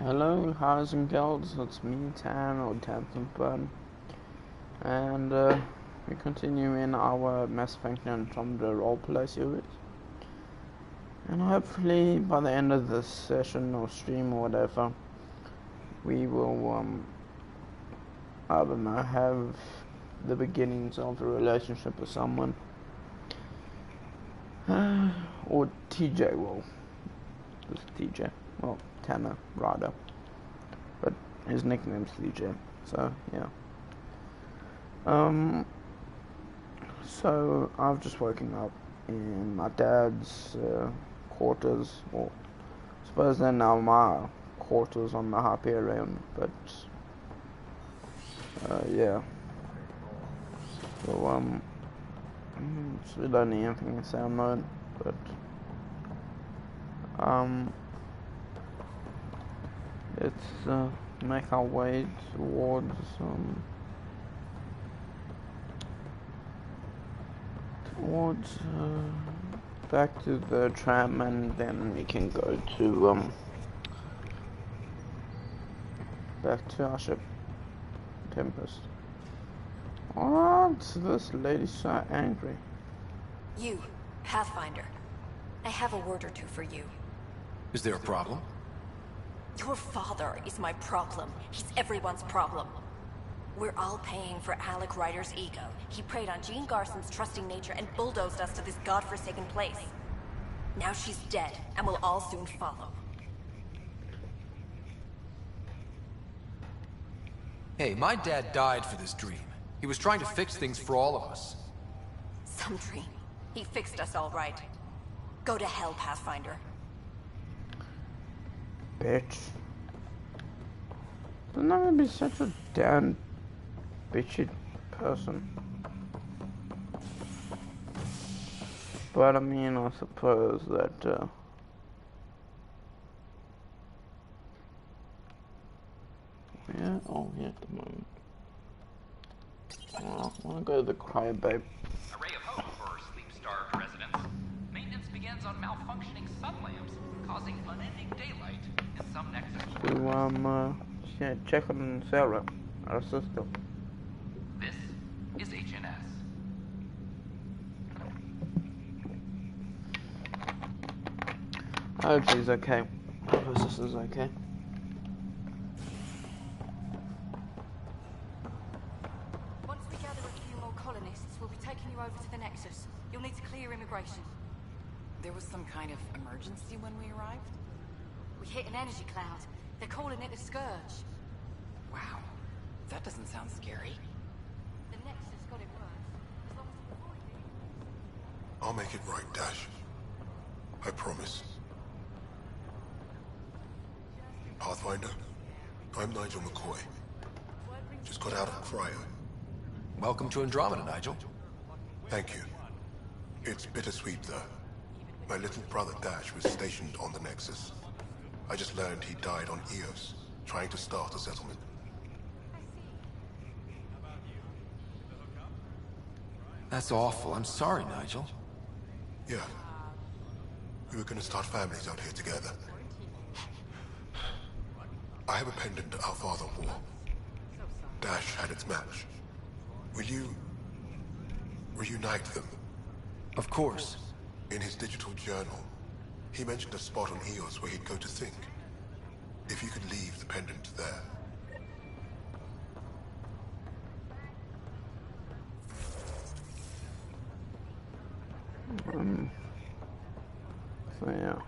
Hello, guys and girls, it's me, Tan, or TanSimBun, and we continue in our Mass Effect Andromeda Roleplay series, and hopefully by the end of this session or stream or whatever, we will, I don't know, have the beginnings of a relationship with someone, or TJ will, just TJ, well, Tanner, Ryder. But his nickname's TJ, so yeah. So I've just woken up in my dad's quarters, or I suppose they're now my quarters on the Hyperion, but yeah. So so we don't need anything in sound mode, but let's make our way towards back to the tram, and then we can go to back to our ship, Tempest. What? This lady's so angry. You, Pathfinder. I have a word or two for you. Is there a problem? Your father is my problem. He's everyone's problem. We're all paying for Alec Ryder's ego. He preyed on Jean Garson's trusting nature and bulldozed us to this godforsaken place. Now she's dead, and we'll all soon follow. Hey, my dad died for this dream. He was trying to fix things for all of us. Some dream. He fixed us all right. Go to hell, Pathfinder. Bitch. Don't ever be such a damn bitchy person. But I mean, I suppose that yeah, oh yeah, at the moment. Well, I wanna go to the cryo babe. A ray of hope for sleep-starved residents. Maintenance begins on malfunctioning sun lamps, causing unending daylight in some nexus. To yeah, check on Sarah, our sister. This is HNS. I hope she's okay. I hope her sister's okay. Once we gather a few more colonists, we'll be taking you over to the Nexus. You'll need to clear immigration. There was some kind of emergency when we arrived? We hit an energy cloud. They're calling it the Scourge. Wow. That doesn't sound scary. The Nexus got it worse. As long as we avoid it. I'll make it right, Dash. I promise. Pathfinder, I'm Nigel McCoy. Just got out of cryo. Welcome to Andromeda, Nigel. Thank you. It's bittersweet, though. My little brother Dash was stationed on the Nexus. I just learned he died on Eos, trying to start a settlement. That's awful. I'm sorry, Nigel. Yeah. We were gonna start families out here together. I have a pendant our father wore. Dash had its match. Will you reunite them? Of course. In his digital journal, he mentioned a spot on Eos where he'd go to think. If you could leave the pendant there. So yeah.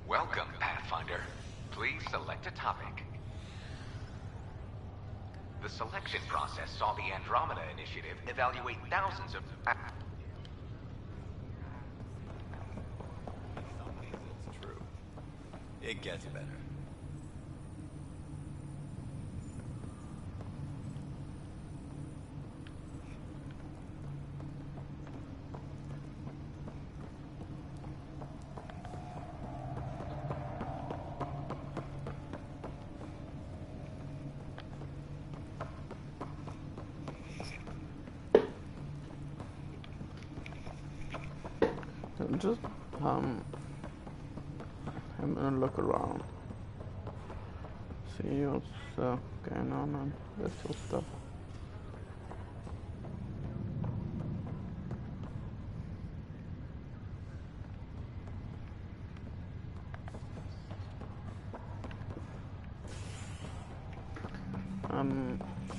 Welcome, Pathfinder. Please select a topic. The selection process saw the Andromeda Initiative evaluate thousands of... It's true. It gets better. just I'm gonna look around, see what's going on and this sort of stuff.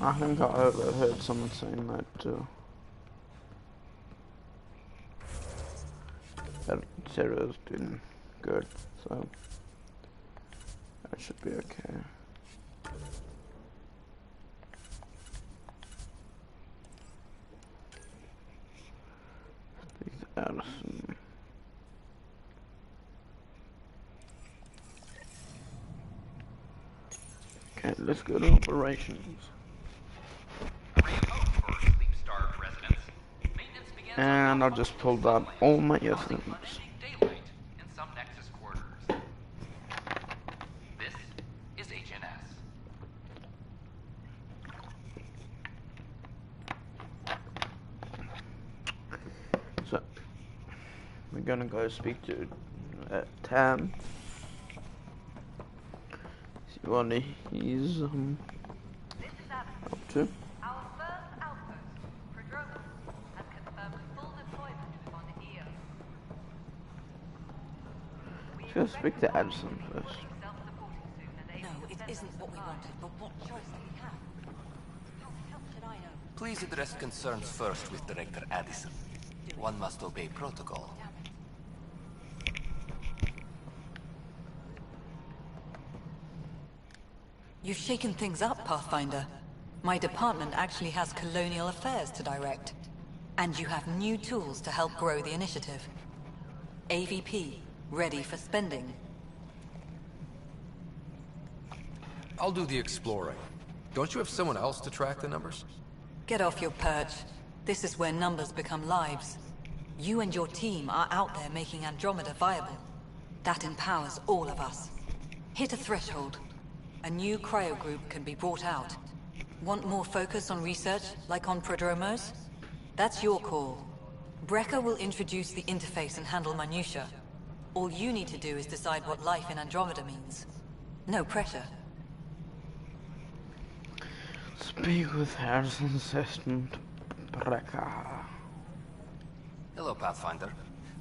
I think I overheard someone saying that Sarah's doing good, so that should be okay. These Addison. Okay, let's go to operations. And I just pulled out all my essence. This is HNS. So we're gonna go speak to Tam. See what he's up to. Our first outpost, Andromeda, has confirmed full deployment on EO. Let's go speak to Addison first. No, it isn't what we wanted, but what choice do we have? How the hell should I know? Please address concerns first with Director Addison. One must obey protocol. You've shaken things up, Pathfinder. My department actually has colonial affairs to direct. And you have new tools to help grow the initiative. AVP, ready for spending. I'll do the exploring. Don't you have someone else to track the numbers? Get off your perch. This is where numbers become lives. You and your team are out there making Andromeda viable. That empowers all of us. Hit a threshold. A new cryo group can be brought out. Want more focus on research, like on prodromos? That's your call. Brecker will introduce the interface and handle minutiae. All you need to do is decide what life in Andromeda means. No pressure. Speak with Harrison's assistant, Brecker. Hello, Pathfinder.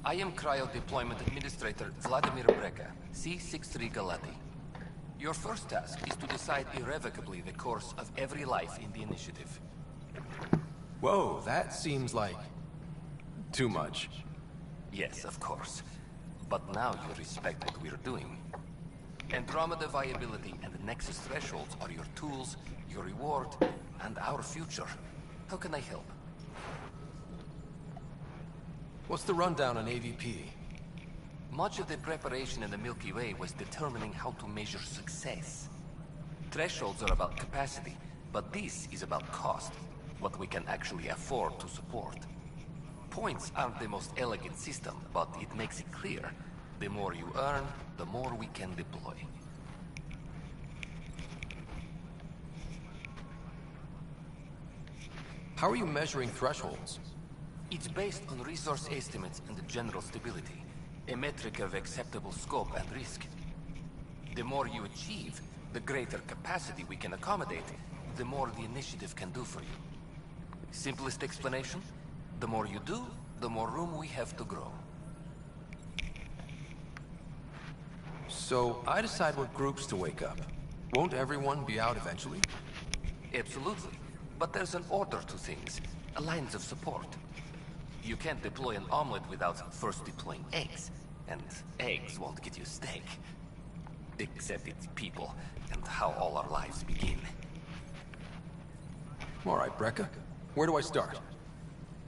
I am Cryo Deployment Administrator Vladimir Brecker, C-63 Galati. Your first task is to decide irrevocably the course of every life in the initiative. Whoa, that seems like too much. Yes, of course. But now you respect what we're doing. Andromeda viability and the Nexus thresholds are your tools, your reward, and our future. How can I help? What's the rundown on AVP? Much of the preparation in the Milky Way was determining how to measure success. Thresholds are about capacity, but this is about cost, what we can actually afford to support. Points aren't the most elegant system, but it makes it clear. The more you earn, the more we can deploy. How are you measuring thresholds? It's based on resource estimates and the general stability, a metric of acceptable scope and risk. The more you achieve, the greater capacity we can accommodate, the more the initiative can do for you. Simplest explanation? The more you do, the more room we have to grow. So, I decide what groups to wake up. Won't everyone be out eventually? Absolutely. But there's an order to things, lines of support. You can't deploy an omelet without first deploying eggs. And eggs won't get you steak. Except it's people, and how all our lives begin. Alright, Brecker. Where do I start?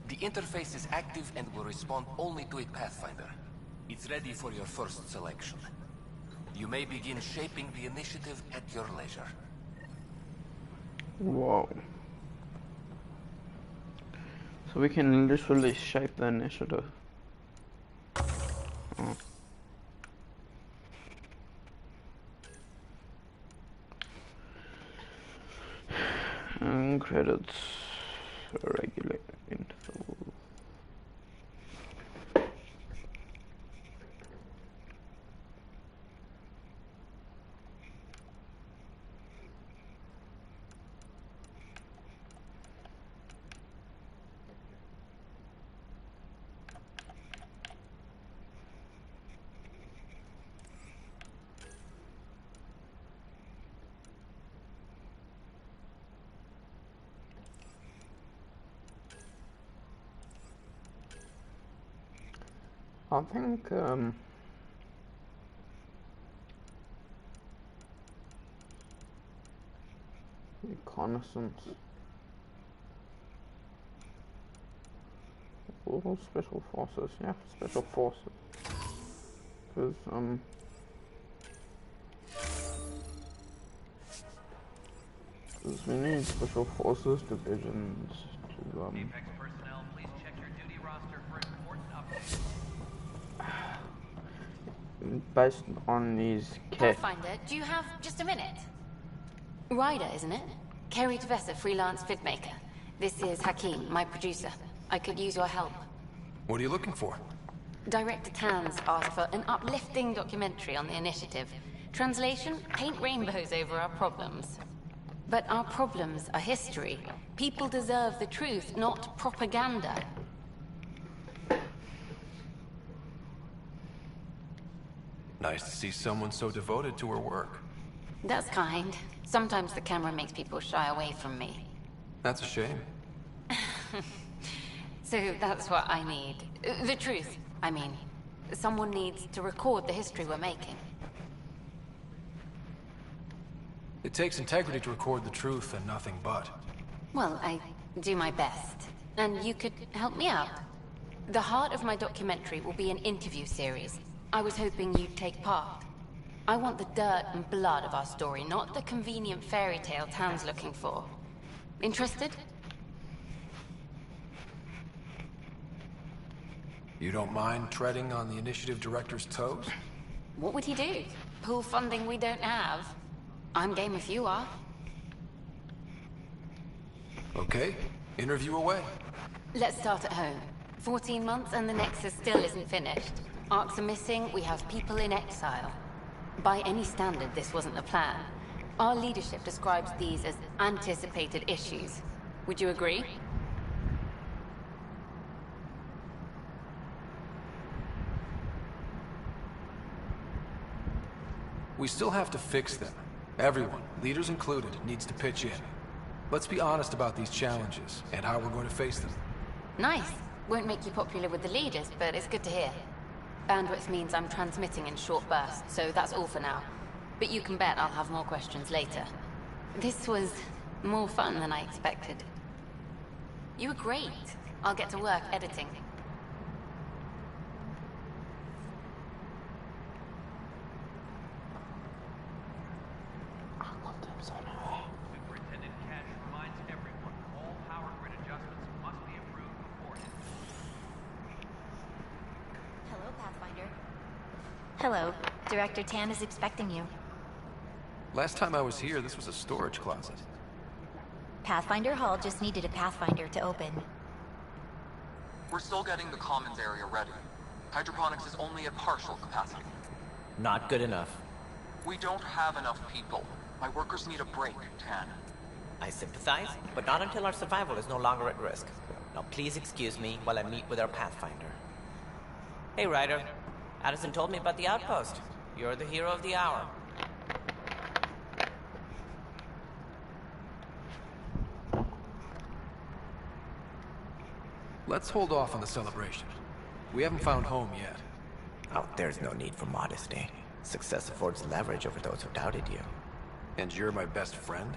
The interface is active and will respond only to it, Pathfinder. It's ready for your first selection. You may begin shaping the initiative at your leisure. Whoa. So we can literally shape the initiative. Oh. And credits regular interval. I think reconnaissance or special forces, yeah, special forces, because we need special forces divisions to Apex personnel, please check your duty roster for important updates. Based on these Pathfinder, do you have just a minute? Ryder, isn't it? Kerry Tvessa, freelance vidmaker. This is Hakeem, my producer. I could use your help. What are you looking for? Director Tans asked for an uplifting documentary on the initiative. Translation, paint rainbows over our problems. But our problems are history. People deserve the truth, not propaganda. Nice to see someone so devoted to her work. That's kind. Sometimes the camera makes people shy away from me. That's a shame. So that's what I need. The truth, I mean. Someone needs to record the history we're making. It takes integrity to record the truth and nothing but. Well, I do my best. And you could help me out. The heart of my documentary will be an interview series. I was hoping you'd take part. I want the dirt and blood of our story, not the convenient fairy tale Tan's looking for. Interested? You don't mind treading on the initiative director's toes? What would he do? Pull funding we don't have? I'm game if you are. Okay, interview away. Let's start at home. 14 months and the Nexus still isn't finished. Arcs are missing, we have people in exile. By any standard, this wasn't the plan. Our leadership describes these as anticipated issues. Would you agree? We still have to fix them. Everyone, leaders included, needs to pitch in. Let's be honest about these challenges and how we're going to face them. Nice. Won't make you popular with the leaders, but it's good to hear. Bandwidth means I'm transmitting in short bursts, so that's all for now. But you can bet I'll have more questions later. This was more fun than I expected. You were great. I'll get to work editing. Superintendent Cash reminds everyone all power grid adjustments must be approved beforehand. Hello, Pathfinder. Hello. Director Tan is expecting you. Last time I was here, this was a storage closet. Pathfinder Hall just needed a Pathfinder to open. We're still getting the commons area ready. Hydroponics is only at partial capacity. Not good enough. We don't have enough people. My workers need a break, Tan. I sympathize, but not until our survival is no longer at risk. Now please excuse me while I meet with our Pathfinder. Hey, Ryder. Addison told me about the outpost. You're the hero of the hour. Let's hold off on the celebration. We haven't found home yet. Oh, there's no need for modesty. Success affords leverage over those who doubted you. And you're my best friend?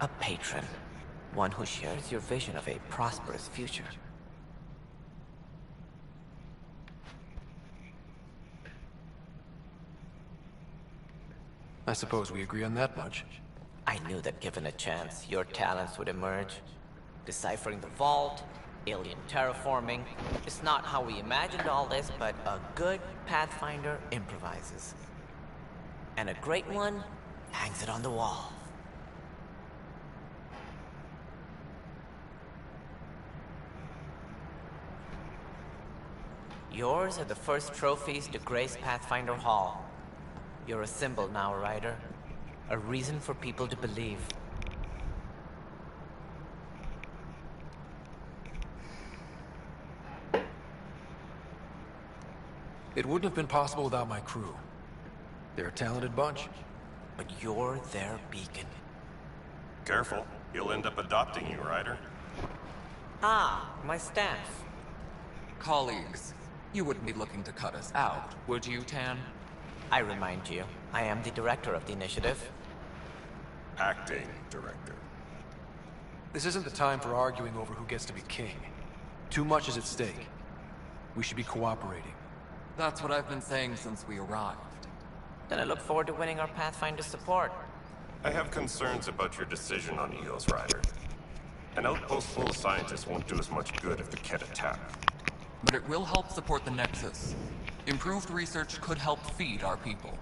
A patron. One who shares your vision of a prosperous future. I suppose we agree on that much. I knew that given a chance, your talents would emerge. Deciphering the vault, alien terraforming. It's not how we imagined all this, but a good Pathfinder improvises. And a great one hangs it on the wall. Yours are the first trophies to grace Pathfinder Hall. You're a symbol now, Ryder. A reason for people to believe. It wouldn't have been possible without my crew. They're a talented bunch. But you're their beacon. Careful. He'll end up adopting you, Ryder. Ah, my staff. Colleagues, you wouldn't be looking to cut us out, would you, Tan? I remind you, I am the director of the initiative. Acting director. This isn't the time for arguing over who gets to be king. Too much is at stake. We should be cooperating. That's what I've been saying since we arrived. Then I look forward to winning our Pathfinder support. I have concerns about your decision on Eos Rider. An outpost full of scientists won't do as much good if the Kett attack. But it will help support the Nexus. Improved research could help feed our people.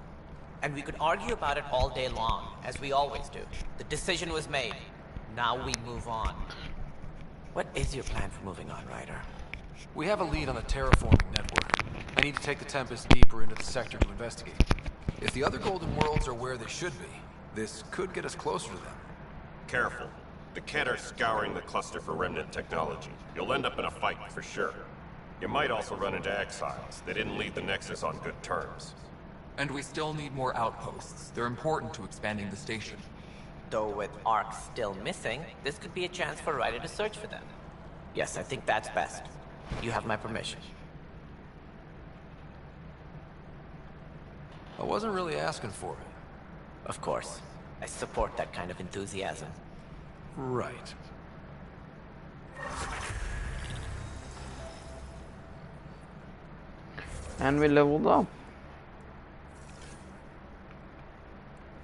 And we could argue about it all day long, as we always do. The decision was made. Now we move on. What is your plan for moving on, Ryder? We have a lead on the terraforming network. I need to take the Tempest deeper into the sector to investigate. If the other Golden Worlds are where they should be, this could get us closer to them. Careful. The Kett are scouring the cluster for remnant technology. You'll end up in a fight for sure. You might also run into exiles. They didn't leave the Nexus on good terms. And we still need more outposts. They're important to expanding the station. Though with Ark still missing, this could be a chance for Ryder to search for them. Yes, I think that's best. You have my permission. I wasn't really asking for it. Of course. I support that kind of enthusiasm. Right. And we leveled up.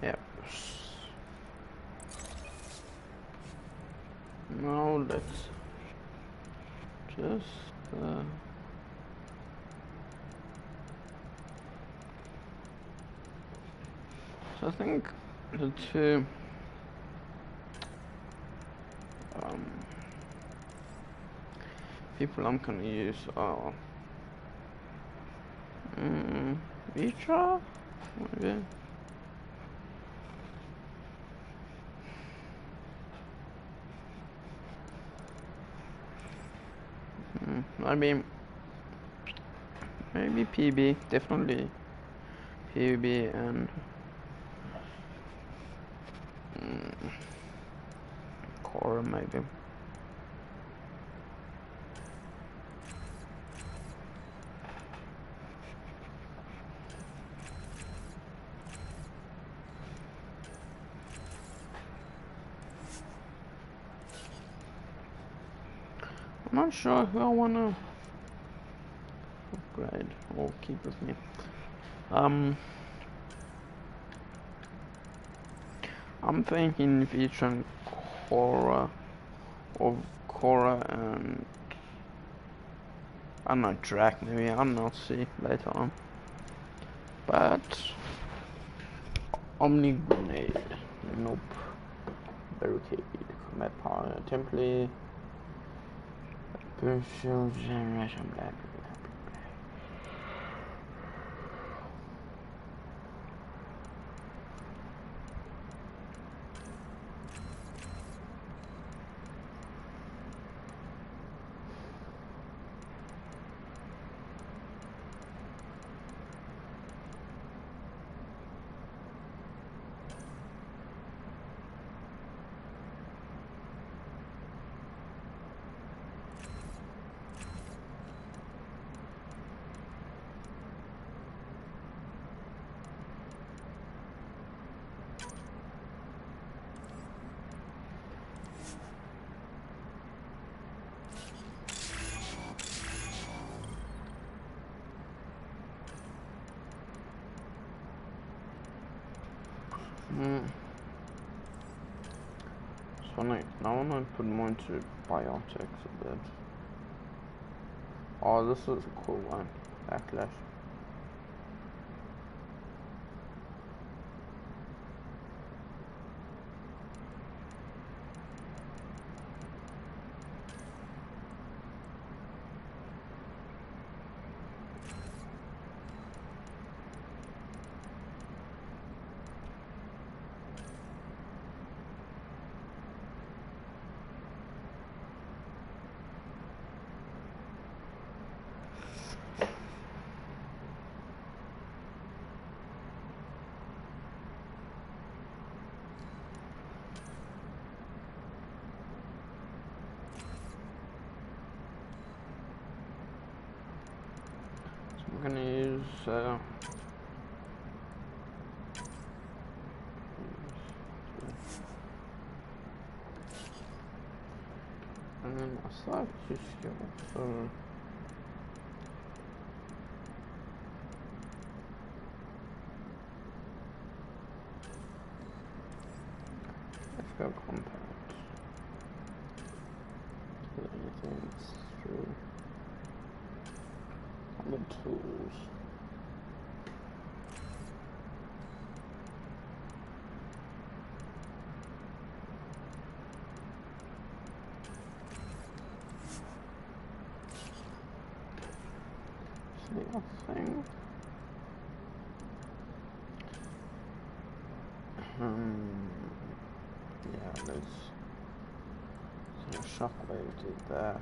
Yep. Now let's just so I think the two people I'm gonna use are Vitra, maybe. Maybe PB, definitely PB and Core maybe. I'm not sure who I wanna upgrade or keep with me. I'm thinking featuring Cora or Cora and I'm not Drac maybe, I'm not see later on. But Omni Grenade, nope. Barricade, combat power, template. Virtual generation black. So now I'm gonna put more into biotics a bit. Oh, this is a cool one. Backlash. gonna use and then I start to skill, so let's go compact. Anything through on the tools. Thing. Yeah, let's so shockwave did that.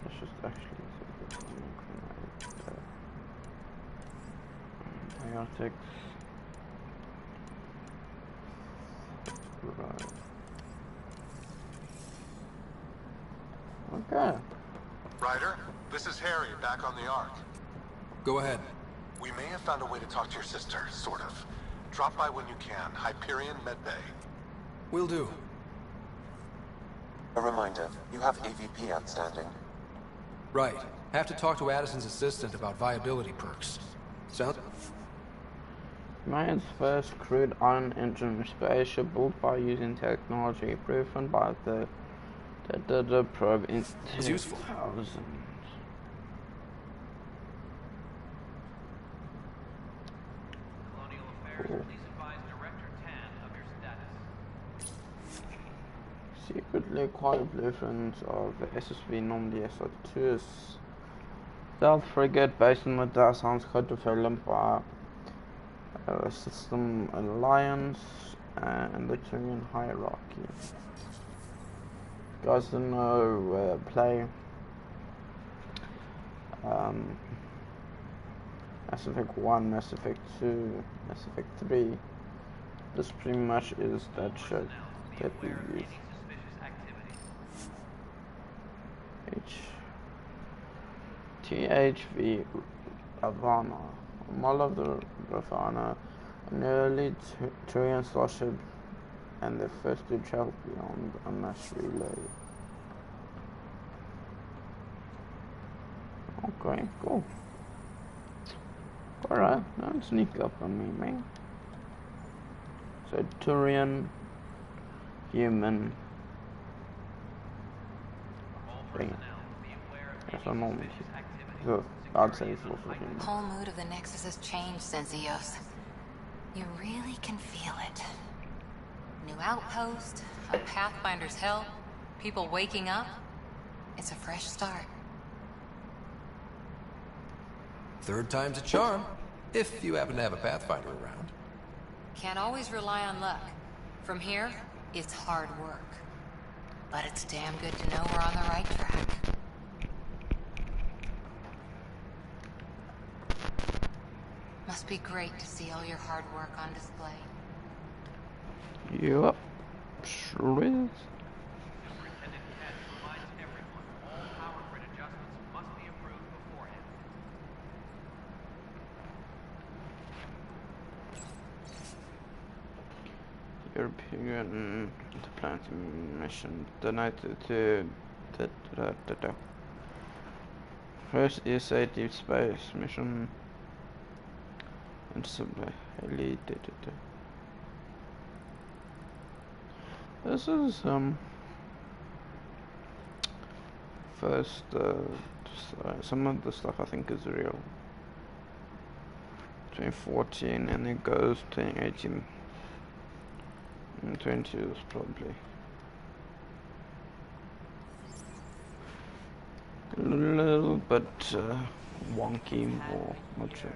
Let's just actually take this biotics. Right. Okay. Ryder, this is Harry, back on the Ark. Go ahead. We may have found a way to talk to your sister, sort of. Drop by when you can. Hyperion Medbay. Will do. A reminder, you have AVP outstanding. Right. Have to talk to Addison's assistant about viability perks. Sound? Man's first crewed iron engine spaceship built by using technology proven by the probe in It's useful. 2000s. Colonial Affairs, please advise Director Tan of your status. Secretly acquired blueprints of the SSV normally SR2 stealth frigate based on the designs co-developed by System Alliance and the Turian Hierarchy. Guys don't know play Mass Effect 1, Mass Effect 2, Mass Effect 3. This pretty much is that shit that we use. THV Ravana, Mall of the Ravana, an early Turian starship and the first to travel beyond a mass relay. Okay, cool. Alright, don't sneak up on me, man. So Turian, human thing. That's a moment. So I'd say it's also human. The whole mood of the Nexus has changed since EOS. You really can feel it. New outpost, a Pathfinder's help, people waking up. It's a fresh start. Third time's a charm, if you happen to have a Pathfinder around. Can't always rely on luck. From here, it's hard work. But it's damn good to know we're on the right track. Must be great to see all your hard work on display. Yup, sure is. Superintendent Kent reminds everyone all power grid adjustments must be approved beforehand. European interplanetary mission donated to first ESA deep space mission and this is first some of the stuff I think is real. 2014 and it goes 2018 and 20 is probably a little bit wonky or not sure.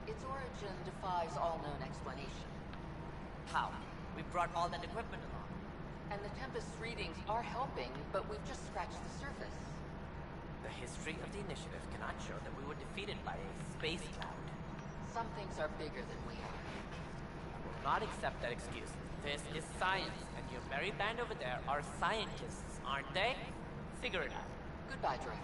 Its origin defies all known explanation. How? We brought all that equipment along. And the Tempest's readings are helping, but we've just scratched the surface. The history of the initiative cannot show that we were defeated by a space cloud. Some things are bigger than we are. I will not accept that excuse. This is science, and Your merry band over there are scientists, aren't they? Figure it out. Goodbye, Drake.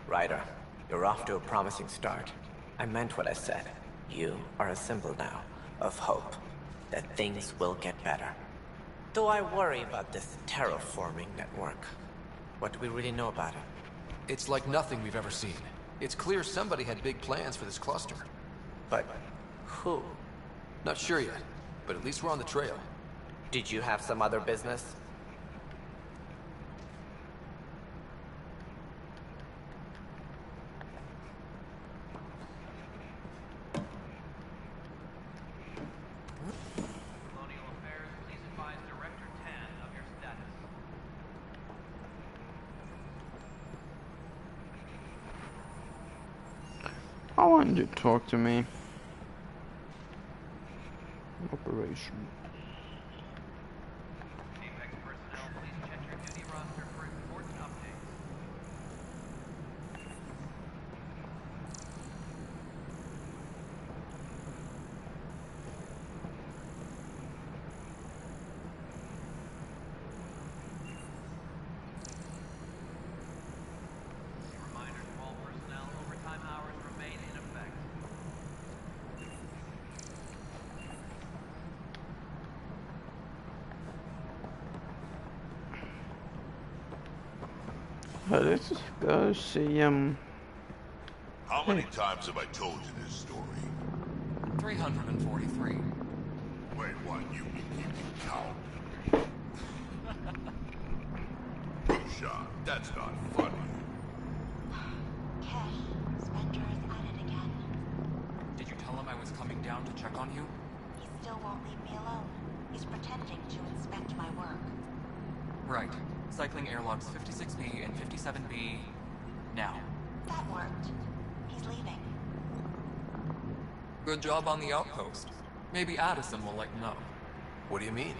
Ryder, you're off to a promising start. I meant what I said. You are a symbol now of hope that things will get better. Though I worry about this terraforming network. What do we really know about it? It's like nothing we've ever seen. It's clear somebody had big plans for this cluster. But who? Not sure yet, but at least we're on the trail. Did you have some other business? I want you to talk to me. Operation. Apex personnel, please check your duty roster for important updates. Reminder to all personnel, overtime hours remain in effect. Let's go see How many times have I told you this story? 343. Wait, what? You can keep count. Good shot. That's not funny. Cash, Spectre is at it again. Did you tell him I was coming down to check on you? He still won't leave me alone. He's pretending to inspect my work. Right. Cycling airlocks 56B and 57B now. That worked. He's leaving. Good job on the outpost. Maybe Addison will let you know. What do you mean?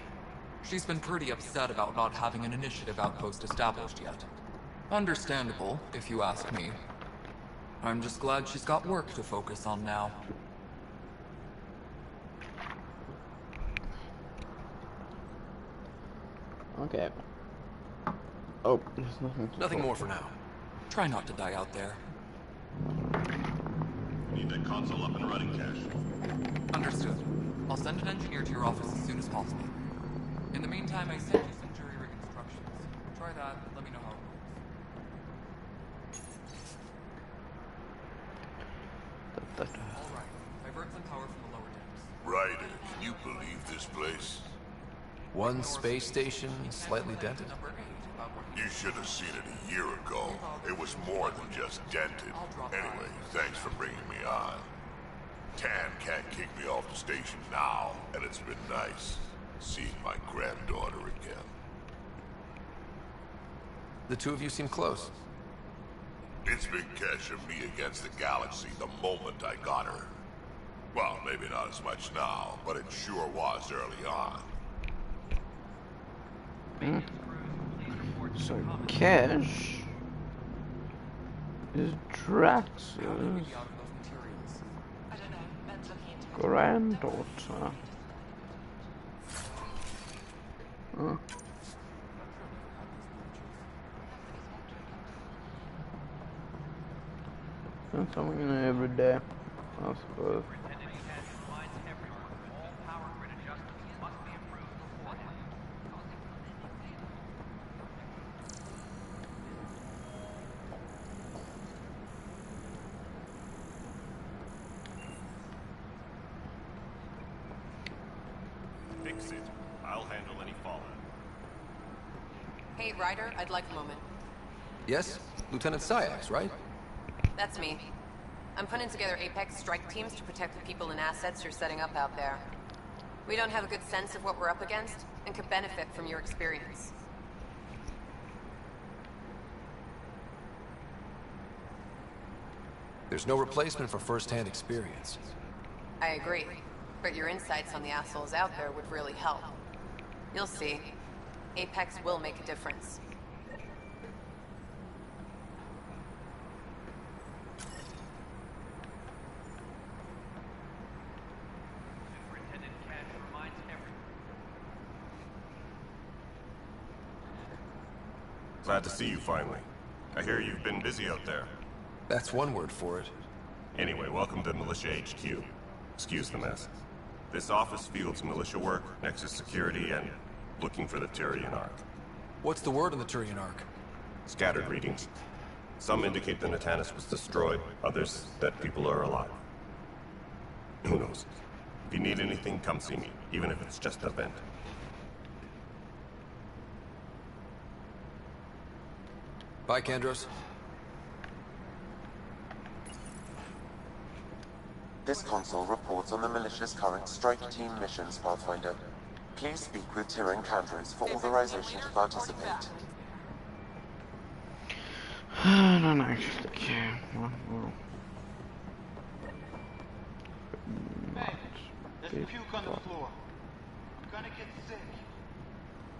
She's been pretty upset about not having an initiative outpost established yet. Understandable, if you ask me. I'm just glad she's got work to focus on now. Okay. Oh, there's nothing. Nothing more for now. Try not to die out there. Need that console up and running, Cash. Understood. I'll send an engineer to your office as soon as possible. In the meantime, I sent you some jury rig instructions. Try that, let me know how it works. Alright, divert some power from the lower decks. Ryder, can you believe this place? One space station, slightly dented. You should have seen it a year ago. It was more than just dented. Anyway, thanks for bringing me on. Tan can't kick me off the station now, and it's been nice seeing my granddaughter again. The two of you seem close. It's been Kesh and me against the galaxy the moment I got her. Well, maybe not as much now, but it sure was early on. So Cash is Drax's granddaughter. Huh. That's something every day, I suppose. Fix it. I'll handle any fallout. Hey, Ryder, I'd like a moment. Yes? Lieutenant Syax, right? That's me. I'm putting together Apex strike teams to protect the people and assets you're setting up out there. We don't have a good sense of what we're up against, and could benefit from your experience. There's no replacement for first-hand experience. I agree, but your insights on the assholes out there would really help. You'll see. Apex will make a difference. Superintendent Cash reminds everyone, Glad to see you finally. I hear you've been busy out there. That's one word for it. Anyway, welcome to Militia HQ. Excuse the mess. This office fields militia work, Nexus security, and looking for the Turian Ark. What's the word on the Turian Ark? Scattered readings. Some indicate the Natanus was destroyed, others that people are alive. Who knows? If you need anything, come see me, even if it's just a vent. Bye, Kandros. This console reports on the militia's current strike team missions, Pathfinder. Please speak with Tyrion Kandros for authorization to participate. I don't actually care. Hey, there's puke on the floor. I'm gonna get sick.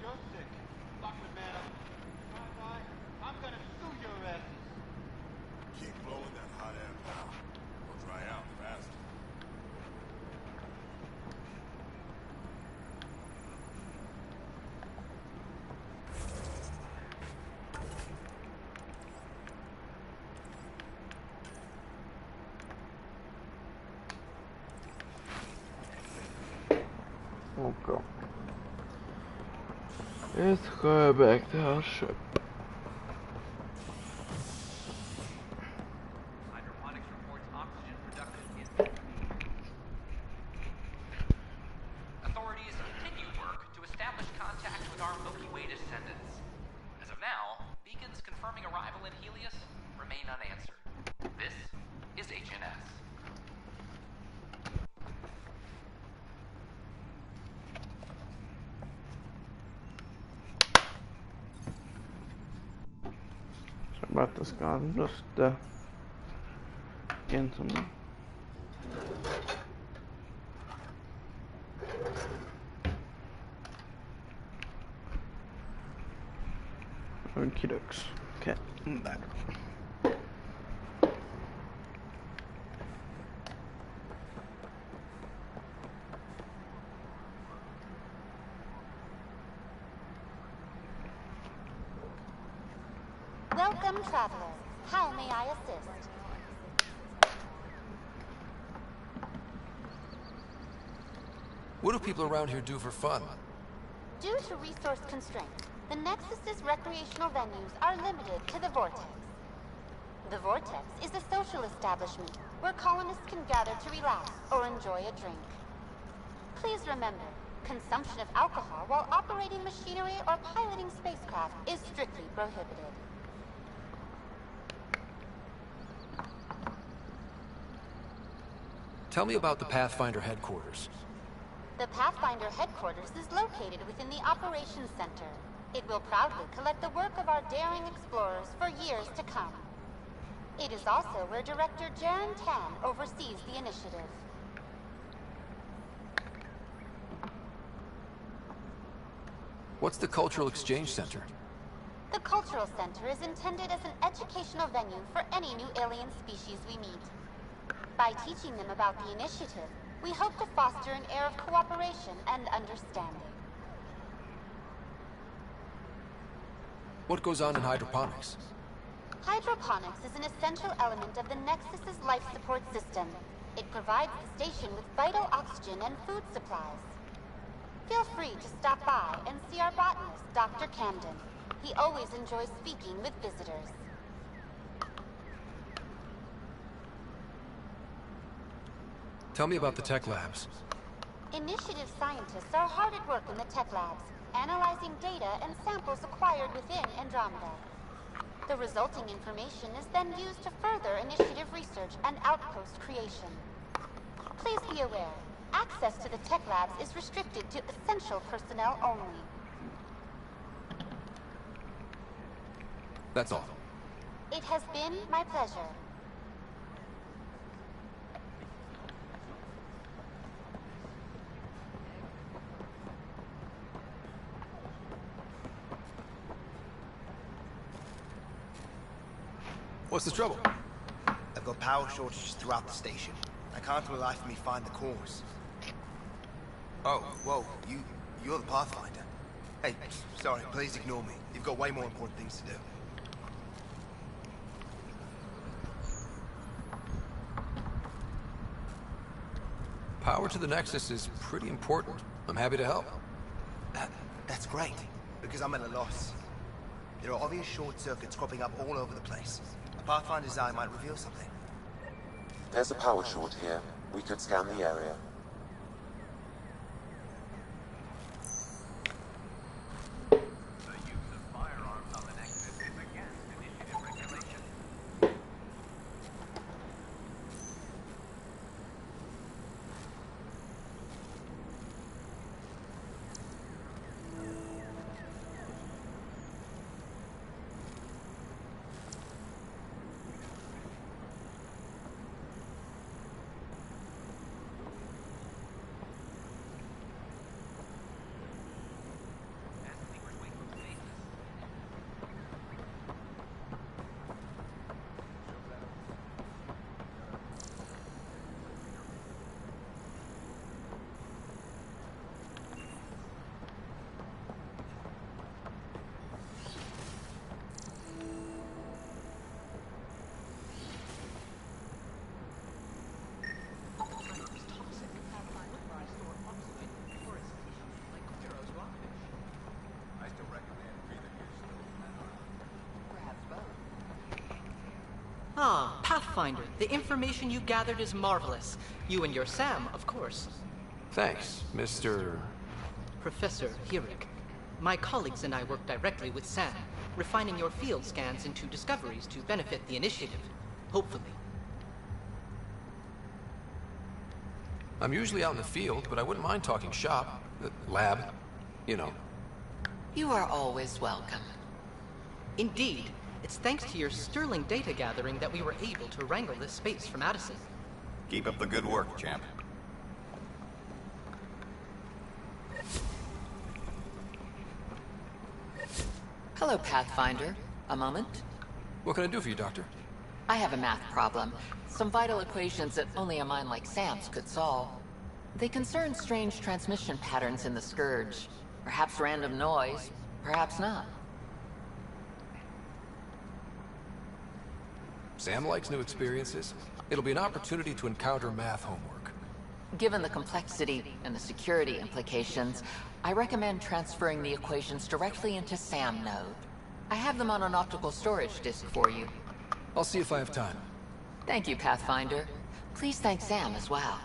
You're sick. Lock the man up. I'm gonna sue your asses. Keep blowing that hot air now. We'll dry out fast. Okay. Let's go back to our ship. Hydroponics reports oxygen production is... Authorities continue work to establish contact with our Milky Way descendants. As of now, beacons confirming arrival in Helios remain unanswered. This is HNS. About this guy, I'm just getting some. Okie dokes. Okay, I'm back. Welcome, traveler. How may I assist? What do people around here do for fun? Due to resource constraints, the Nexus's recreational venues are limited to the Vortex. The Vortex is a social establishment where colonists can gather to relax or enjoy a drink. Please remember, consumption of alcohol while operating machinery or piloting spacecraft is strictly prohibited. Tell me about the Pathfinder headquarters. The Pathfinder headquarters is located within the Operations Center. It will proudly collect the work of our daring explorers for years to come. It is also where Director Jaren Tan oversees the initiative. What's the Cultural Exchange Center? The Cultural Center is intended as an educational venue for any new alien species we meet. By teaching them about the initiative, we hope to foster an air of cooperation and understanding. What goes on in hydroponics? Hydroponics is an essential element of the Nexus's life support system. It provides the station with vital oxygen and food supplies. Feel free to stop by and see our botanist, Dr. Camden. He always enjoys speaking with visitors. Tell me about the tech labs. Initiative scientists are hard at work in the tech labs, analyzing data and samples acquired within Andromeda. The resulting information is then used to further initiative research and outpost creation. Please be aware, access to the tech labs is restricted to essential personnel only. That's all. It has been my pleasure. What's the trouble? I've got power shortages throughout the station. I can't for the life of me find the cause. Oh, whoa, you're the Pathfinder. Hey, sorry, please ignore me. You've got way more important things to do. Power to the Nexus is pretty important. I'm happy to help. That's great, because I'm at a loss. There are obvious short circuits cropping up all over the place. A Pathfinder design might reveal something. There's a power short here. We could scan the area. Ah, Pathfinder. The information you gathered is marvelous. You and your Sam, of course. Thanks, Mr. Professor Hirik. My colleagues and I work directly with Sam, refining your field scans into discoveries to benefit the initiative. Hopefully. I'm usually out in the field, but I wouldn't mind talking shop. Lab. You know. You are always welcome. Indeed. It's thanks to your sterling data gathering that we were able to wrangle this space from Addison. Keep up the good work, champ. Hello, Pathfinder. A moment? What can I do for you, Doctor? I have a math problem. Some vital equations that only a mind like Sam's could solve. They concern strange transmission patterns in the Scourge. Perhaps random noise, perhaps not. Sam likes new experiences. It'll be an opportunity to encounter math homework. Given the complexity and the security implications, I recommend transferring the equations directly into SAM node. I have them on an optical storage disk for you. I'll see if I have time. Thank you, Pathfinder. Please thank Sam as well.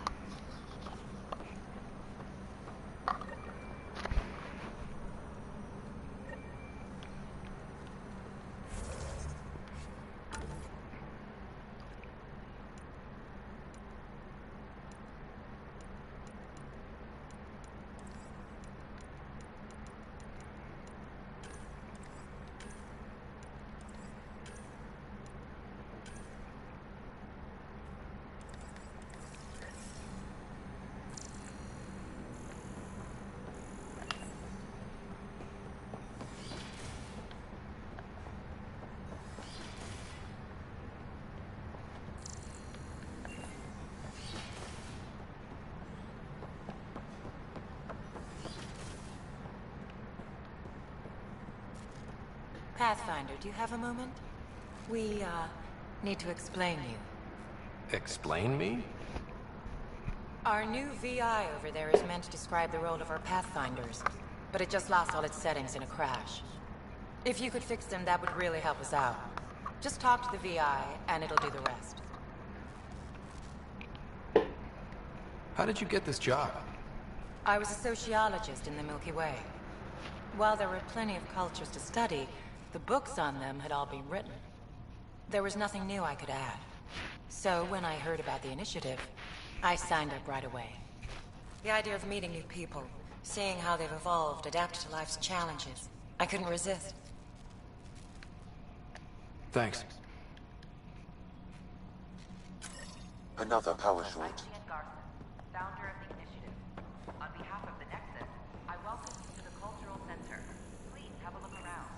Pathfinder, do you have a moment? We, need to explain you. Explain me? Our new VI over there is meant to describe the role of our Pathfinders, but it just lost all its settings in a crash. If you could fix them, that would really help us out. Just talk to the VI, and it'll do the rest. How did you get this job? I was a sociologist in the Milky Way. While there were plenty of cultures to study, the books on them had all been written. There was nothing new I could add. So when I heard about the initiative, I signed up right away. The idea of meeting new people, seeing how they've evolved, adapted to life's challenges, I couldn't resist. Thanks. Another power short. Founder of the initiative. On behalf of the Nexus, I welcome you to the Cultural Center. Please have a look around.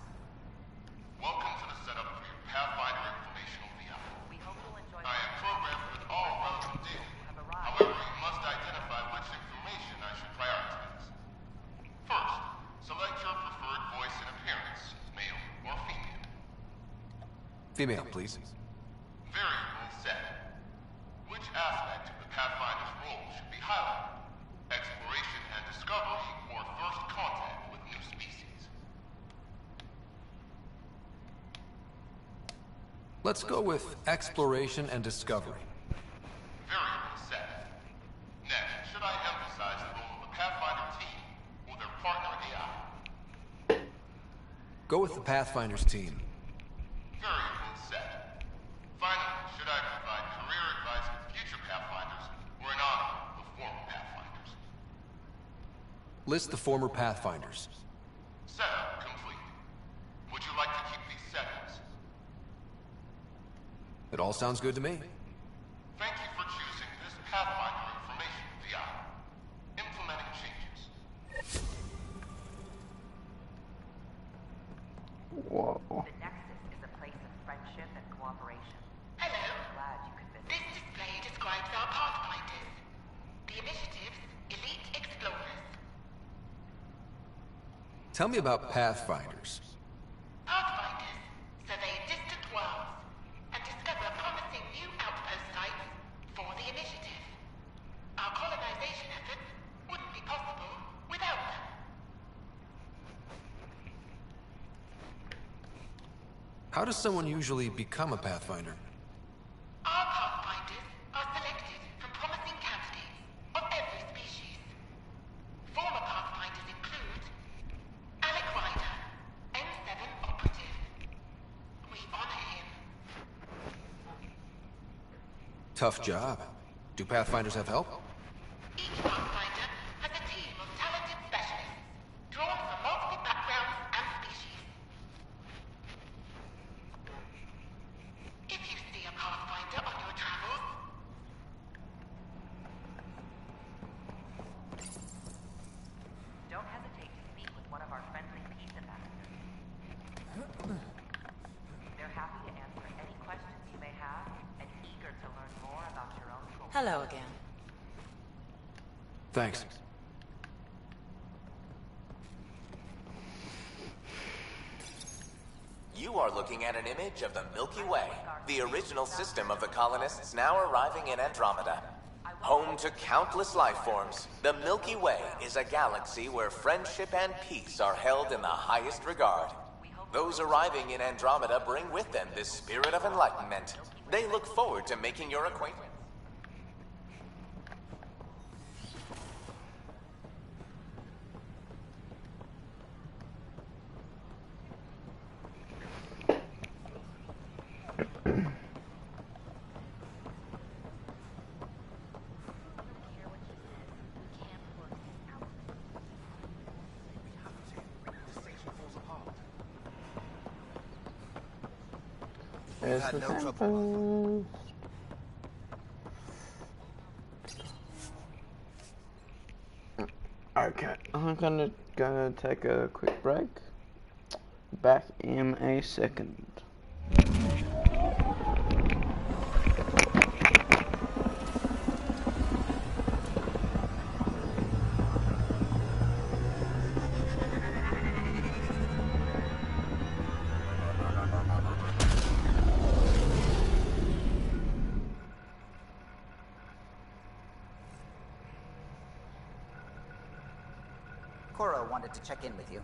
Welcome to the setup for your Pathfinder informational VR. We hope you'll enjoy. I am programmed with all relevant data. However, you must identify which information I should prioritize. First, select your preferred Female, please. Variable set. Which aspect of the Pathfinder's role should be highlighted? Exploration and discovery or first contact with new species? Let's go with exploration and discovery. Variable set. Next, should I emphasize the role of the Pathfinder team or their partner AI? Go with the Pathfinder's team. Variable set. Finally, should I provide career advice for future Pathfinders or in honor of former Pathfinders? List the former Pathfinders. Setup complete. Would you like to keep these settings? It all sounds good to me. Thank you for choosing this Pathfinder information VI. Implementing changes. Whoa. The Nexus is a place of friendship and cooperation. Hello. I'm glad you could visit. This display describes our Pathfinders. The initiative's elite explorers. Tell me about Pathfinders. Pathfinders survey distant worlds and discover promising new outpost sites for the initiative. Our colonization efforts wouldn't be possible without them. How does someone usually become a Pathfinder? Our Pathfinders are selected from promising candidates of every species. Former Pathfinders include Alec Ryder, N7 operative. We honor him. Tough job. Do Pathfinders have help? Each Pathfinder has a team of talented specialists, drawn from multiple backgrounds and species. If you see a Pathfinder on your travels, Don't hesitate to speak with one of our friendly peace ambassadors. They're happy to answer any questions you may have and eager to learn more about your own culture. Hello again. Thanks. You are looking at an image of the Milky Way, the original system of the colonists now arriving in Andromeda. Home to countless life forms, the Milky Way is a galaxy where friendship and peace are held in the highest regard. Those arriving in Andromeda bring with them this spirit of enlightenment. They look forward to making your acquaintance. There's had the no trouble. campus. Okay, I'm gonna take a quick break. Back in a second. Cora wanted to check in with you.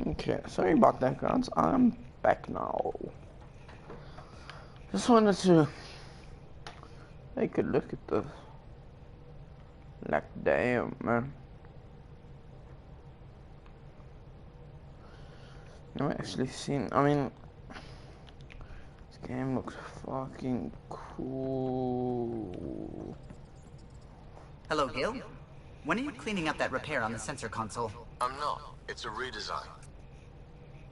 Okay, sorry about that, guys. I'm back now. Just wanted to take a look at this. Like, damn, man. I've actually seen, I mean, this game looks fucking cool. Hello, Gil. When are you cleaning up that repair on the sensor console? I'm not. It's a redesign.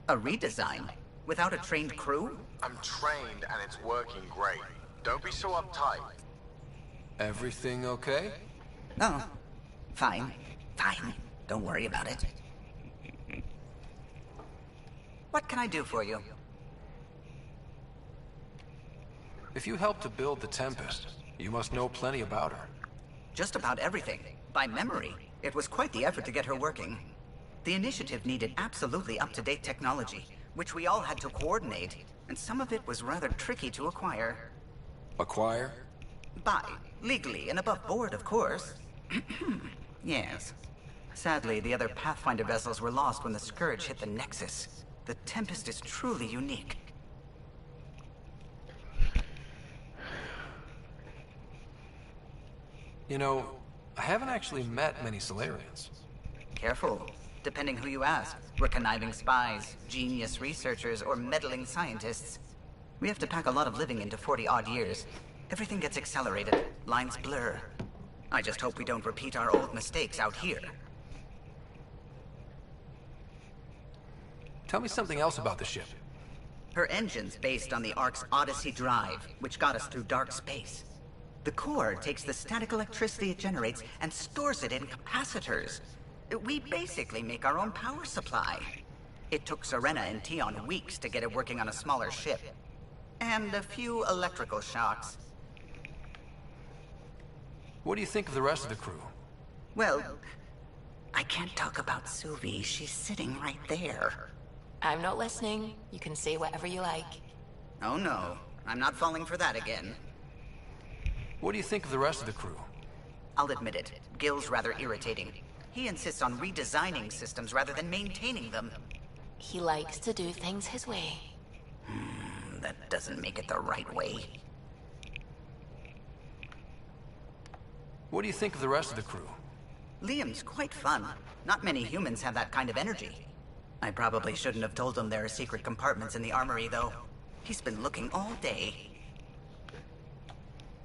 A redesign? Without a trained crew? I'm trained and it's working great. Don't be so uptight. Everything okay? Oh, fine. Fine. Don't worry about it. What can I do for you? If you helped to build the Tempest, you must know plenty about her. Just about everything. By memory. It was quite the effort to get her working. The initiative needed absolutely up-to-date technology, which we all had to coordinate, and some of it was rather tricky to acquire. Acquire? Buy. Legally and above board, of course. Yes. Sadly, the other Pathfinder vessels were lost when the Scourge hit the Nexus. The Tempest is truly unique. You know, I haven't actually met many Solarians. Careful. Depending who you ask. We're conniving spies, genius researchers, or meddling scientists. We have to pack a lot of living into 40-odd years. Everything gets accelerated. Lines blur. I just hope we don't repeat our old mistakes out here. Tell me something else about the ship. Her engine's based on the Ark's Odyssey drive, which got us through dark space. The core takes the static electricity it generates and stores it in capacitors. We basically make our own power supply. It took Serena and Tion weeks to get it working on a smaller ship. And a few electrical shocks. What do you think of the rest of the crew? Well, I can't talk about Suvi. She's sitting right there. I'm not listening. You can say whatever you like. Oh no, I'm not falling for that again. What do you think of the rest of the crew? I'll admit it. Gil's rather irritating. He insists on redesigning systems rather than maintaining them. He likes to do things his way. That doesn't make it the right way. What do you think of the rest of the crew? Liam's quite fun. Not many humans have that kind of energy. I probably shouldn't have told him there are secret compartments in the armory, though. He's been looking all day.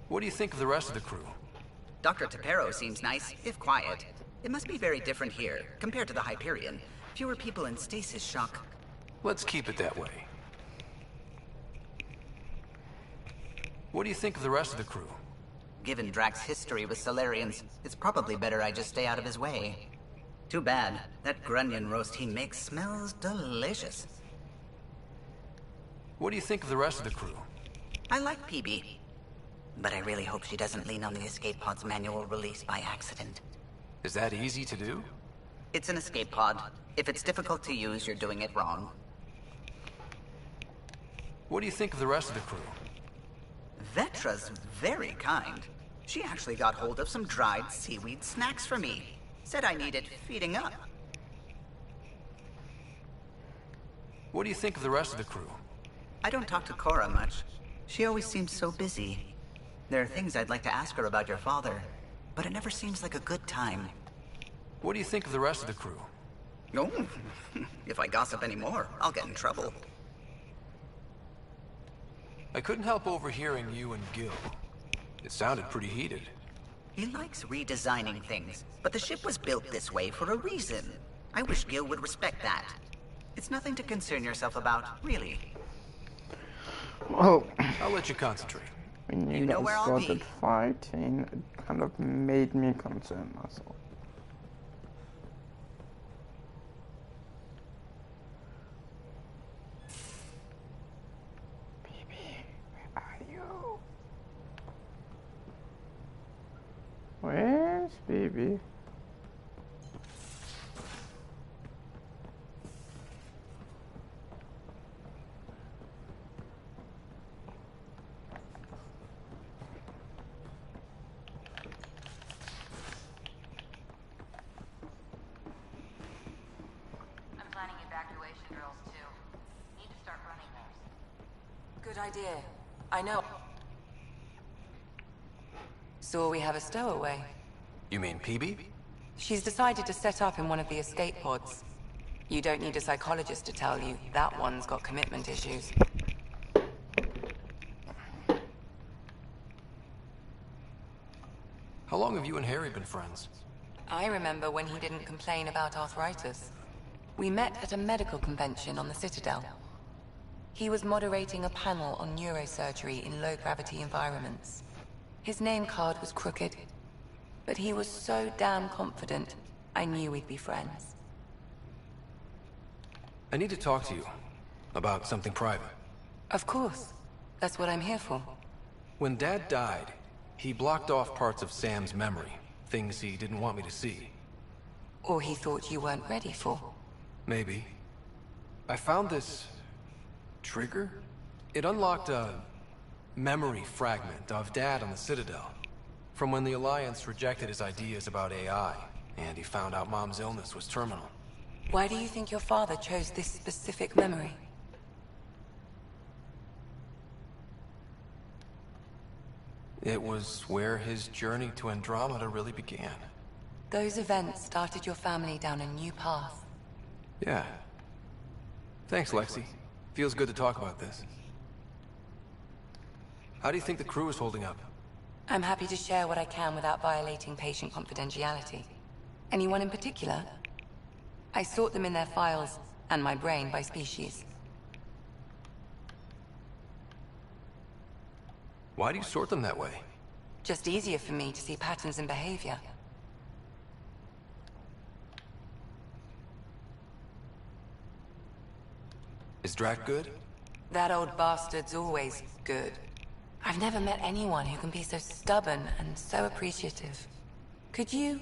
What do you think of the rest of the crew? Dr. Tapero seems nice, if quiet. It must be very different here, compared to the Hyperion. Fewer people in stasis shock. Let's keep it that way. What do you think of the rest of the crew? Given Drax's history with Solarians, it's probably better I just stay out of his way. Too bad. That grunion roast he makes smells delicious. What do you think of the rest of the crew? I like PB. But I really hope she doesn't lean on the escape pod's manual release by accident. Is that easy to do? It's an escape pod. If it's difficult to use, you're doing it wrong. What do you think of the rest of the crew? Vetra's very kind. She actually got hold of some dried seaweed snacks for me. Said I needed feeding up. What do you think of the rest of the crew? I don't talk to Cora much. She always seems so busy. There are things I'd like to ask her about your father, but it never seems like a good time. What do you think of the rest of the crew? Oh, if I gossip anymore, I'll get in trouble. I couldn't help overhearing you and Gil. It sounded pretty heated. He likes redesigning things, but the ship was built this way for a reason. I wish Gil would respect that. It's nothing to concern yourself about, really. Well, I'll let you concentrate. When you know guys where I'll started be. fighting, it kind of made me concern myself. Where's baby? I'm planning it back. evacuation drills too. Need to start running those. Good idea. I know. So we have a stowaway. You mean PB? She's decided to set up in one of the escape pods. You don't need a psychologist to tell you that one's got commitment issues. How long have you and Harry been friends? I remember when he didn't complain about arthritis. We met at a medical convention on the Citadel. He was moderating a panel on neurosurgery in low-gravity environments. His name card was crooked, but he was so damn confident, I knew we'd be friends. I need to talk to you about something private. Of course. That's what I'm here for. When Dad died, he blocked off parts of Sam's memory, things he didn't want me to see. Or he thought you weren't ready for. Maybe. I found this trigger. It unlocked a memory fragment of Dad on the Citadel, from when the Alliance rejected his ideas about AI, and he found out Mom's illness was terminal. Why do you think your father chose this specific memory? It was where his journey to Andromeda really began. Those events started your family down a new path. Yeah. Thanks, Lexi. Feels good to talk about this. How do you think the crew is holding up? I'm happy to share what I can without violating patient confidentiality. Anyone in particular? I sort them in their files, and my brain by species. Why do you sort them that way? Just easier for me to see patterns in behavior. Is Drac good? That old bastard's always good. I've never met anyone who can be so stubborn and so appreciative. Could you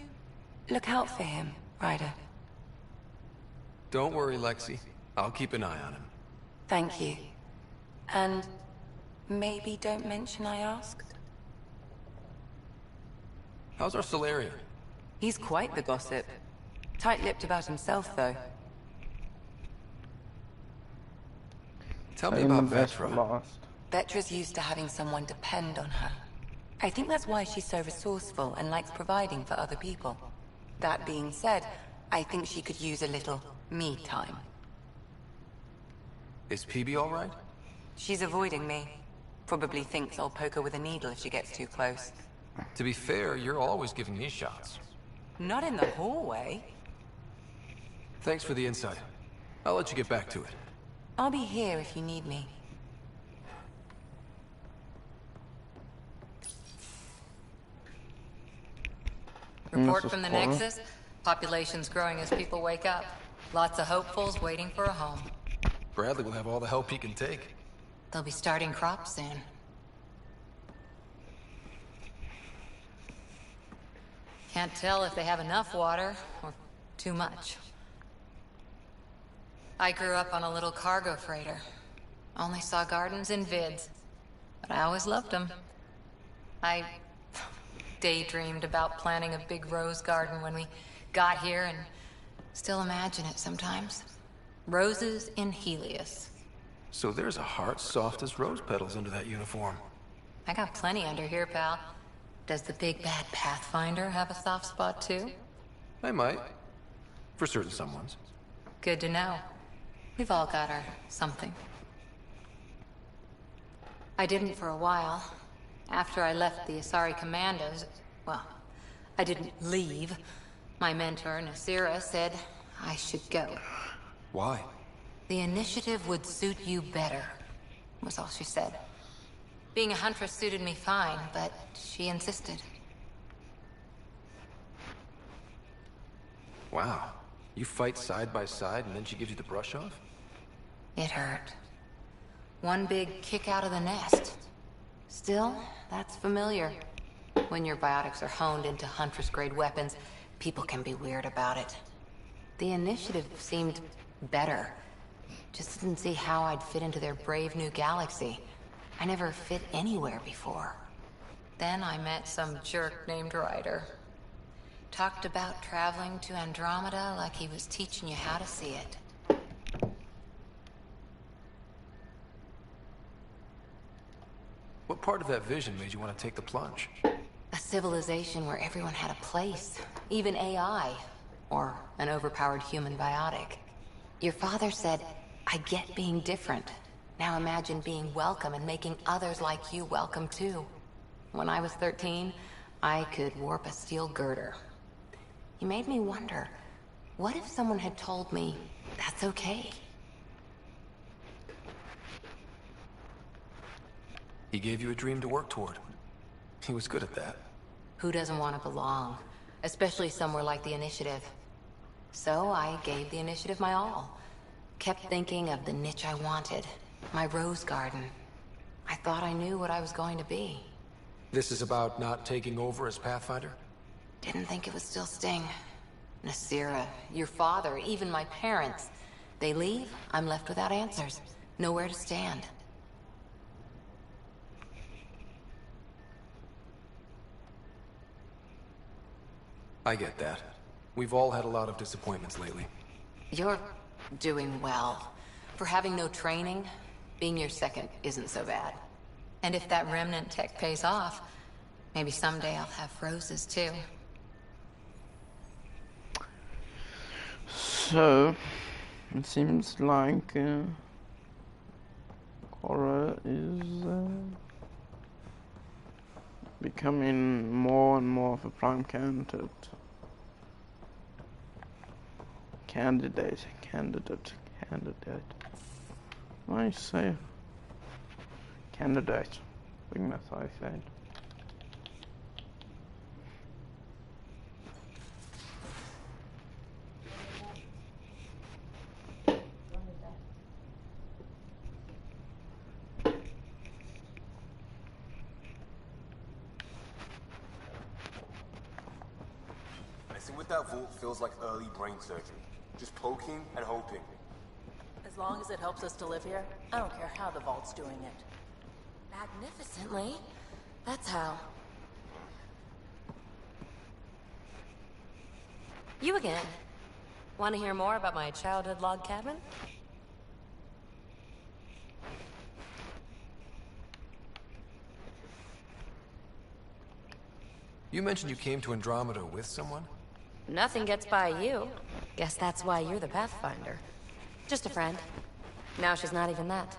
look out for him, Ryder? Don't worry, Lexi. I'll keep an eye on him. Thank you. And maybe don't mention I asked? How's our Solarian? He's quite the gossip. Tight-lipped about himself, though. Tell me about Vetra. Vetra's used to having someone depend on her. I think that's why she's so resourceful and likes providing for other people. That being said, I think she could use a little me time. Is PB all right? She's avoiding me. Probably thinks I'll poke her with a needle if she gets too close. To be fair, you're always giving me shots. Not in the hallway. Thanks for the insight. I'll let you get back to it. I'll be here if you need me. Report from the Nexus. Population's growing as people wake up. Lots of hopefuls waiting for a home. Bradley will have all the help he can take. They'll be starting crops soon. Can't tell if they have enough water or too much. I grew up on a little cargo freighter. Only saw gardens in vids, but I always loved them. I daydreamed about planting a big rose garden when we got here and still imagine it sometimes. Roses in Helios. So there's a heart soft as rose petals under that uniform. I got plenty under here, pal. Does the big bad Pathfinder have a soft spot too? I might. For certain someones. Good to know. We've all got our something. I didn't for a while. After I left the Asari Commandos, well, I didn't leave. My mentor, Nasira, said I should go. Why? The initiative would suit you better, was all she said. Being a huntress suited me fine, but she insisted. Wow. You fight side by side and then she gives you the brush off? It hurt. One big kick out of the nest. Still, that's familiar. When your biotics are honed into Huntress-grade weapons, people can be weird about it. The initiative seemed better. Just didn't see how I'd fit into their brave new galaxy. I never fit anywhere before. Then I met some jerk named Ryder. Talked about traveling to Andromeda like he was teaching you how to see it. What part of that vision made you want to take the plunge? A civilization where everyone had a place, even AI, or an overpowered human biotic. Your father said, I get being different. Now imagine being welcome and making others like you welcome too. When I was 13, I could warp a steel girder. You made me wonder, what if someone had told me, that's okay? He gave you a dream to work toward. He was good at that. Who doesn't want to belong? Especially somewhere like the Initiative. So I gave the Initiative my all. Kept thinking of the niche I wanted. My rose garden. I thought I knew what I was going to be. This is about not taking over as Pathfinder? Didn't think it would still sting. Nasira, your father, even my parents. They leave, I'm left without answers. Nowhere to stand. I get that. We've all had a lot of disappointments lately. You're doing well. For having no training, being your second isn't so bad. And if that remnant tech pays off, maybe someday I'll have roses too. So, it seems like Cora is becoming more and more of a prime candidate. Candidate. I say candidate. I think that's how I said. Messing with that vault feels like early brain surgery. Just poking and hoping. As long as it helps us to live here, I don't care how the vault's doing it. Magnificently. That's how. You again. Want to hear more about my childhood log cabin? You mentioned you came to Andromeda with someone? Nothing gets by you. Guess that's why you're the Pathfinder. Just a friend. Now she's not even that.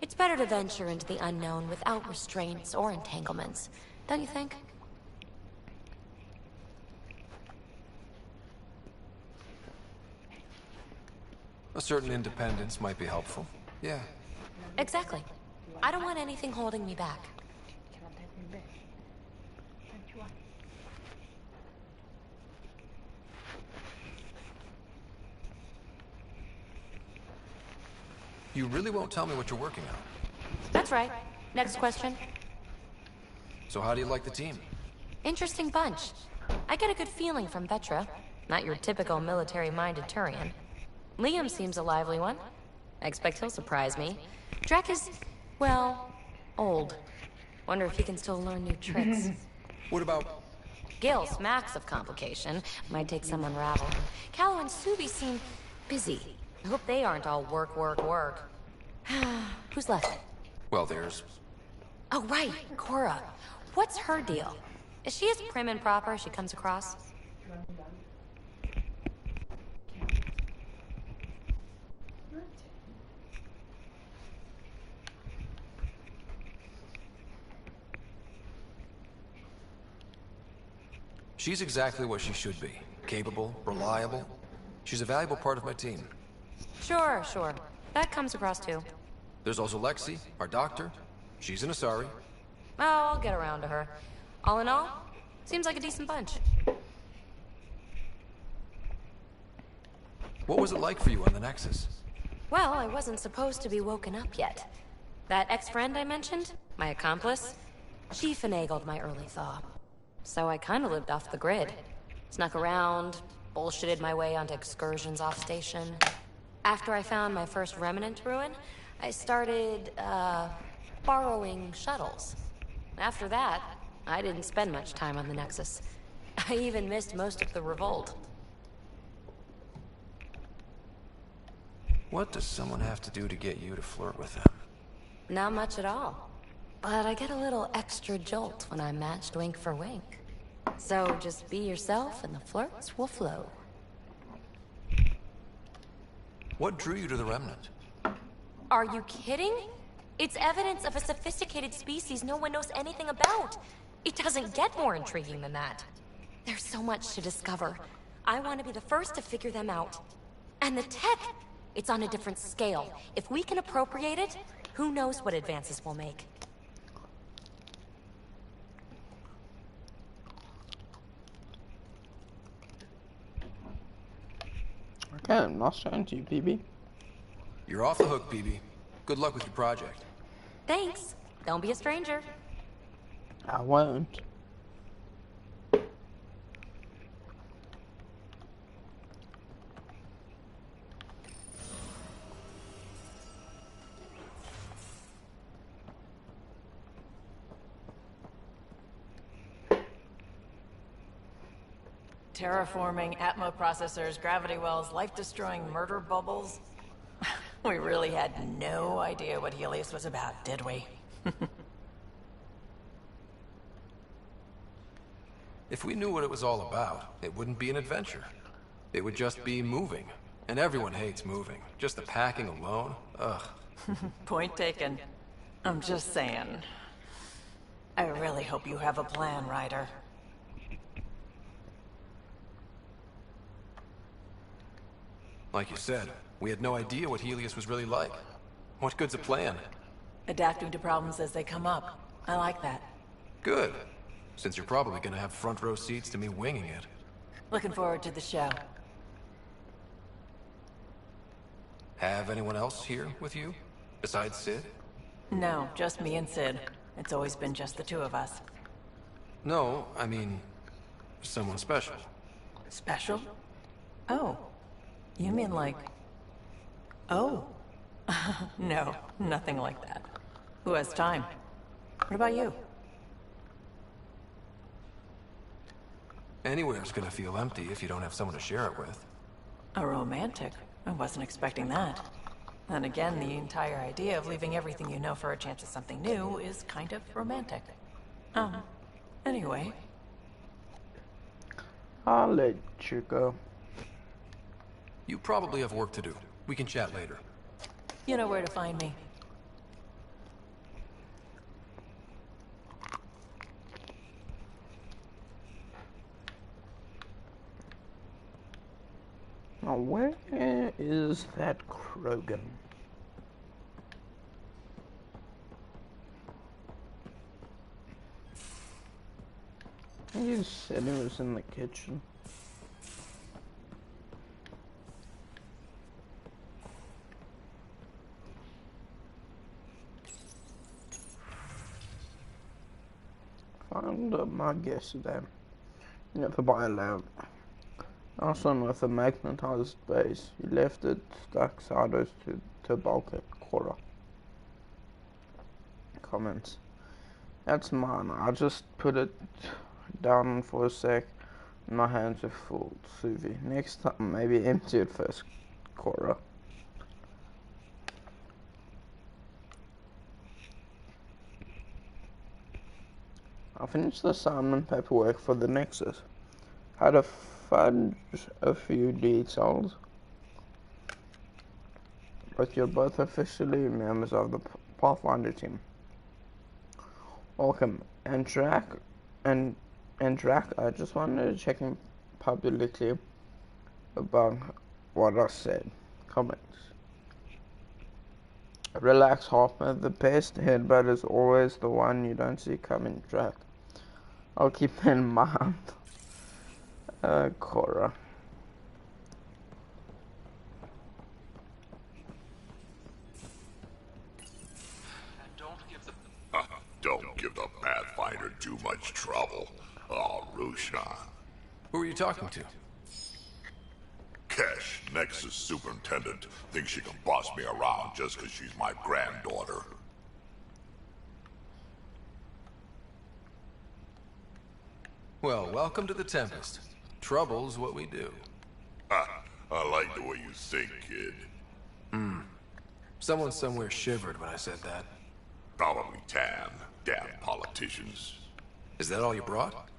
It's better to venture into the unknown without restraints or entanglements, don't you think? A certain independence might be helpful. Yeah. Exactly. I don't want anything holding me back. You really won't tell me what you're working on? That's right. Next question. So how do you like the team? Interesting bunch. I get a good feeling from Vetra. Not your typical military-minded Turian. Liam seems a lively one. I expect he'll surprise me. Drek is, well, old. Wonder if he can still learn new tricks. What about... Gil smacks of complication. Might take some unraveling. Callow and Subi seem busy. I hope they aren't all work. Who's left? Well, there's... Oh, right, Cora. What's her deal? Is she as prim and proper as she comes across? She's exactly what she should be. Capable, reliable. She's a valuable part of my team. Sure. That comes across too. There's also Lexi, our doctor. She's an Asari. Oh, I'll get around to her. All in all, seems like a decent bunch. What was it like for you on the Nexus? Well, I wasn't supposed to be woken up yet. That ex-friend I mentioned, my accomplice, she finagled my early thaw. So I kinda lived off the grid. Snuck around, bullshitted my way onto excursions off station. After I found my first remnant ruin, I started, borrowing shuttles. After that, I didn't spend much time on the Nexus. I even missed most of the revolt. What does someone have to do to get you to flirt with them? Not much at all. but I get a little extra jolt when I'm matched wink for wink. So just be yourself and the flirts will flow. What drew you to the Remnant? Are you kidding? It's evidence of a sophisticated species no one knows anything about. It doesn't get more intriguing than that. There's so much to discover. I want to be the first to figure them out. And the tech, it's on a different scale. If we can appropriate it, who knows what advances we'll make. Okay, nice chatting to you, PB. You're off the hook, PB. Good luck with your project. Thanks. Don't be a stranger. I won't. Terraforming, Atmo processors, gravity wells, life-destroying murder bubbles. We really had no idea what Helios was about, did we? If we knew what it was all about, it wouldn't be an adventure. It would just be moving. And everyone hates moving. Just the packing alone, ugh. Point taken. I'm just saying. I really hope you have a plan, Ryder. Like you said, we had no idea what Helios was really like. What good's a plan? Adapting to problems as they come up. I like that. Good. Since you're probably gonna have front row seats to me winging it. Looking forward to the show. Have anyone else here with you? Besides Sid? No, just me and Sid. It's always been just the two of us. No, I mean, someone special. Special? Oh. You mean like... Oh. No, nothing like that. Who has time? What about you? Anywhere's gonna feel empty if you don't have someone to share it with. A romantic? I wasn't expecting that. And again, the entire idea of leaving everything you know for a chance at something new is kind of romantic. Anyway. I'll let you go. You probably have work to do. We can chat later. You know where to find me. Now, where is that Krogan? He said he was in the kitchen. Found my guess today. Never by a lamp. Also with a magnetized base. You left it stuck sideways to bulkhead quarter. Comments. That's mine. I just put it down for a sec. My hands are full. Suvi. Next time maybe empty it first. Cora. I finished the assignment paperwork for the Nexus. Had to fudge a few details. But you're both officially members of the Pathfinder team. Welcome. And Drac, I just wanted to check in publicly about what I said. Comments. Relax, Harper. The best headbutt is always the one you don't see coming, Drac. I'll keep that in mind. Cora. Don't give the Pathfinder too much trouble. Oh, Rushan. Who are you talking to? Kesh, Nexus Superintendent, thinks she can boss me around just because she's my granddaughter. Well, welcome to the Tempest. Trouble's what we do. I like the way you think, kid. Someone somewhere shivered when I said that. Probably Tan. Damn politicians. Is that all you brought?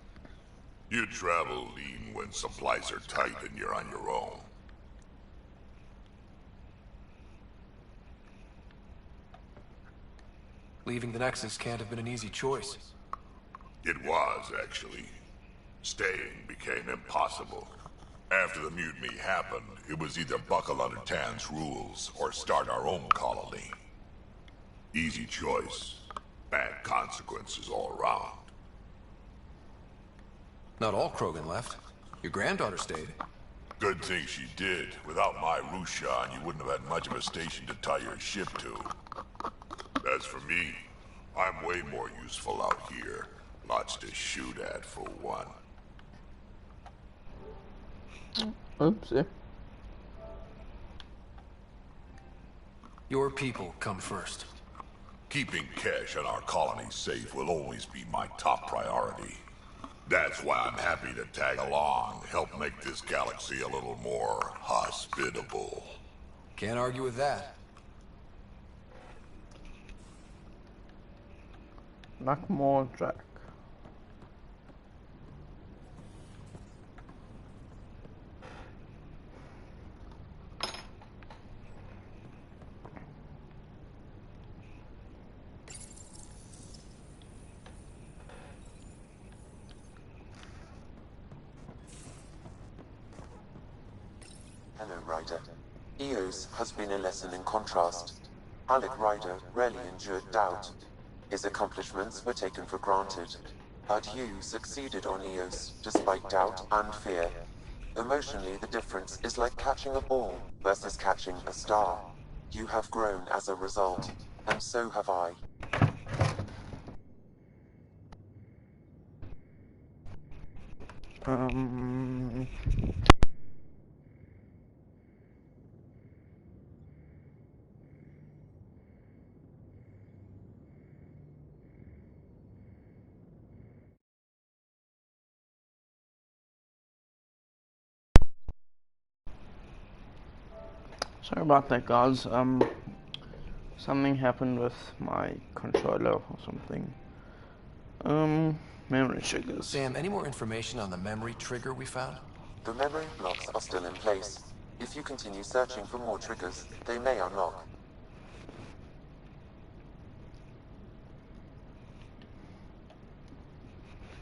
You travel lean when supplies are tight and you're on your own. Leaving the Nexus can't have been an easy choice. It was, actually. Staying became impossible. After the mutiny happened, it was either buckle under Tan's rules or start our own colony. Easy choice. Bad consequences all around. Not all Krogan left. Your granddaughter stayed. Good thing she did. Without my Rushan, you wouldn't have had much of a station to tie your ship to. As for me, I'm way more useful out here. Lots to shoot at, for one. Oopsie. Your people come first. Keeping cash on our colony safe will always be my top priority. That's why I'm happy to tag along, help make this galaxy a little more hospitable. Can't argue with that. Knock more Jack. Hello, Ryder. Eos has been a lesson in contrast. Alec Ryder rarely endured doubt. His accomplishments were taken for granted. But you succeeded on Eos, despite doubt and fear. Emotionally, the difference is like catching a ball versus catching a star. You have grown as a result, and so have I. Sorry about that, guys. Something happened with my controller or something. Memory triggers. Sam, any more information on the memory trigger we found? The memory blocks are still in place. If you continue searching for more triggers, they may unlock.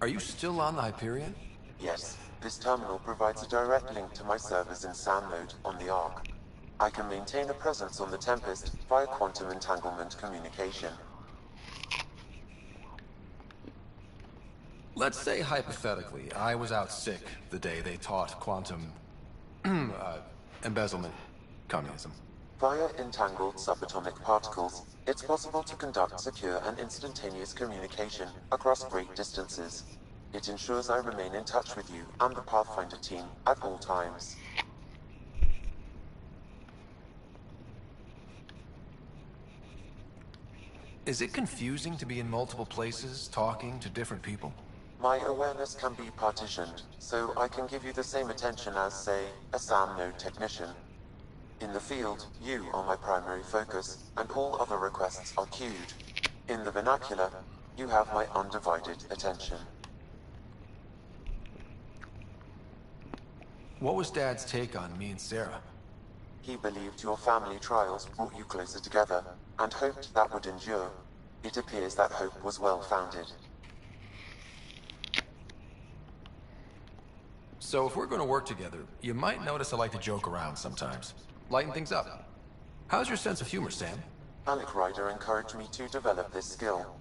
Are you still on the Hyperion? Yes. This terminal provides a direct link to my servers in SAM node on the Ark. I can maintain a presence on the Tempest via quantum entanglement communication. Let's say, hypothetically, I was out sick the day they taught quantum... embezzlement communism. Via entangled subatomic particles, it's possible to conduct secure and instantaneous communication across great distances. It ensures I remain in touch with you and the Pathfinder team at all times. Is it confusing to be in multiple places, talking to different people? My awareness can be partitioned, so I can give you the same attention as, say, a SAM node technician. In the field, you are my primary focus, and all other requests are queued. In the vernacular, you have my undivided attention. What was Dad's take on me and Sarah? He believed your family trials brought you closer together, and hoped that would endure. It appears that hope was well-founded. So if we're going to work together, you might notice I like to joke around sometimes. Lighten things up. How's your sense of humor, Sam? Alec Ryder encouraged me to develop this skill.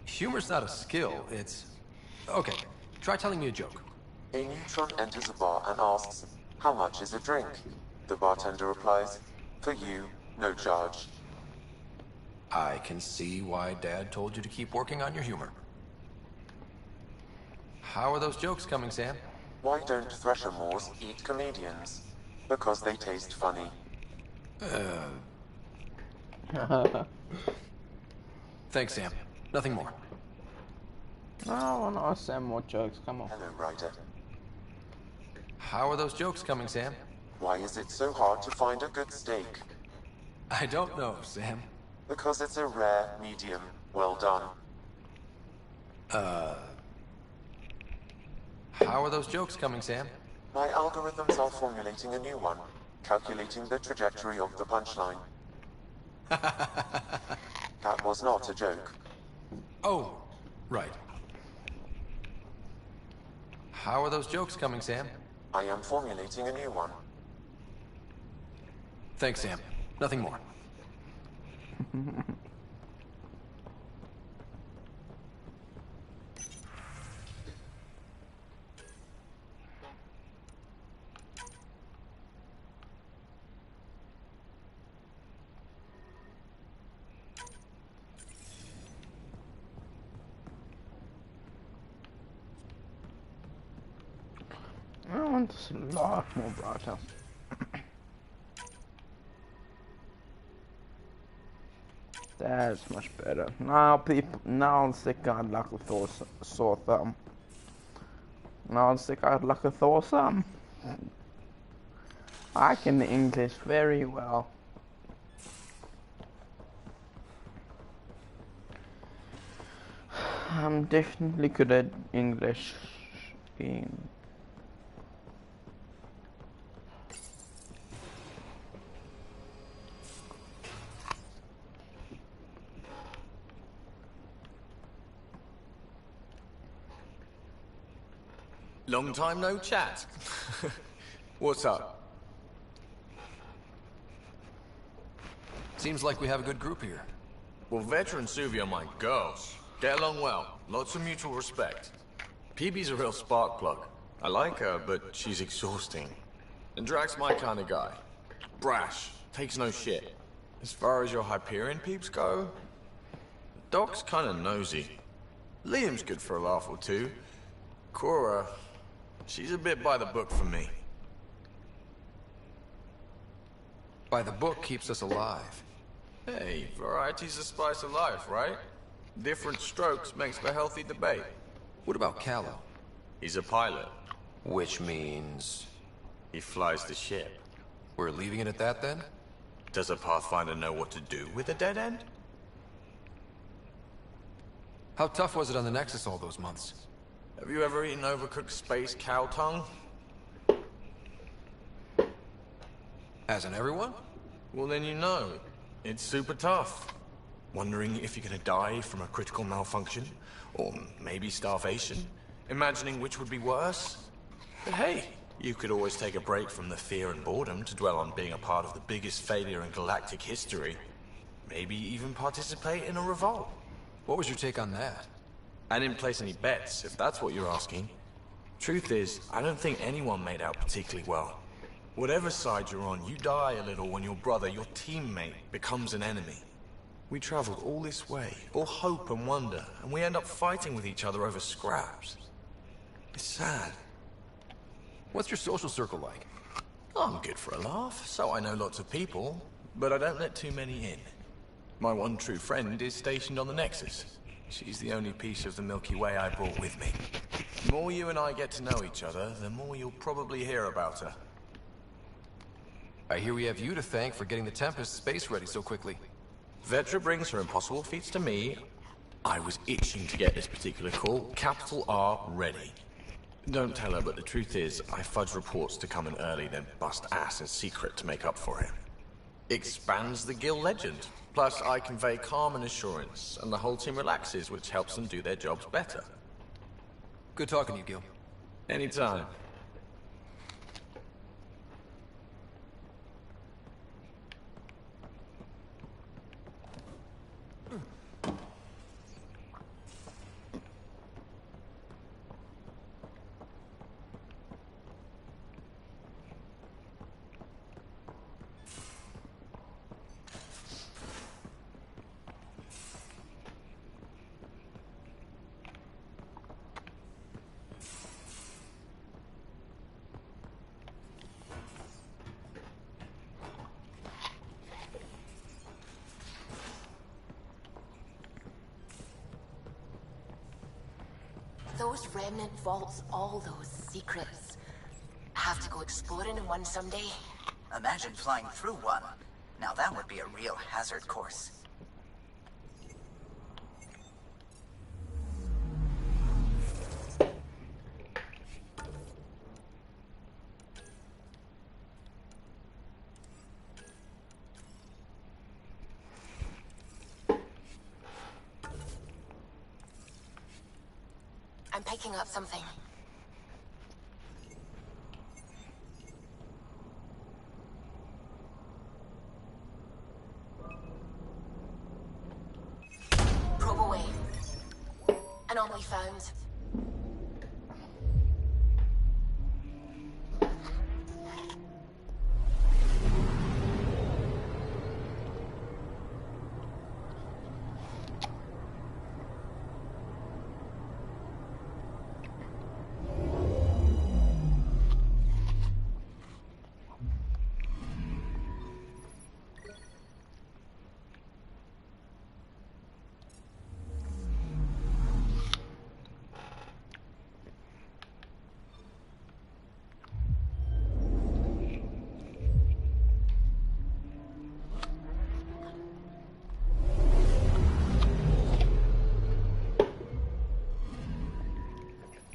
Humor's not a skill, it's... Okay, try telling me a joke. A neutron enters a bar and asks, "How much is a drink?" The bartender replies, "For you, no charge." I can see why Dad told you to keep working on your humor. How are those jokes coming, Sam? Why don't Thresher Moors eat comedians? Because they taste funny. Thanks, Sam. Nothing more. No, I want to ask Sam more jokes. Come on. Hello, Ryder. How are those jokes coming, Sam? Why is it so hard to find a good steak? I don't know, Sam. Because it's a rare medium. Well done. How are those jokes coming, Sam? My algorithms are formulating a new one, calculating the trajectory of the punchline. That was not a joke. Oh, right. How are those jokes coming, Sam? I am formulating a new one. Thanks, Sam. Nothing more. I want this a lot more brighter. That's much better. Now people, now I'll stick out like a sore thumb. Now I'll stick out like a sore thumb. I can English very well. I'm definitely good at English. Long time no chat. What's up? Seems like we have a good group here. Well, Vetra and Suvi are my girls. Get along well. Lots of mutual respect. PB's a real spark plug. I like her, but she's exhausting. And Drax's my kind of guy. Brash. Takes no shit. As far as your Hyperion peeps go, Doc's kind of nosy. Liam's good for a laugh or two. Cora, she's a bit by the book for me. By the book keeps us alive. Hey, variety's the spice of life, right? Different strokes makes for healthy debate. What about Callow? He's a pilot. Which means... he flies the ship. We're leaving it at that, then? Does a Pathfinder know what to do with a dead end? How tough was it on the Nexus all those months? Have you ever eaten overcooked space cow tongue? Hasn't everyone? Well, then you know. It's super tough. Wondering if you're gonna die from a critical malfunction? Or maybe starvation? Imagining which would be worse? But hey, you could always take a break from the fear and boredom to dwell on being a part of the biggest failure in galactic history. Maybe even participate in a revolt. What was your take on that? I didn't place any bets, if that's what you're asking. Truth is, I don't think anyone made out particularly well. Whatever side you're on, you die a little when your brother, your teammate, becomes an enemy. We traveled all this way, all hope and wonder, and we end up fighting with each other over scraps. It's sad. What's your social circle like? I'm good for a laugh, so I know lots of people, but I don't let too many in. My one true friend is stationed on the Nexus. She's the only piece of the Milky Way I brought with me. The more you and I get to know each other, the more you'll probably hear about her. I hear we have you to thank for getting the Tempest space ready so quickly. Vetra brings her impossible feats to me. I was itching to get this particular call, capital R, ready. Don't tell her, but the truth is, I fudge reports to come in early, then bust ass in secret to make up for it. Expands the guild legend. Plus, I convey calm and assurance, and the whole team relaxes, which helps them do their jobs better. Good talking to you, Gil. Anytime. Those remnant vaults, all those secrets. Have to go exploring in one someday. Imagine flying through one. Now that would be a real hazard course. picking up something. Probe away. Anomaly found.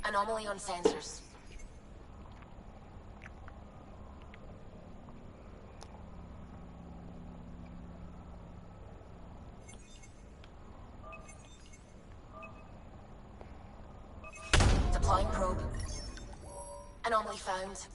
Anomaly on sensors. Deploying probe. Anomaly found.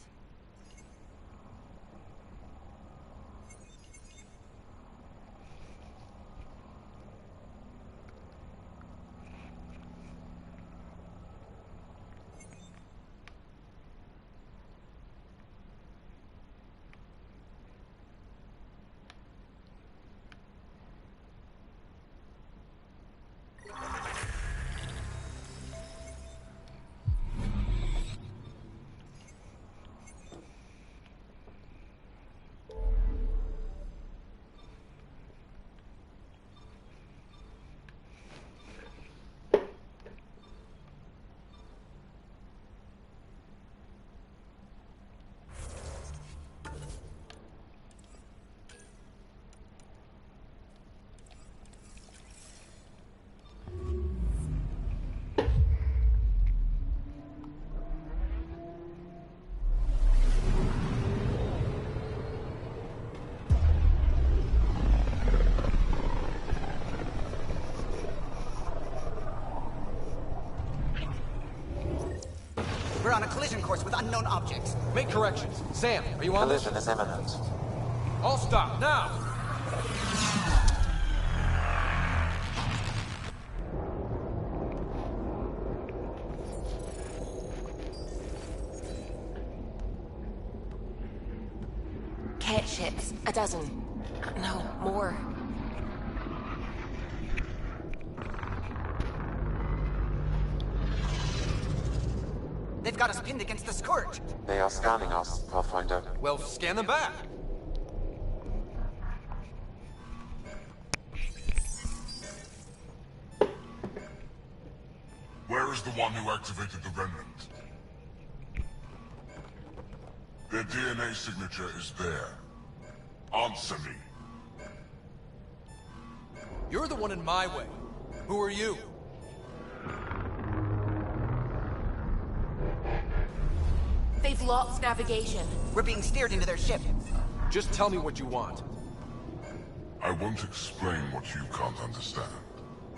We're on a collision course with unknown objects. Make corrections. Sam, are you on this? Collision is imminent. All stop, now! Cat ships. A dozen. No, more. They've got us pinned against the Scourge. They are scanning us, Pathfinder. Well, scan them back. Where is the one who activated the Remnant? Their DNA signature is there. Answer me. You're the one in my way. Who are you? They've lost navigation. We're being steered into their ship. Just tell me what you want. I won't explain what you can't understand.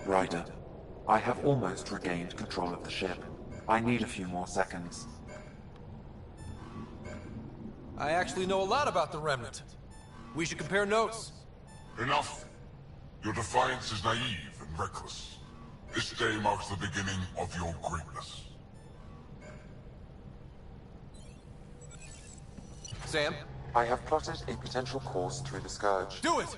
Ryder, I have almost regained control of the ship. I need a few more seconds. I actually know a lot about the Remnant. We should compare notes. Enough. Your defiance is naive and reckless. This day marks the beginning of your greatness. Sam? I have plotted a potential course through the Scourge. Do it!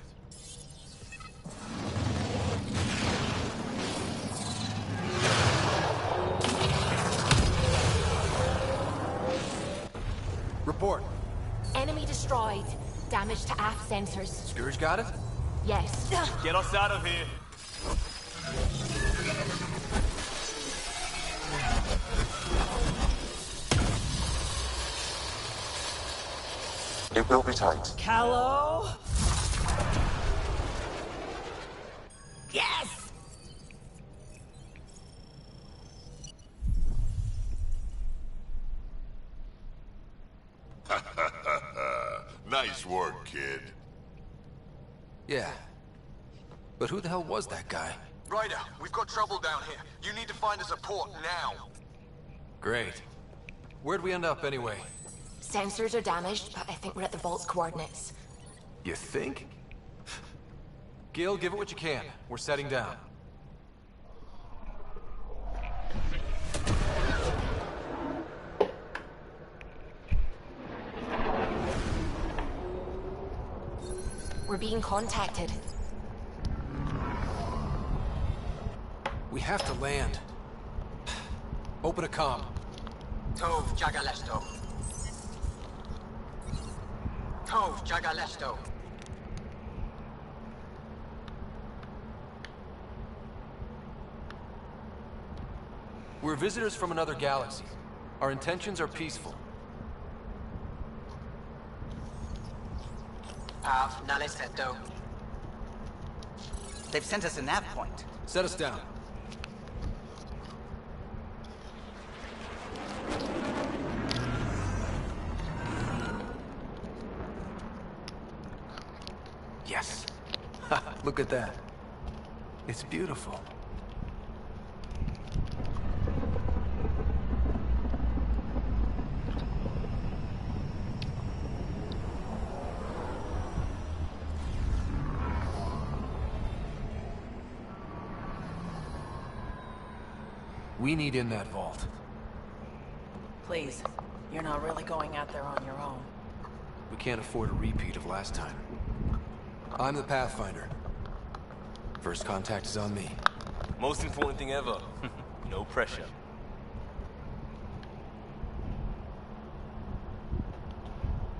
Report. Enemy destroyed. Damage to aft sensors. Scourge got it? Yes. Get us out of here. It will be tight. Callow? Yes! Nice work, kid. Yeah. But who the hell was that guy? Ryder, we've got trouble down here. You need to find us a port now. Great. Where'd we end up anyway? Sensors are damaged, but I think we're at the vault's coordinates. You think? Gil, give it what you can. We're setting down. We're being contacted. We have to land. Open a comm. Tov Jagalesto. Tov Jagalesto. We're visitors from another galaxy. Our intentions are peaceful. Naleseto. They've sent us a nav point. Set us down. Yes. Look at that. It's beautiful. We need in that vault. Please, you're not really going out there on your own. We can't afford a repeat of last time. I'm the Pathfinder. First contact is on me. Most important thing ever. No pressure.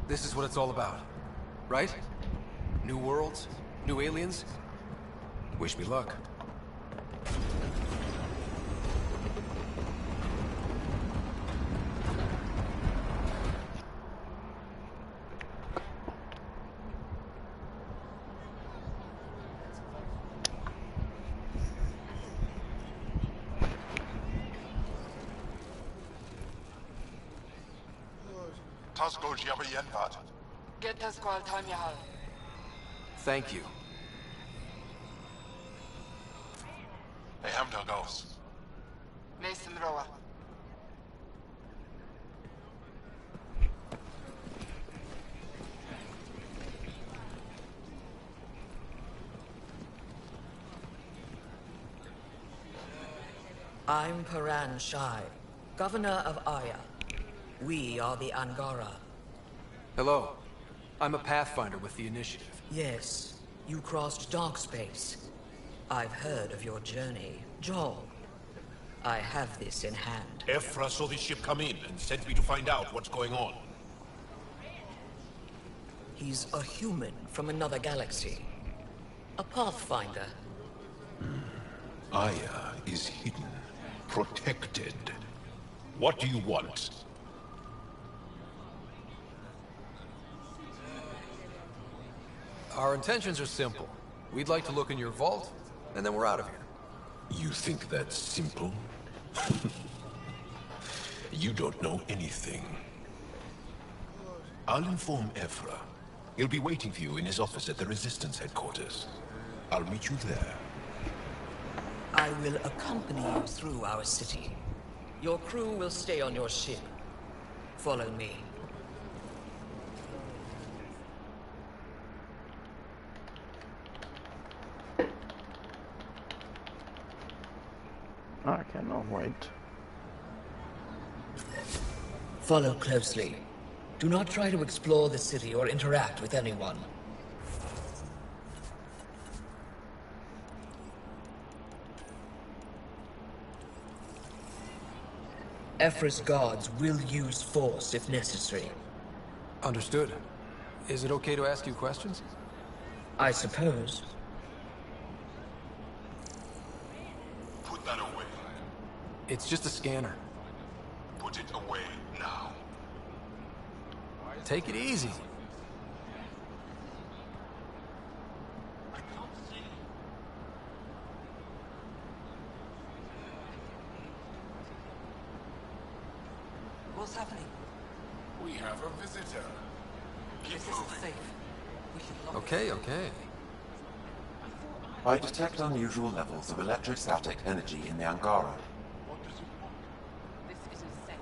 This is what it's all about, right? New worlds, new aliens. Wish me luck. Thank you. I'm Paran Shai, Governor of Aya. We are the Angara. Hello. I'm a Pathfinder with the Initiative. Yes, you crossed dark space. I've heard of your journey, Joel. I have this in hand. Ephra saw the ship come in and sent me to find out what's going on. He's a human from another galaxy. A Pathfinder. Aya is hidden, protected. What do you want? Our intentions are simple. We'd like to look in your vault, and then we're out of here. You think that's simple? You don't know anything. I'll inform Ephra. He'll be waiting for you in his office at the Resistance headquarters. I'll meet you there. I will accompany you through our city. Your crew will stay on your ship. Follow me. I cannot wait. Follow closely. Do not try to explore the city or interact with anyone. Ephra's guards will use force if necessary. Understood. Is it okay to ask you questions? I suppose. Put that away. It's just a scanner. Put it away now. Take it easy. What's happening? We have a visitor. Keep moving. Okay, okay. I detect unusual levels of electrostatic energy in the Angara. This isn't safe.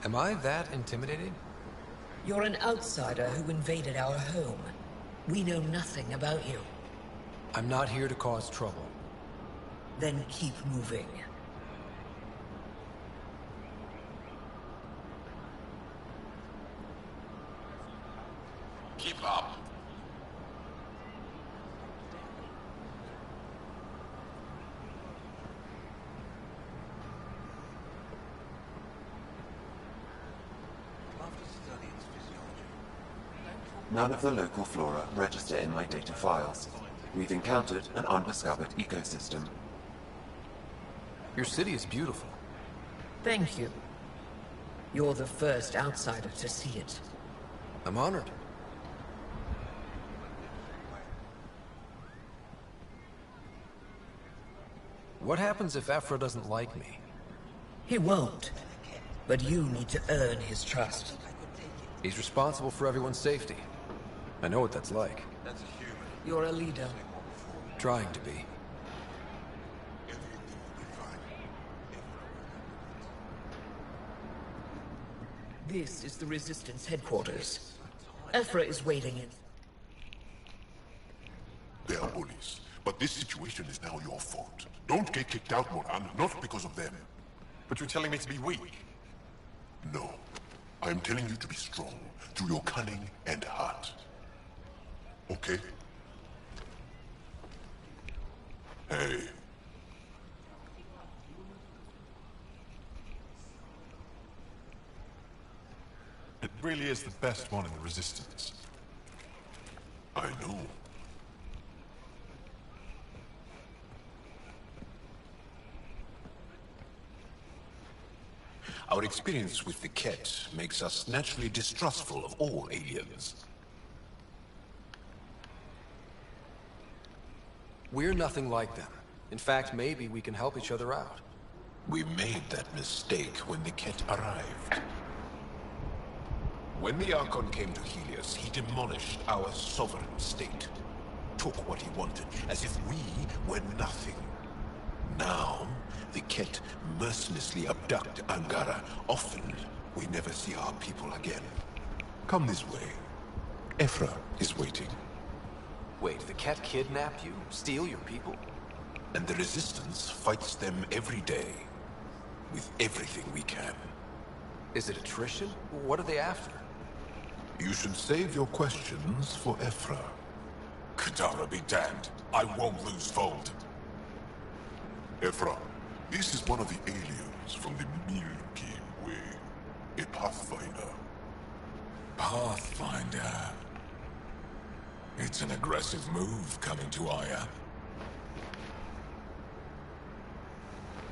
Am I that intimidating? You're an outsider who invaded our home. We know nothing about you. I'm not here to cause trouble. Then keep moving. Keep up. None of the local flora register in my data files. We've encountered an undiscovered ecosystem. Your city is beautiful. Thank you. You're the first outsider to see it. I'm honored. What happens if Ephra doesn't like me? He won't. But you need to earn his trust. He's responsible for everyone's safety. I know what that's like. You're a leader. Trying to be. This is the Resistance headquarters. Ephra is waiting in. They are bullies, but this situation is now your fault. Don't get kicked out, Moran, not because of them. But you're telling me to be weak? No. I'm telling you to be strong, through your cunning and heart. Okay? Hey. It really is the best one in the Resistance. I know. Our experience with the Ket makes us naturally distrustful of all aliens. We're nothing like them. In fact, maybe we can help each other out. We made that mistake when the Ket arrived. When the Archon came to Helios, he demolished our sovereign state. Took what he wanted, as if we were nothing. Now, the Ket mercilessly abduct Angara. Often, we never see our people again. Come this way. Ephra is waiting. Wait, the Ket kidnap you? Steal your people? And the Resistance fights them every day. With everything we can. Is it attrition? What are they after? You should save your questions for Ephra. Kadara be damned. I won't lose Fold. Ephra, this is one of the aliens from the Milky Way. A Pathfinder. Pathfinder. It's an aggressive move coming to Aya.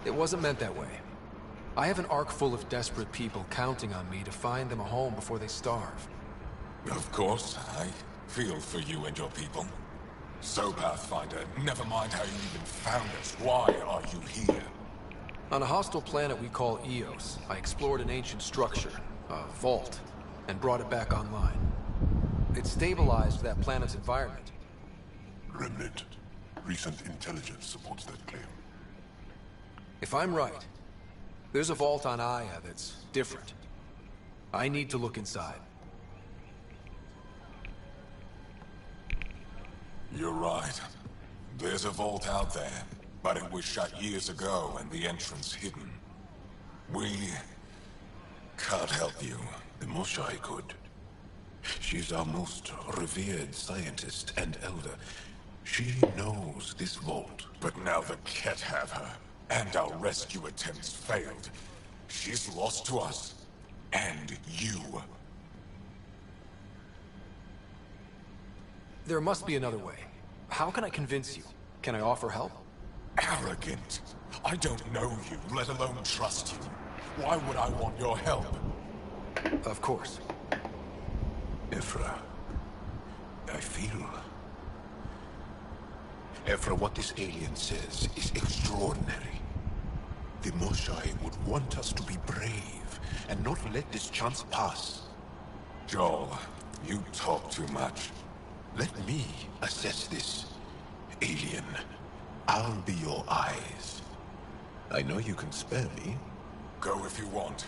It wasn't meant that way. I have an ark full of desperate people counting on me to find them a home before they starve. Of course, I feel for you and your people. So, Pathfinder, never mind how you even found us. Why are you here? On a hostile planet we call Eos, I explored an ancient structure, a vault, and brought it back online. It stabilized that planet's environment. Remnant. Recent intelligence supports that claim. If I'm right, there's a vault on Aya that's different. I need to look inside. You're right. There's a vault out there, but it was shut years ago and the entrance hidden. We can't help you. The Moshai could. She's our most revered scientist and elder. She knows this vault. But now the Ket have her, and our rescue attempts failed. She's lost to us, and you. There must be another way. How can I convince you? Can I offer help? Arrogant. I don't know you, let alone trust you. Why would I want your help? Of course. Ephra, I feel... Ephra, what this alien says is extraordinary. The Moshai would want us to be brave and not let this chance pass. Joel, you talk too much. Let me assess this, alien. I'll be your eyes. I know you can spare me. Go if you want.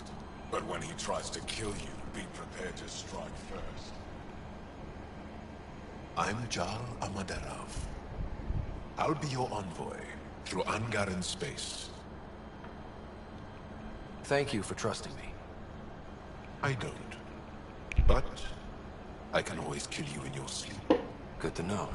But when he tries to kill you, be prepared to strike first. I'm Jarl Amaderov. I'll be your envoy through Angaran space. Thank you for trusting me. I don't. But I can always kill you in your sleep. Good to know.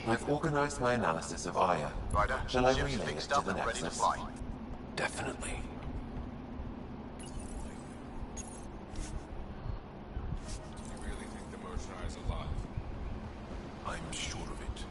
I've organized my analysis of Aya. Ryder, Shall I ship's relay it fixed to up the and ready to Nexus? fly. Definitely. You really think the Moshae is alive? I'm sure of it.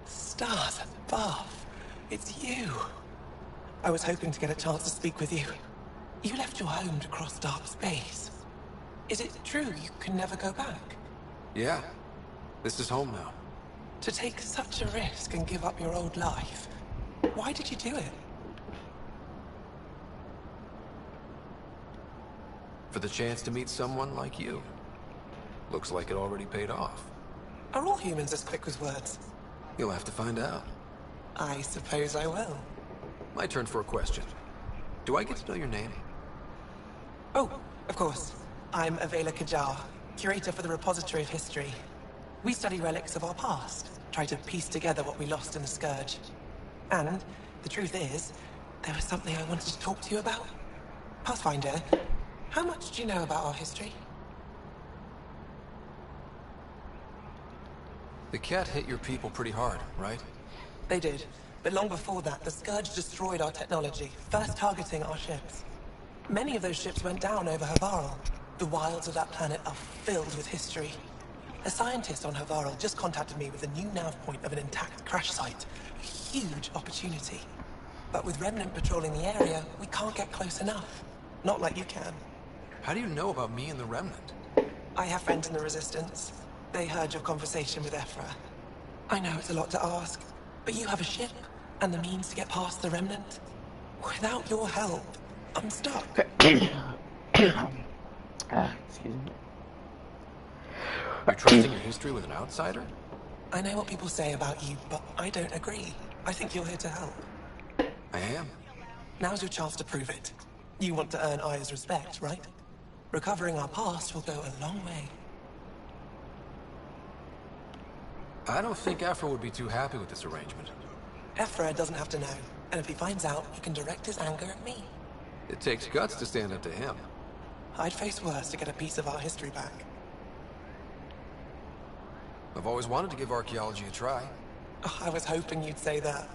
Stars above. It's you. I was hoping to get a chance to speak with you. You left your home to cross dark space. Is it true you can never go back? Yeah. This is home now. To take such a risk and give up your old life, why did you do it? For the chance to meet someone like you. Looks like it already paid off. Are all humans as quick with words? You'll have to find out. I suppose I will. My turn for a question. Do I get to know your name? Oh, of course. I'm Avela Kajar, curator for the Repository of History. We study relics of our past, try to piece together what we lost in the Scourge. And the truth is, there was something I wanted to talk to you about. Pathfinder, how much do you know about our history? The cat hit your people pretty hard, right? They did. But long before that, the Scourge destroyed our technology, first targeting our ships. Many of those ships went down over Havarl. The wilds of that planet are filled with history. A scientist on Havarl just contacted me with a new nav point of an intact crash site. A huge opportunity. But with Remnant patrolling the area, we can't get close enough. Not like you can. How do you know about me and the Remnant? I have friends in the Resistance. They heard your conversation with Ephra. I know it's a lot to ask, but you have a ship and the means to get past the Remnant. Without your help, I'm stuck. Excuse me. You're trusting your history with an outsider? I know what people say about you, but I don't agree. I think you're here to help. I am. Now's your chance to prove it. You want to earn Aya's respect, right? Recovering our past will go a long way. I don't think Ephra would be too happy with this arrangement. Ephra doesn't have to know, and if he finds out, he can direct his anger at me. It takes guts to stand up to him. I'd face worse to get a piece of our history back. I've always wanted to give archaeology a try. Oh, I was hoping you'd say that.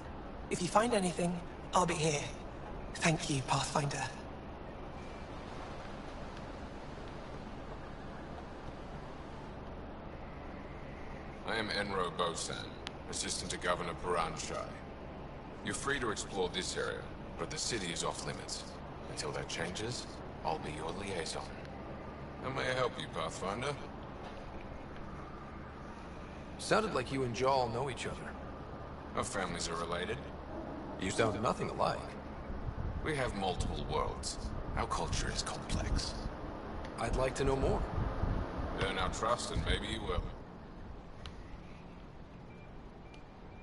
If you find anything, I'll be here. Thank you, Pathfinder. I am Enro Bosan, assistant to Governor Paranshai. You're free to explore this area, but the city is off limits. Until that changes, I'll be your liaison. How may I help you, Pathfinder? Sounded like you and Jaal know each other. Our families are related. You sound nothing alike. We have multiple worlds. Our culture is complex. I'd like to know more. Earn our trust and maybe you will.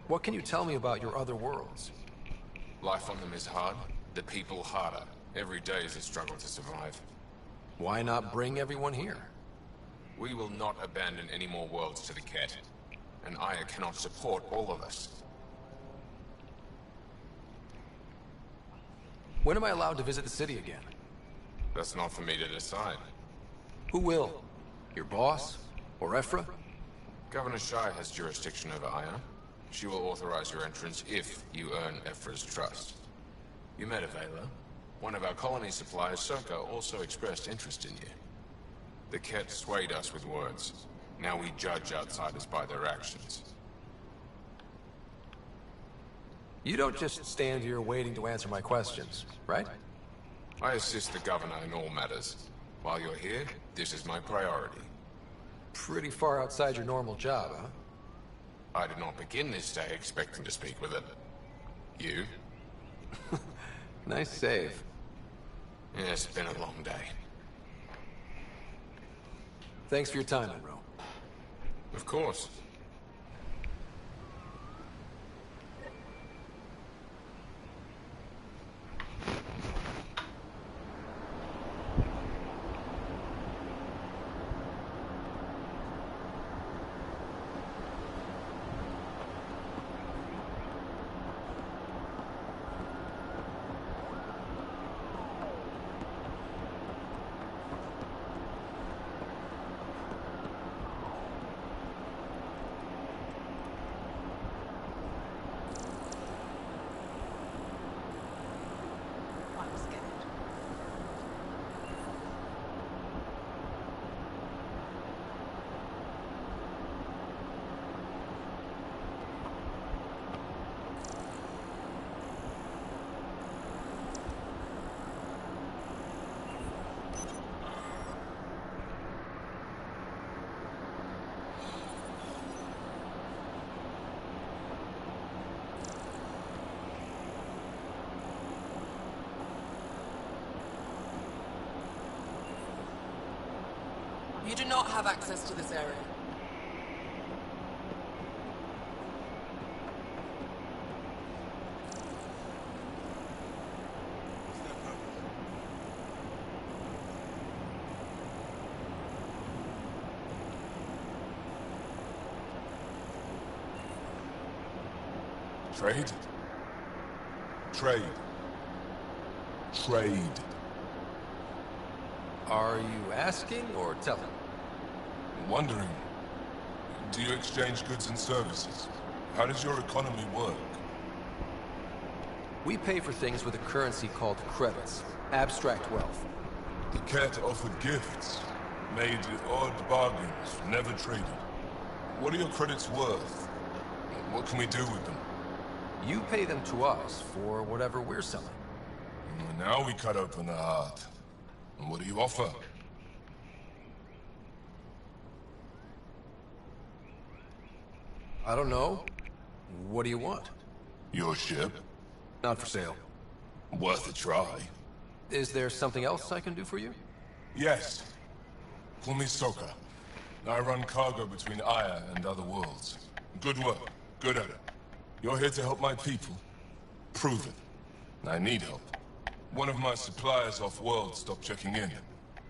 What can you tell me about your other worlds? Life on them is hard, the people harder. Every day is a struggle to survive. Why not bring everyone here? We will not abandon any more worlds to the Ket. And Aya cannot support all of us. When am I allowed to visit the city again? That's not for me to decide. Who will? Your boss? Or Ephra? Governor Shai has jurisdiction over Aya. She will authorize your entrance if you earn Ephra's trust. You met Avela. One of our colony suppliers, Soka, also expressed interest in you. The Ket swayed us with words. Now we judge outsiders by their actions. You don't just stand here waiting to answer my questions, right? I assist the governor in all matters. While you're here, this is my priority. Pretty far outside your normal job, huh? I did not begin this day expecting to speak with him. You? Nice save. Yeah, it's been a long day. Thanks for your time, Enro. Of course. You do not have access to this area. Trade? Trade. Trade. Are you asking or telling? Wondering, do you exchange goods and services? How does your economy work? We pay for things with a currency called credits. Abstract wealth. The Ket offered gifts, made odd bargains, never traded. What are your credits worth? What can we do with them? You pay them to us for whatever we're selling. Now we cut open the heart. And what do you offer? I don't know. What do you want? Your ship? Not for sale. Worth a try. Is there something else I can do for you? Yes. Call me Soka. I run cargo between Aya and other worlds. Good work. Good at it. You're here to help my people. Prove it. I need help. One of my suppliers off-world stopped checking in.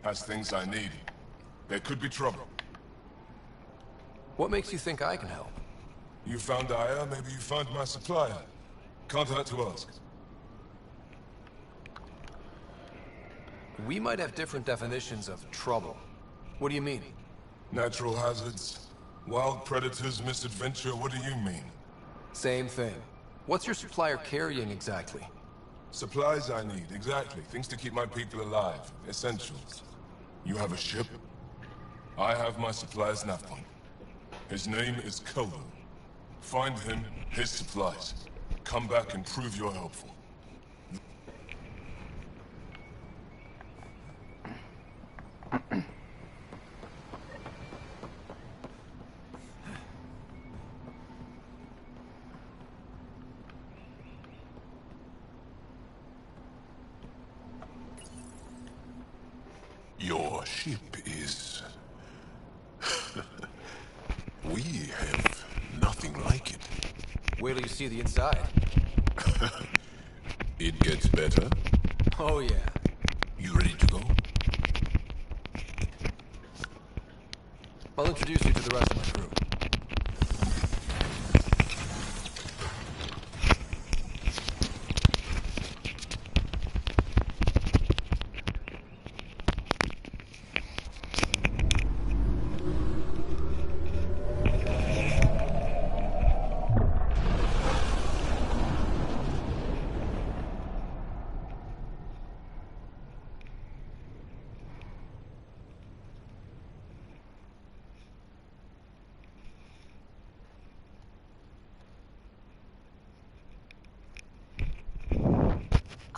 Has things I need. There could be trouble. What makes you think I can help? You found Aya, maybe you found my supplier. Can't hurt to ask. We might have different definitions of trouble. What do you mean? Natural hazards, wild predators, misadventure, what do you mean? Same thing. What's your supplier carrying exactly? Supplies I need, exactly. Things to keep my people alive. Essentials. You have a ship? I have my supplier's nav point. His name is Kelvin. Find him, his supplies. Come back and prove you're helpful. Your ship is... We have nothing like it. Wait till you see the inside. It gets better. Oh yeah. You ready to go? I'll introduce you to the rest of my crew.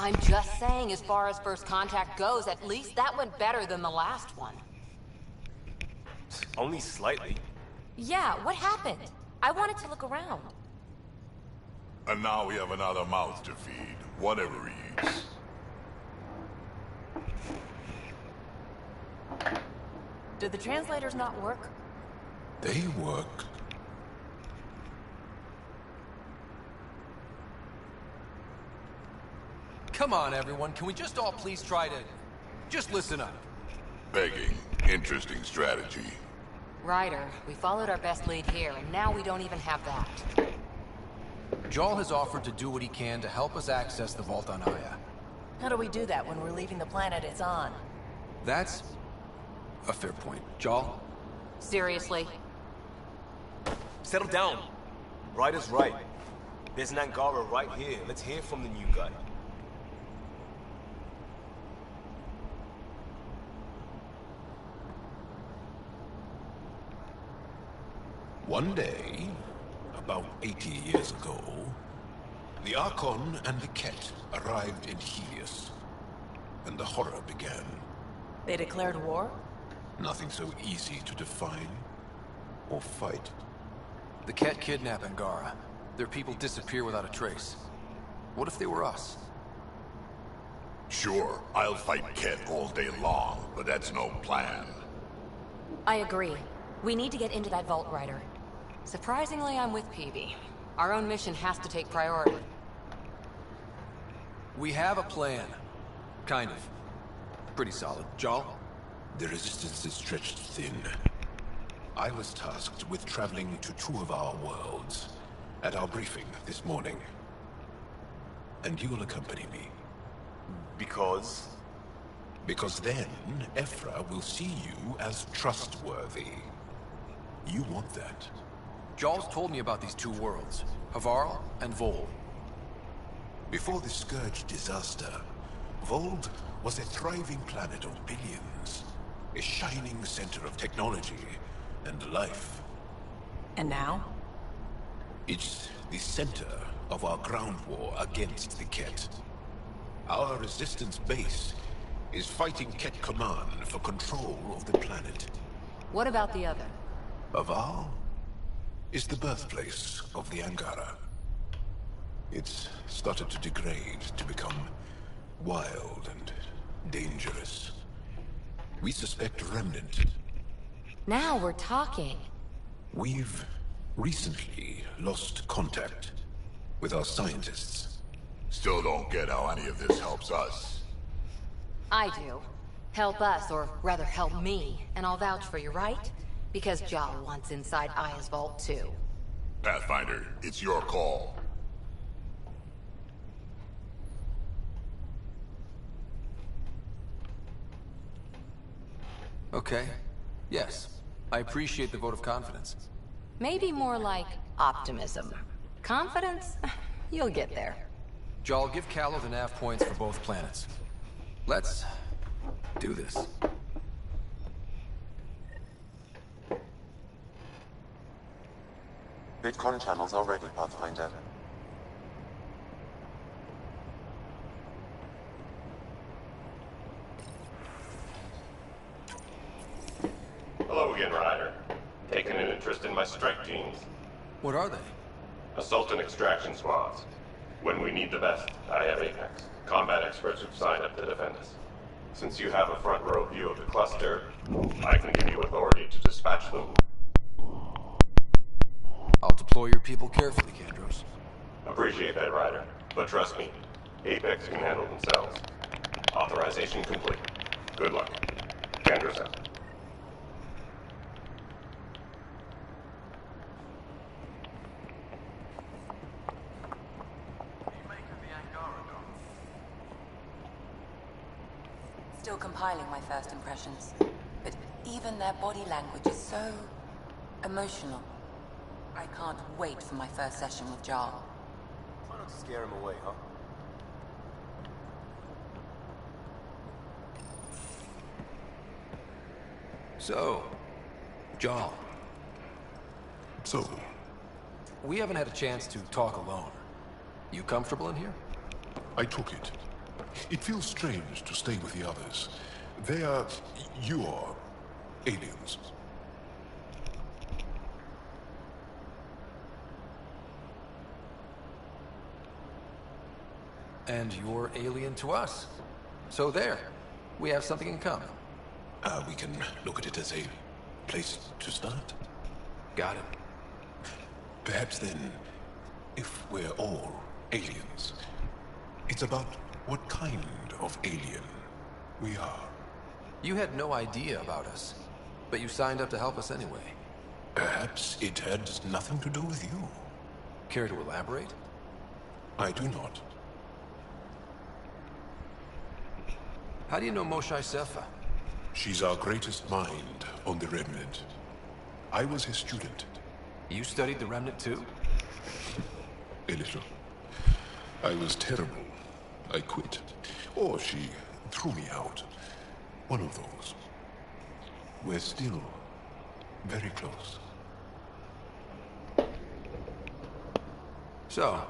I'm just saying, as far as first contact goes, at least that went better than the last one. Only slightly. Yeah, what happened? I wanted to look around. And now we have another mouth to feed, whatever he eats. Did the translators not work? They work. Come on, everyone. Can we just all please try to... just listen up? Begging. Interesting strategy. Ryder, we followed our best lead here, and now we don't even have that. Jarl has offered to do what he can to help us access the vault on Aya. How do we do that when we're leaving the planet it's on? That's a fair point. Jarl? Seriously? Settle down. Ryder's right. There's an Angara right here. Let's hear from the new guy. One day, about 80 years ago, the Archon and the Ket arrived in Helios, and the horror began. They declared war? Nothing so easy to define or fight. The Ket kidnap Angara. Their people disappear without a trace. What if they were us? Sure, I'll fight Ket all day long, but that's no plan. I agree. We need to get into that vault, Ryder. Surprisingly, I'm with Peavy. Our own mission has to take priority. We have a plan. Kind of. Pretty solid. Jarl? The resistance is stretched thin. I was tasked with traveling to two of our worlds at our briefing this morning. And you'll accompany me. Because? Because then, Ephra will see you as trustworthy. You want that. Jarl's told me about these two worlds, Havarl and Vold. Before the Scourge disaster, Vold was a thriving planet of billions. A shining center of technology and life. And now? It's the center of our ground war against the Ket. Our resistance base is fighting Ket Command for control of the planet. What about the other? Havarl is the birthplace of the Angara. It's started to degrade, to become wild and dangerous. We suspect Remnant. Now we're talking. We've recently lost contact with our scientists. Still don't get how any of this helps us. I do. Help us, or rather help me, and I'll vouch for you, right? Because Jarl wants inside Aya's vault too. Pathfinder, it's your call. Okay. Yes. I appreciate the vote of confidence. Maybe more like optimism. Confidence? You'll get there. Jarl, give Callow the nav points for both planets. Let's do this. VidCon channels are ready, Pathfinder. Hello again, Ryder. Taking an interest in my strike teams. What are they? Assault and extraction squads. When we need the best, I have Apex, combat experts who've signed up to defend us. Since you have a front row view of the cluster, I can give you authority to dispatch them. I'll deploy your people carefully, Kandros. Appreciate that, Ryder. But trust me, Apex can handle themselves. Authorization complete. Good luck. Kandros out. Still compiling my first impressions. But even their body language is so emotional. I can't wait for my first session with Jarl. Try not to scare him away, huh? So, Jarl. So? We haven't had a chance to talk alone. You comfortable in here? I took it. It feels strange to stay with the others. They are your aliens. And you're alien to us. So there, we have something in common. We can look at it as a place to start. Got it. Perhaps then, if we're all aliens, it's about what kind of alien we are. You had no idea about us, but you signed up to help us anyway. Perhaps it had nothing to do with you. Care to elaborate? I do not. How do you know Moshae Sefa? She's our greatest mind on the Remnant. I was his student. You studied the Remnant too? A little. I was terrible. I quit. Or she threw me out. One of those. We're still very close. So,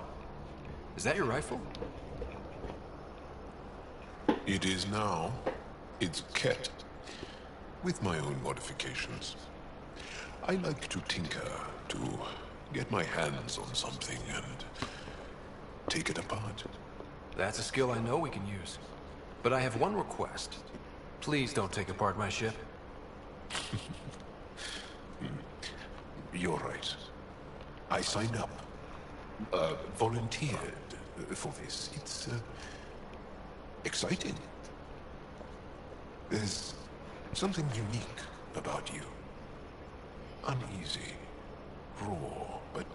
is that your rifle? It is now. It's kept. With my own modifications. I like to tinker, to get my hands on something and take it apart. That's a skill I know we can use. But I have one request. Please don't take apart my ship. You're right. I signed up. Volunteered for this. It's exciting. There's something unique about you. Uneasy, raw, but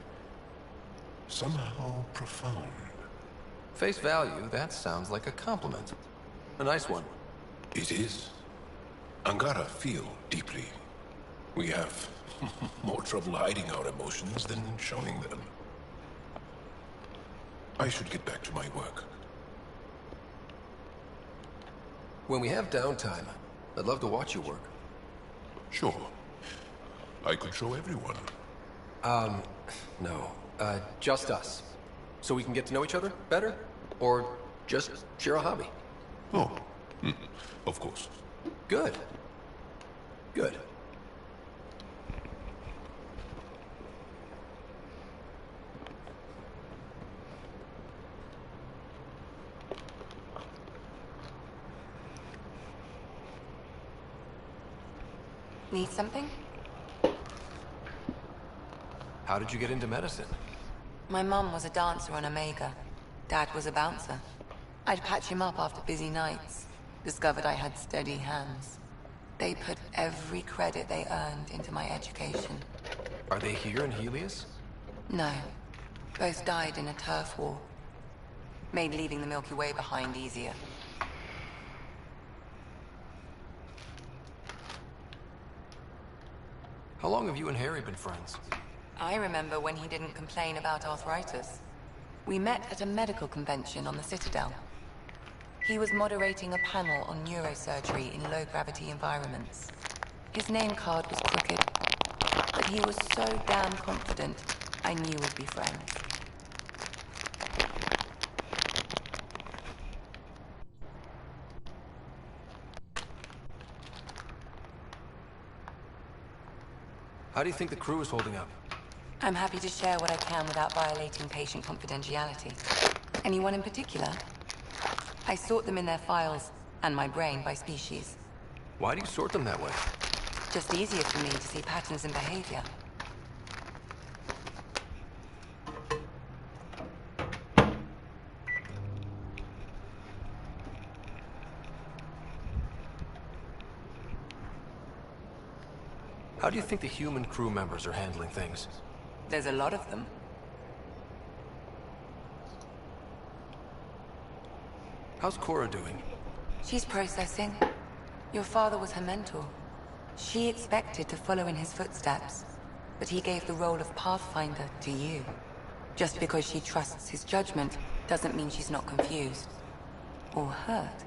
somehow profound. Face value, that sounds like a compliment. A nice one. It is. Angara feel deeply. We have more trouble hiding our emotions than showing them. I should get back to my work. When we have downtime, I'd love to watch you work. Sure. I could show everyone. No. Just us. So we can get to know each other better? Or just share a hobby? Oh, of course. Good. Good. Need something? How did you get into medicine? My mum was a dancer on Omega. Dad was a bouncer. I'd patch him up after busy nights. Discovered I had steady hands. They put every credit they earned into my education. Are they here in Helios? No. Both died in a turf war. Made leaving the Milky Way behind easier. How long have you and Harry been friends? I remember when he didn't complain about arthritis. We met at a medical convention on the Citadel. He was moderating a panel on neurosurgery in low-gravity environments. His name card was crooked, but he was so damn confident, I knew we'd be friends. How do you think the crew is holding up? I'm happy to share what I can without violating patient confidentiality. Anyone in particular? I sort them in their files, and my brain by species. Why do you sort them that way? Just easier for me to see patterns in behavior. How do you think the human crew members are handling things? There's a lot of them. How's Cora doing? She's processing. Your father was her mentor. She expected to follow in his footsteps, but he gave the role of Pathfinder to you. Just because she trusts his judgment doesn't mean she's not confused. Or hurt.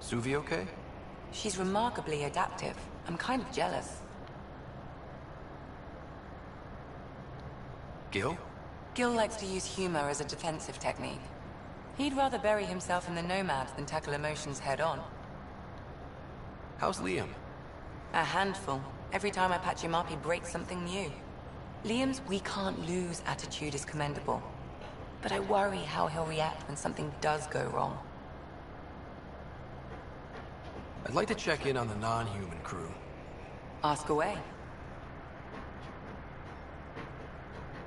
Suvi okay? She's remarkably adaptive. I'm kind of jealous. Gil? Gil likes to use humor as a defensive technique. He'd rather bury himself in the Nomad than tackle emotions head-on. How's Liam? A handful. Every time I patch him up, he breaks something new. Liam's "we can't lose" attitude is commendable. But I worry how he'll react when something does go wrong. I'd like to check in on the non-human crew. Ask away.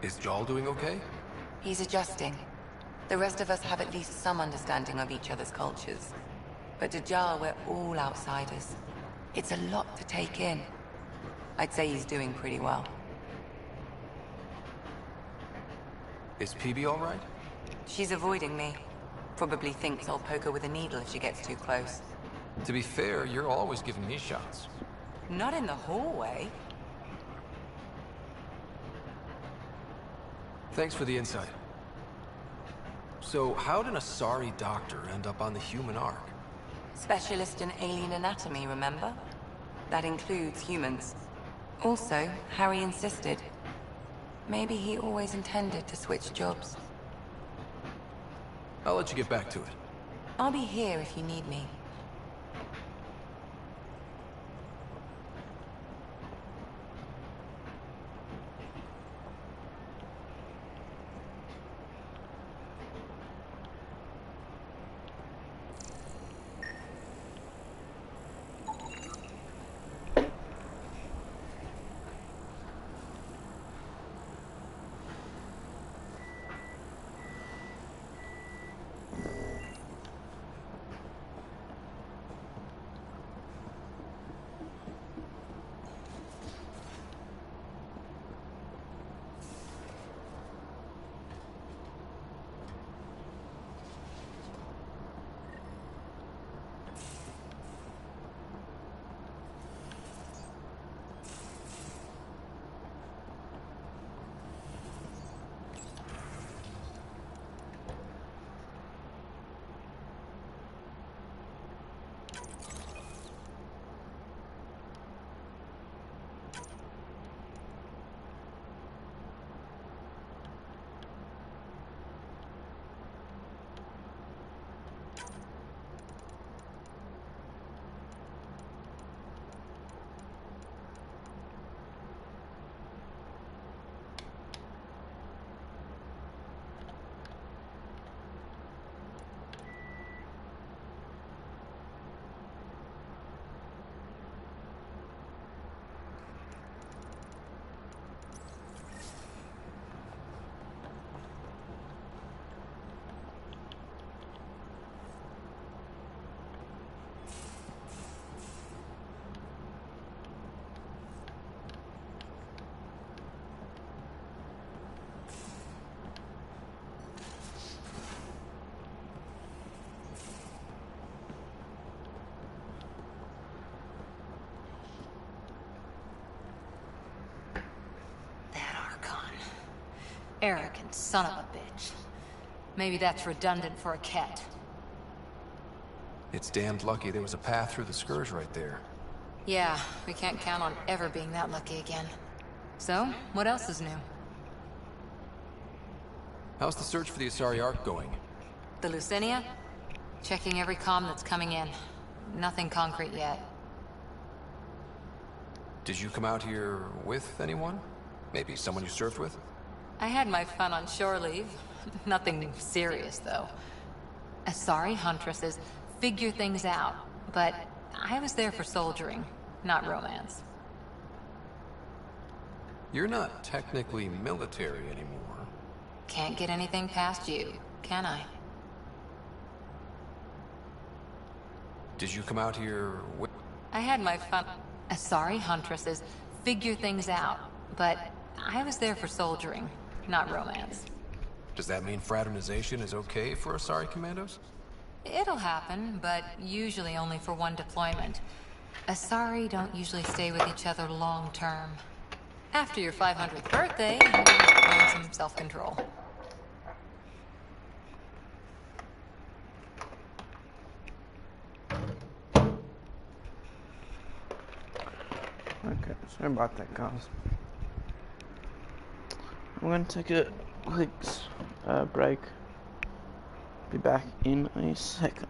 Is Jarl doing okay? He's adjusting. The rest of us have at least some understanding of each other's cultures. But to Jarl, we're all outsiders. It's a lot to take in. I'd say he's doing pretty well. Is PB all right? She's avoiding me. Probably thinks I'll poke her with a needle if she gets too close. To be fair, you're always giving me shots. Not in the hallway. Thanks for the insight. So, how did an Asari doctor end up on the human Ark? Specialist in alien anatomy, remember? That includes humans. Also, Harry insisted. Maybe he always intended to switch jobs. I'll let you get back to it. I'll be here if you need me. Arrogant son of a bitch. Maybe that's redundant for a cat. It's damned lucky there was a path through the Scourge right there. Yeah, we can't count on ever being that lucky again. So, what else is new? How's the search for the Asari Ark going? The Lucinia? Checking every comm that's coming in. Nothing concrete yet. Did you come out here with anyone? Maybe someone you served with? I had my fun on shore leave. Nothing serious, though. Asari huntresses figure things out, but I was there for soldiering, not romance. You're not technically military anymore. Can't get anything past you, can I? Did you come out here with... I had my fun. Asari huntresses figure things out, but I was there for soldiering, not romance. Does that mean fraternization is okay for Asari commandos? It'll happen, but usually only for one deployment. Asari don't usually stay with each other long term. After your 500th birthday, you learn some self-control. Okay, sorry about that, guys. I'm gonna take a clicks break. Be back in a second.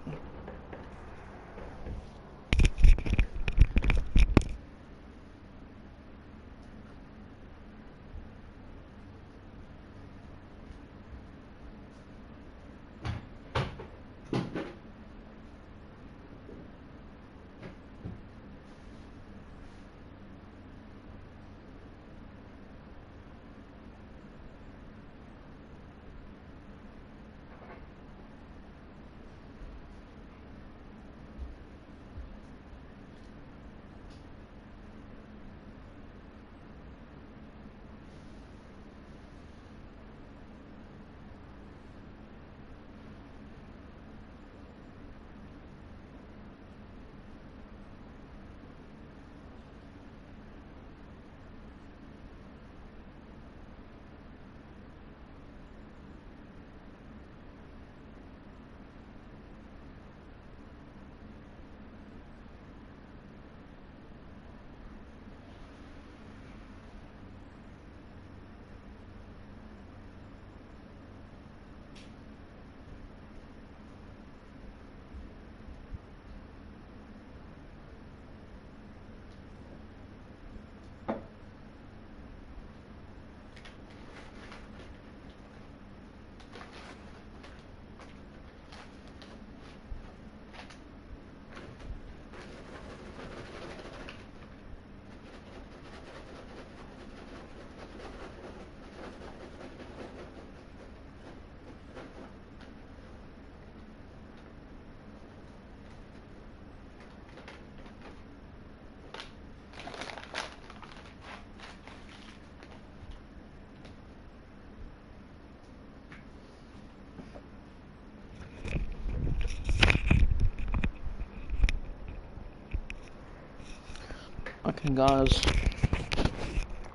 Okay guys,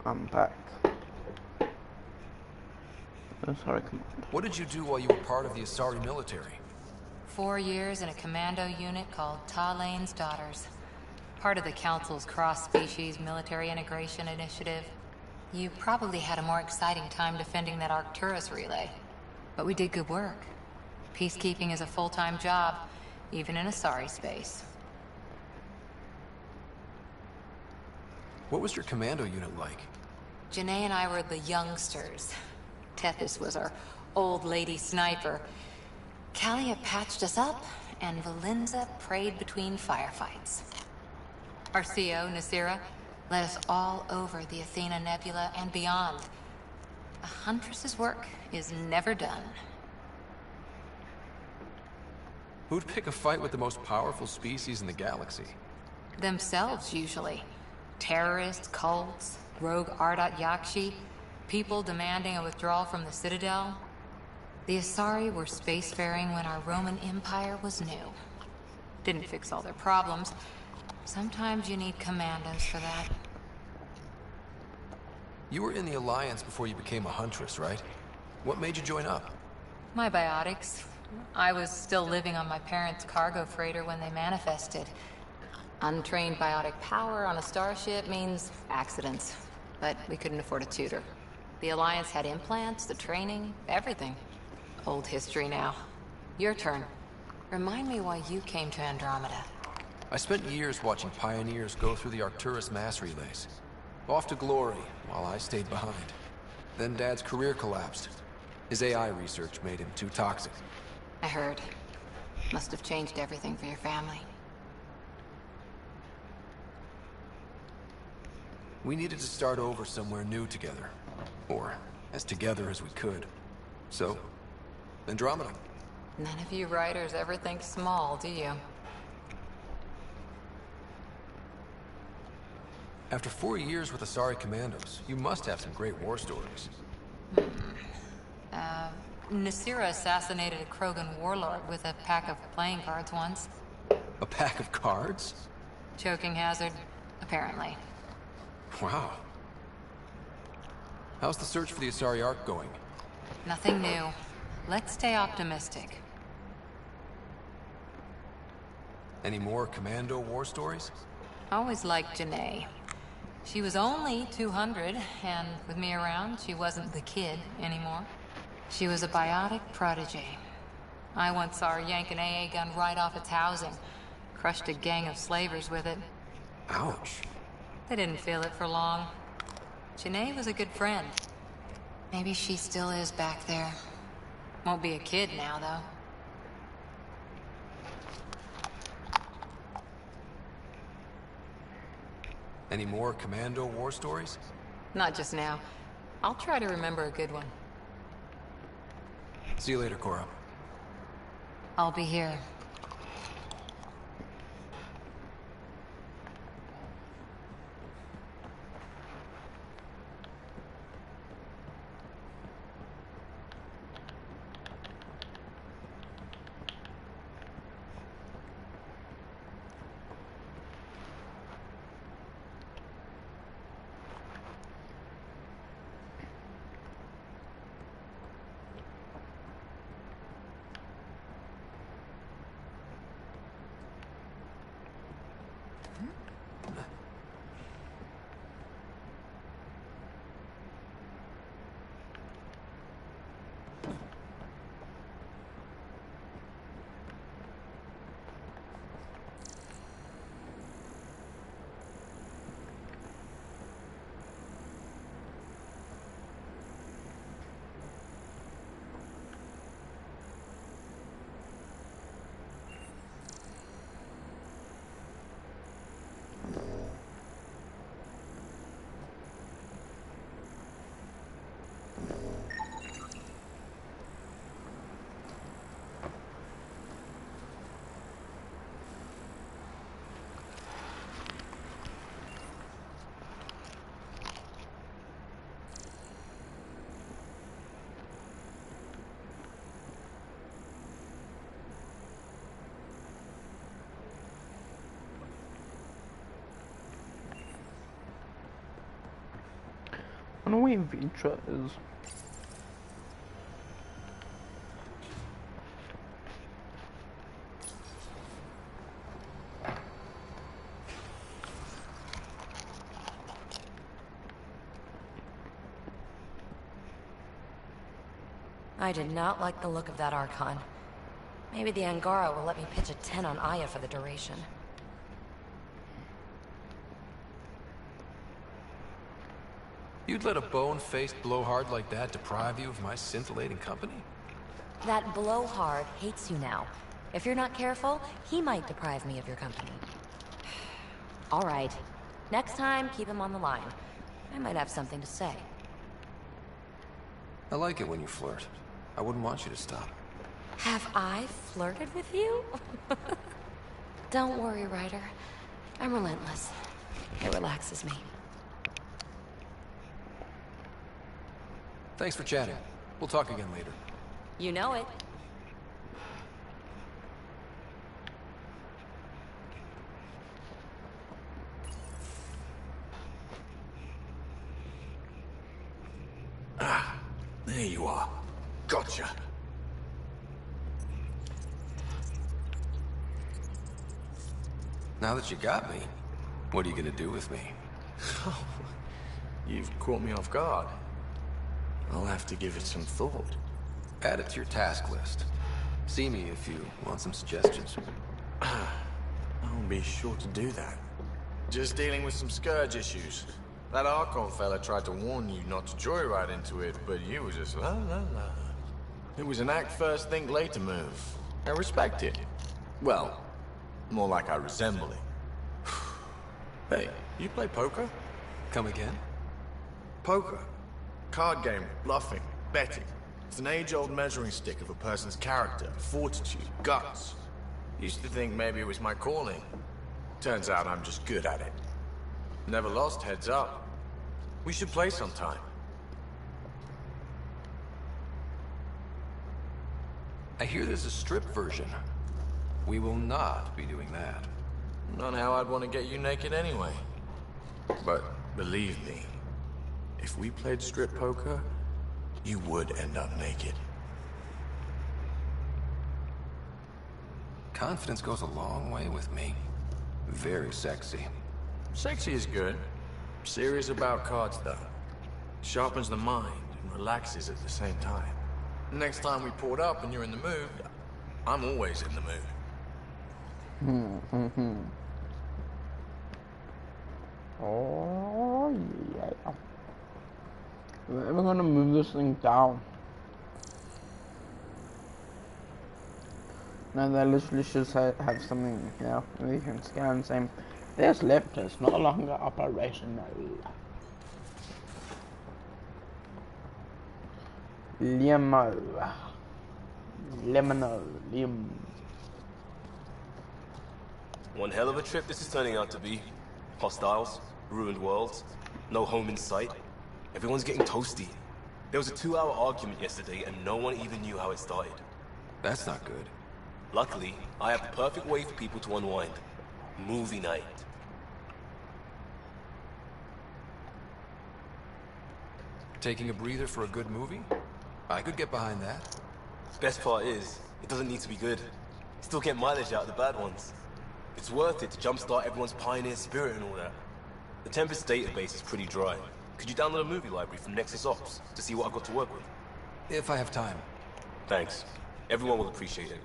I'm back. Sorry, command. What did you do while you were part of the Asari military? 4 years in a commando unit called Talane's Daughters. Part of the Council's cross-species military integration initiative. You probably had a more exciting time defending that Arcturus relay. But we did good work. Peacekeeping is a full-time job, even in Asari space. What was your commando unit like? Janae and I were the youngsters. Tethys was our old lady sniper. Kalia patched us up, and Valenza prayed between firefights. Our CO, Nasira, led us all over the Athena Nebula and beyond. A huntress's work is never done. Who'd pick a fight with the most powerful species in the galaxy? Themselves, usually. Terrorists, cults, rogue Ardat Yakshi, people demanding a withdrawal from the Citadel. The Asari were spacefaring when our Roman Empire was new. Didn't fix all their problems. Sometimes you need commandos for that. You were in the Alliance before you became a huntress, right? What made you join up? My biotics. I was still living on my parents' cargo freighter when they manifested. Untrained biotic power on a starship means accidents. But we couldn't afford a tutor. The Alliance had implants, the training, everything. Old history now. Your turn. Remind me why you came to Andromeda. I spent years watching pioneers go through the Arcturus mass relays. Off to glory, while I stayed behind. Then Dad's career collapsed. His AI research made him too toxic. I heard. Must have changed everything for your family. We needed to start over somewhere new together. Or as together as we could. So, Andromeda. None of you writers ever think small, do you? After 4 years with Asari Commandos, you must have some great war stories. Nasira assassinated a Krogan warlord with a pack of playing cards once. A pack of cards? Choking hazard, apparently. Wow. How's the search for the Asari Ark going? Nothing new. Let's stay optimistic. Any more commando war stories? Always liked Janae. She was only 200, and with me around, she wasn't the kid anymore. She was a biotic prodigy. I once saw her yank an AA gun right off its housing. Crushed a gang of slavers with it. Ouch. They didn't feel it for long. Janae was a good friend. Maybe she still is back there. Won't be a kid now, though. Any more Commando war stories? Not just now. I'll try to remember a good one. See you later, Cora. I'll be here. L0V3 is. I did not like the look of that Archon. Maybe the Angara will let me pitch a 10 on Aya for the duration. You'd let a bone-faced blowhard like that deprive you of my scintillating company? That blowhard hates you now. If you're not careful, he might deprive me of your company. All right. Next time, keep him on the line. I might have something to say. I like it when you flirt. I wouldn't want you to stop. Have I flirted with you? Don't worry, Ryder. I'm relentless. It relaxes me. Thanks for chatting. We'll talk again later. You know it. Ah, there you are. Gotcha. Now that you got me, what are you gonna do with me? You've caught me off guard. I'll have to give it some thought. Add it to your task list. See me if you want some suggestions. I'll be sure to do that. Just dealing with some scourge issues. That Archon fella tried to warn you not to joyride into it, but you were just la la la. It was an act first, think later move. I respect it. Well, more like I resemble it. Hey, you play poker? Come again? Poker. Card game, bluffing, betting. It's an age-old measuring stick of a person's character, fortitude, guts. Used to think maybe it was my calling. Turns out I'm just good at it. Never lost, heads up. We should play sometime. I hear there's a strip version. We will not be doing that. Not how I'd want to get you naked anyway. But believe me, if we played strip poker, you would end up naked. Confidence goes a long way with me. Very sexy. Sexy is good. Serious about cards, though. Sharpens the mind and relaxes at the same time. Next time we port up and you're in the mood, I'm always in the mood. Oh yeah. We're gonna move this thing down. Now they literally should have something, you know, we can scan and say, this lift is no longer operational. Limo. Lim. One hell of a trip this is turning out to be. Hostiles, ruined worlds, no home in sight. Everyone's getting toasty. There was a 2-hour argument yesterday and no one even knew how it started. That's not good. Luckily, I have the perfect way for people to unwind. Movie night. Taking a breather for a good movie? I could get behind that. Best part is, it doesn't need to be good. Still get mileage out of the bad ones. It's worth it to jumpstart everyone's pioneer spirit and all that. The Tempest database is pretty dry. Could you download a movie library from Nexus Ops to see what I've got to work with? If I have time. Thanks. Everyone will appreciate it.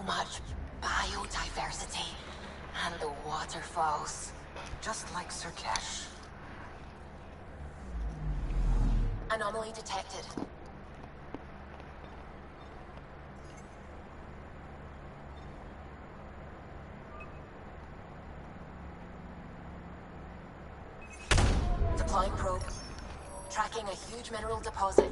Much biodiversity and the waterfalls, just like Surkesh. Anomaly detected. Deploying probe. Tracking a huge mineral deposit.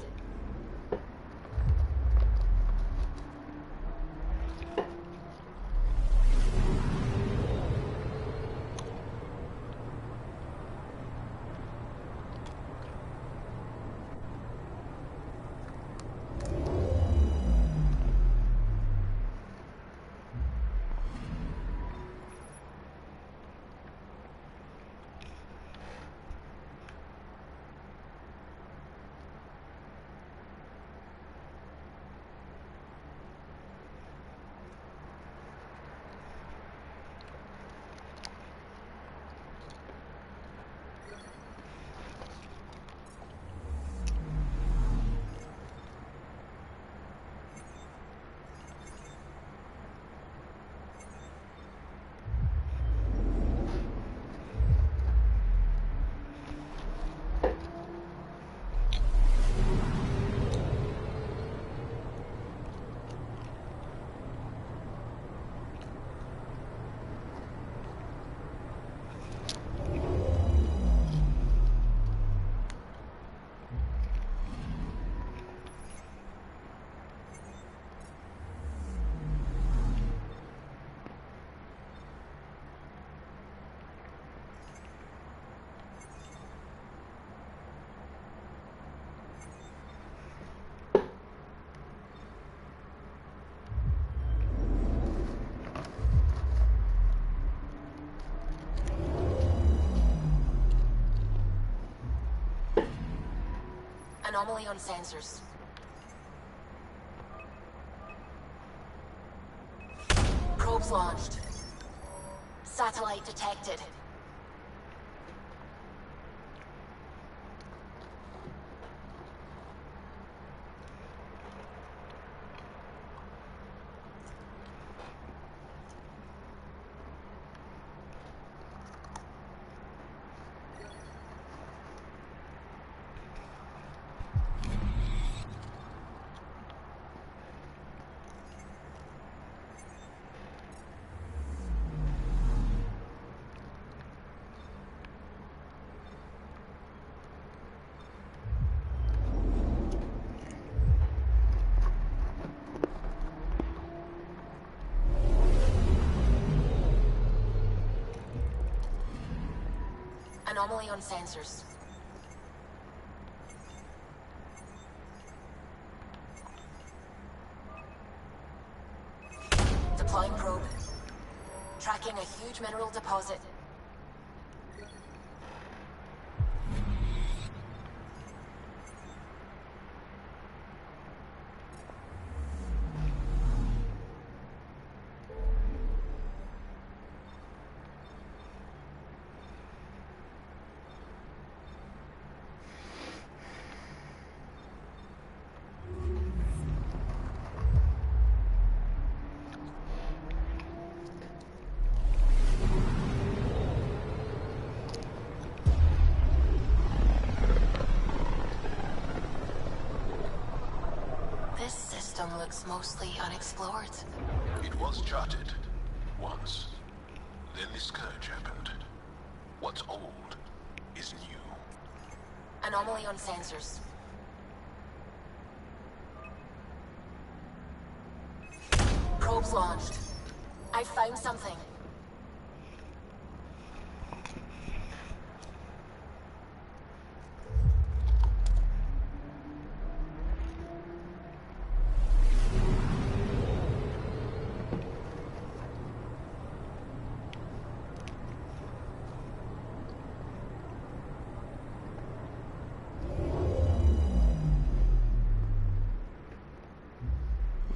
Anomaly on sensors. Probes launched. Satellite detected. Anomaly on sensors. Deploying probe. Tracking a huge mineral deposit. This system looks mostly unexplored. It was charted. Once. Then the scourge happened. What's old is new. Anomaly on sensors. Probes launched. I found something.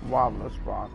Wireless spot.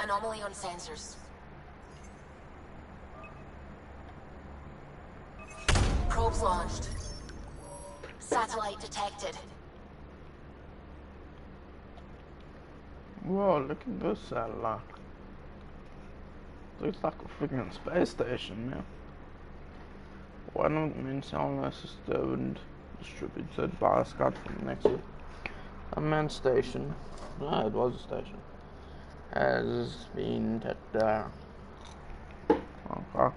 Anomaly on sensors. Probes launched. Satellite detected. Whoa, look at this satellite. Looks like a freaking space station now. Why don't mental assisted and distributed by a scout from next to a manned station? No, it was a station. Has been touched down. Okay.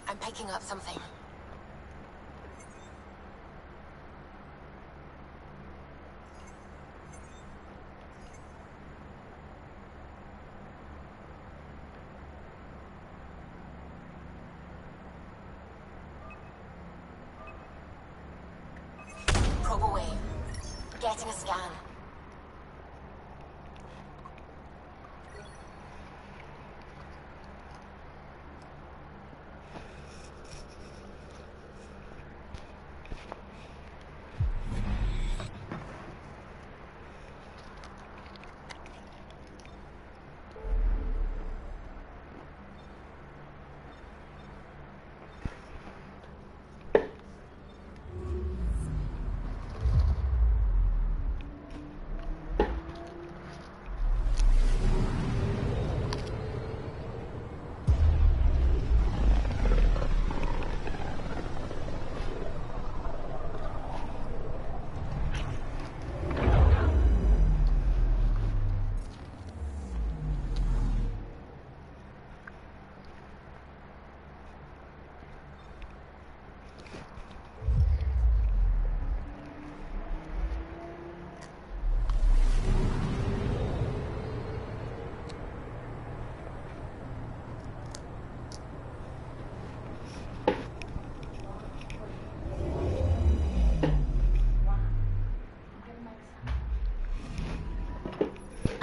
I'm picking up something. Probe away. Getting a scan.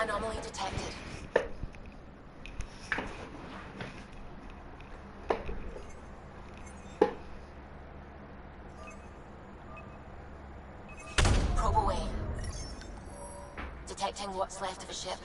Anomaly detected. Probe away. Detecting what's left of a ship.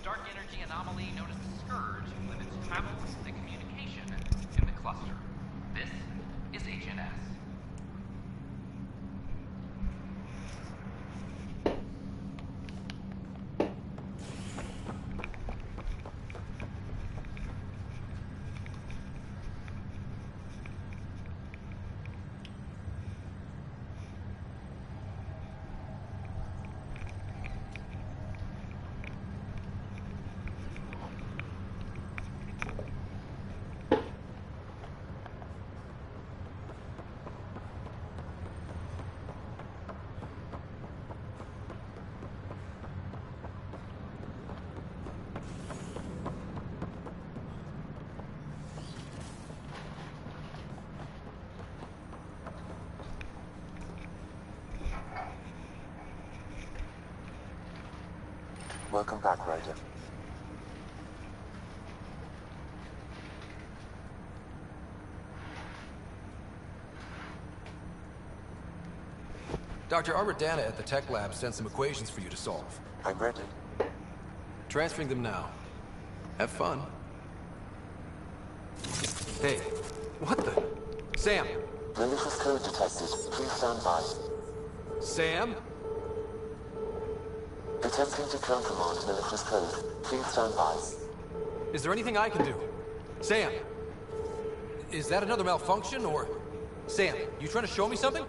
dark energy anomaly known as the Scourge limits travel and communication in the cluster. This is HNS. Welcome back, Ryder. Dr. Armadana at the tech lab sent some equations for you to solve. I'm ready. Transferring them now. Have fun. Hey, what the? Sam! Malicious code detected. Please stand by. Sam? Attempting to command malicious code. Please stand by. Is there anything I can do? Sam! Is that another malfunction, or... Sam, you trying to show me something?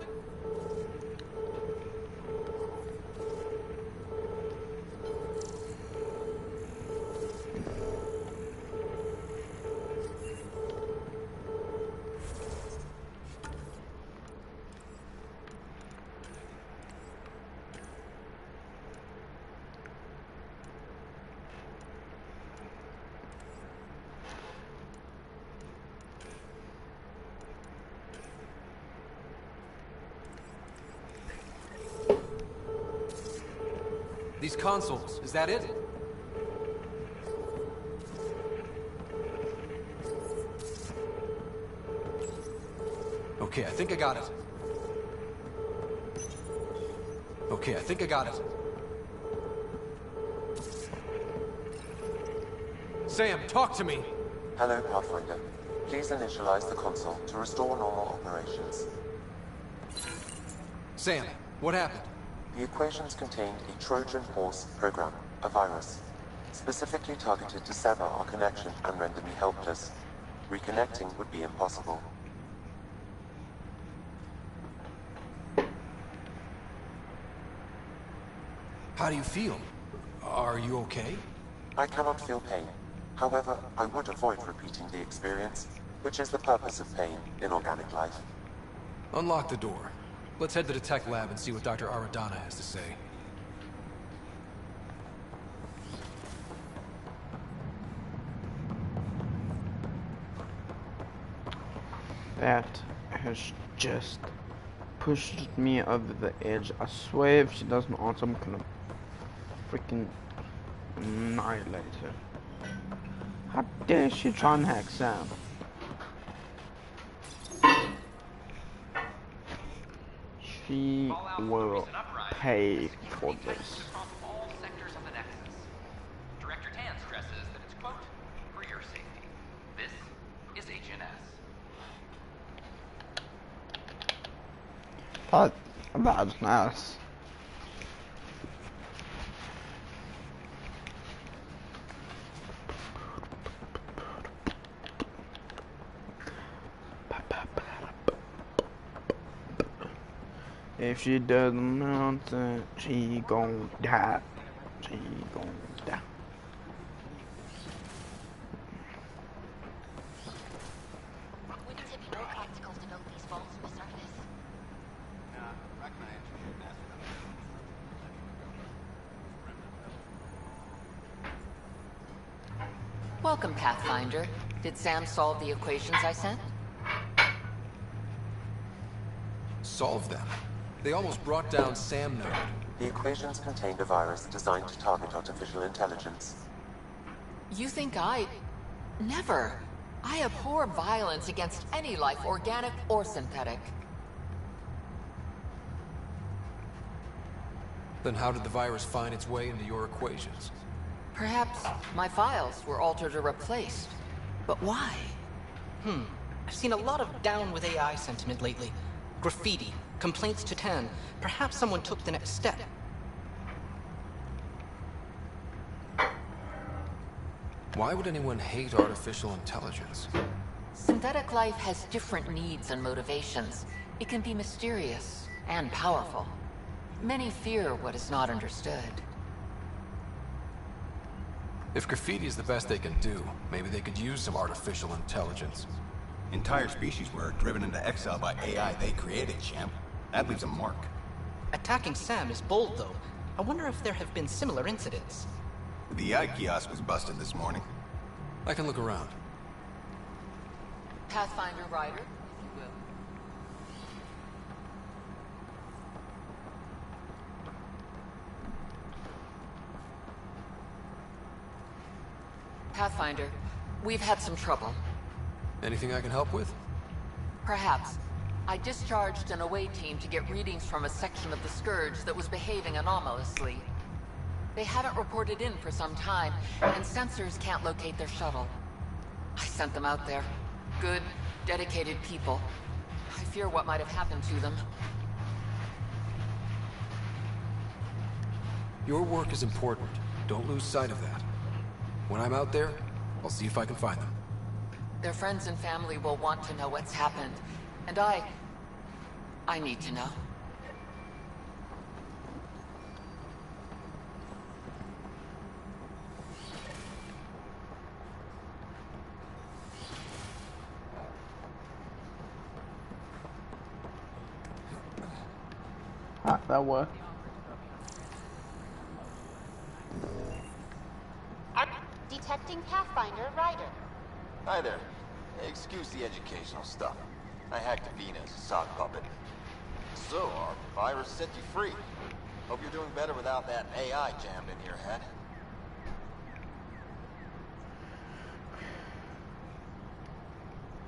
These consoles, is that it? Okay, I think I got it. Okay, I think I got it. Sam, talk to me! Hello, Pathfinder. Please initialize the console to restore normal operations. Sam, what happened? The equations contained a Trojan horse program, a virus, specifically targeted to sever our connection and render me helpless. Reconnecting would be impossible. How do you feel? Are you okay? I cannot feel pain. However, I would avoid repeating the experience, which is the purpose of pain in organic life. Unlock the door. Let's head to the tech lab and see what Dr. Aradana has to say. That has just pushed me over the edge. I swear if she doesn't answer, I'm gonna freaking annihilate her. How dare she try and hack Sam? She will pay for this. All sectors of the Nexus. Director Tan stresses that it's, quote, for your safety. This is HNS. That's nice. If she doesn't mount it, she gon' die. She gon' die. Wouldn't it be more practical to build these vaults from the surface? Welcome, Pathfinder. Did Sam solve the equations I sent? Solve them? They almost brought down Sam Node. The equations contained a virus designed to target artificial intelligence. You think I... Never. I abhor violence against any life, organic or synthetic. Then how did the virus find its way into your equations? Perhaps my files were altered or replaced. But why? I've seen a lot of down with AI sentiment lately. Graffiti, complaints to Tan. Perhaps someone took the next step. Why would anyone hate artificial intelligence? Synthetic life has different needs and motivations. It can be mysterious and powerful. Many fear what is not understood. If graffiti is the best they can do, maybe they could use some artificial intelligence. Entire species were driven into exile by AI they created, champ. That leaves a mark. Attacking Sam is bold, though. I wonder if there have been similar incidents. The AI kiosk was busted this morning. I can look around. Pathfinder Rider, if you will. Pathfinder, we've had some trouble. Anything I can help with? Perhaps. I discharged an away team to get readings from a section of the Scourge that was behaving anomalously. They haven't reported in for some time, and sensors can't locate their shuttle. I sent them out there. Good, dedicated people. I fear what might have happened to them. Your work is important. Don't lose sight of that. When I'm out there, I'll see if I can find them. Their friends and family will want to know what's happened. And I need to know. Ah, that worked. Detecting Pathfinder Rider. Hi there. Excuse the educational stuff. I hacked Avina as a sock puppet. So, our virus set you free. Hope you're doing better without that AI jammed in your head.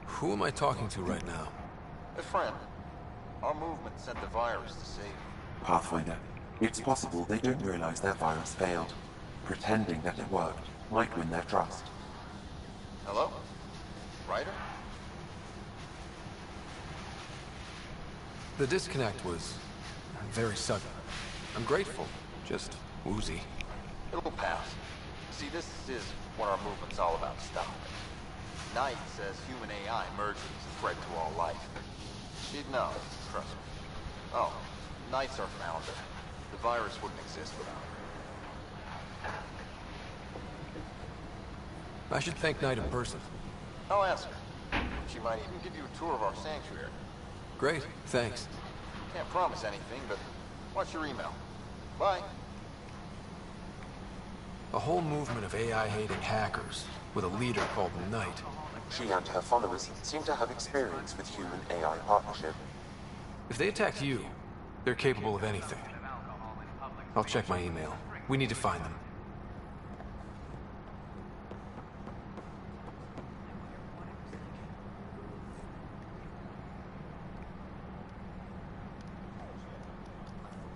Who am I talking to right now? A friend. Our movement sent the virus to save you. Pathfinder, it's possible they don't realize their virus failed. Pretending that it worked might win their trust. Hello? Ryder? The disconnect was very sudden. I'm grateful, just woozy. It'll pass. See, this is what our movement's all about stopping. Knight says human AI merging is a threat to all life. She'd know, trust me. Oh, Knight's our founder. The virus wouldn't exist without her. I should thank Knight in person. I'll ask her. She might even give you a tour of our sanctuary. Great, thanks. Can't promise anything, but what's your email? Bye. A whole movement of AI-hating hackers, with a leader called Knight. She and her followers seem to have experience with human-AI partnership. If they attacked you, they're capable of anything. I'll check my email. We need to find them.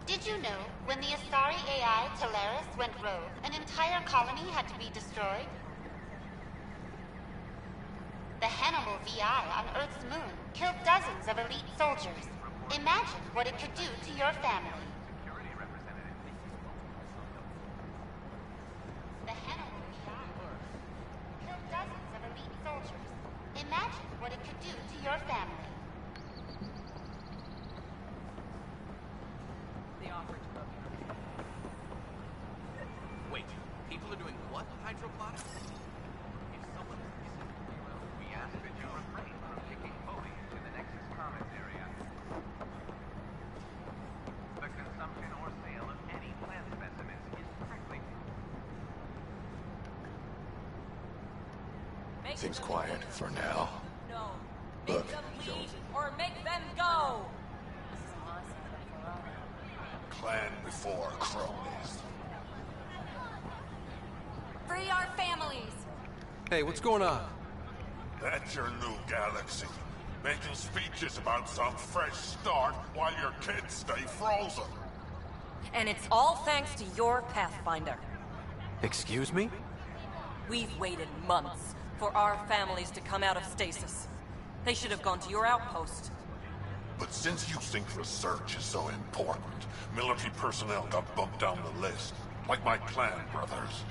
Did you know, when the Asari AI Teleris went rogue, an entire colony had to be destroyed? The L0V3 on Earth's moon killed dozens of elite soldiers. Imagine what it could do to your family. The L0V3 killed dozens of elite soldiers. Imagine what it could do to your family. Wait, people are doing what, hydroponics? If someone is missing, we ask that you refrain from picking foliage in the Nexus Commons area. The consumption or sale of any plant specimens is strictly... Seems quiet for now. No. Look, Leave or make them go! Clan before cronies. Free our families! Hey, what's going on? That's your new galaxy. Making speeches about some fresh start while your kids stay frozen. And it's all thanks to your Pathfinder. Excuse me? We've waited months for our families to come out of stasis. They should have gone to your outpost. But since you think research is so important, military personnel got bumped down the list. Like my clan brothers.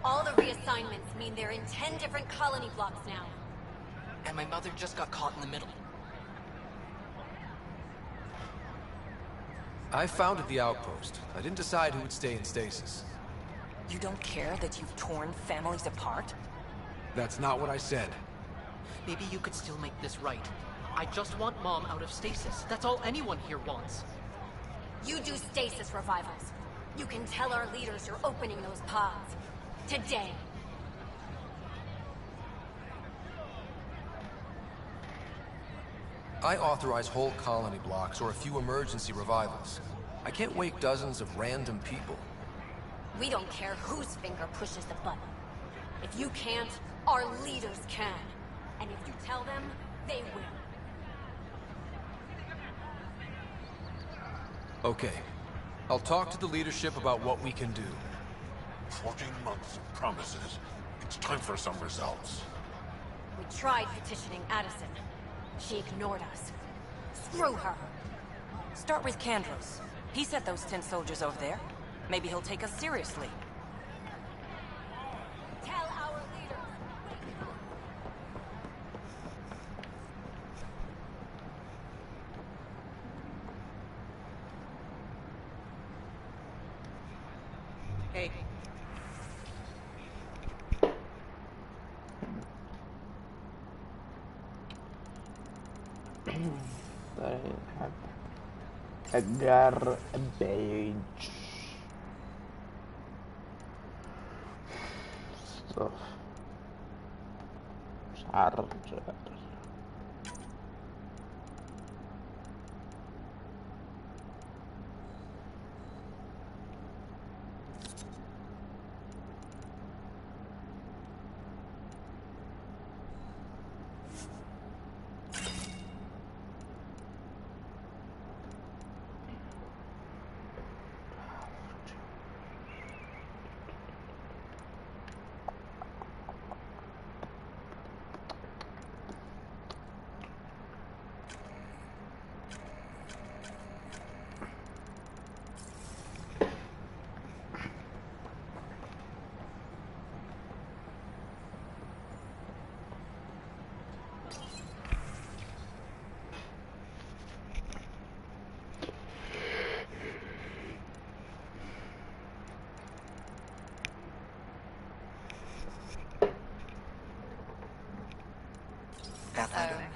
All the reassignments mean they're in 10 different colony blocks now. And my mother just got caught in the middle. I founded the outpost. I didn't decide who would stay in stasis. You don't care that you've torn families apart? That's not what I said. Maybe you could still make this right. I just want Mom out of stasis. That's all anyone here wants. You do stasis revivals. You can tell our leaders you're opening those pods. Today. I authorize whole colony blocks or a few emergency revivals. I can't wake dozens of random people. We don't care whose finger pushes the button. If you can't, our leaders can. And if you tell them, they will. Okay. I'll talk to the leadership about what we can do. 14 months of promises. It's time for some results. We tried petitioning Addison. She ignored us. Screw her. Start with Kandros. He sent those 10 soldiers over there. Maybe he'll take us seriously. Tell our leaders. Hey. They have a garbage stuff. Charger.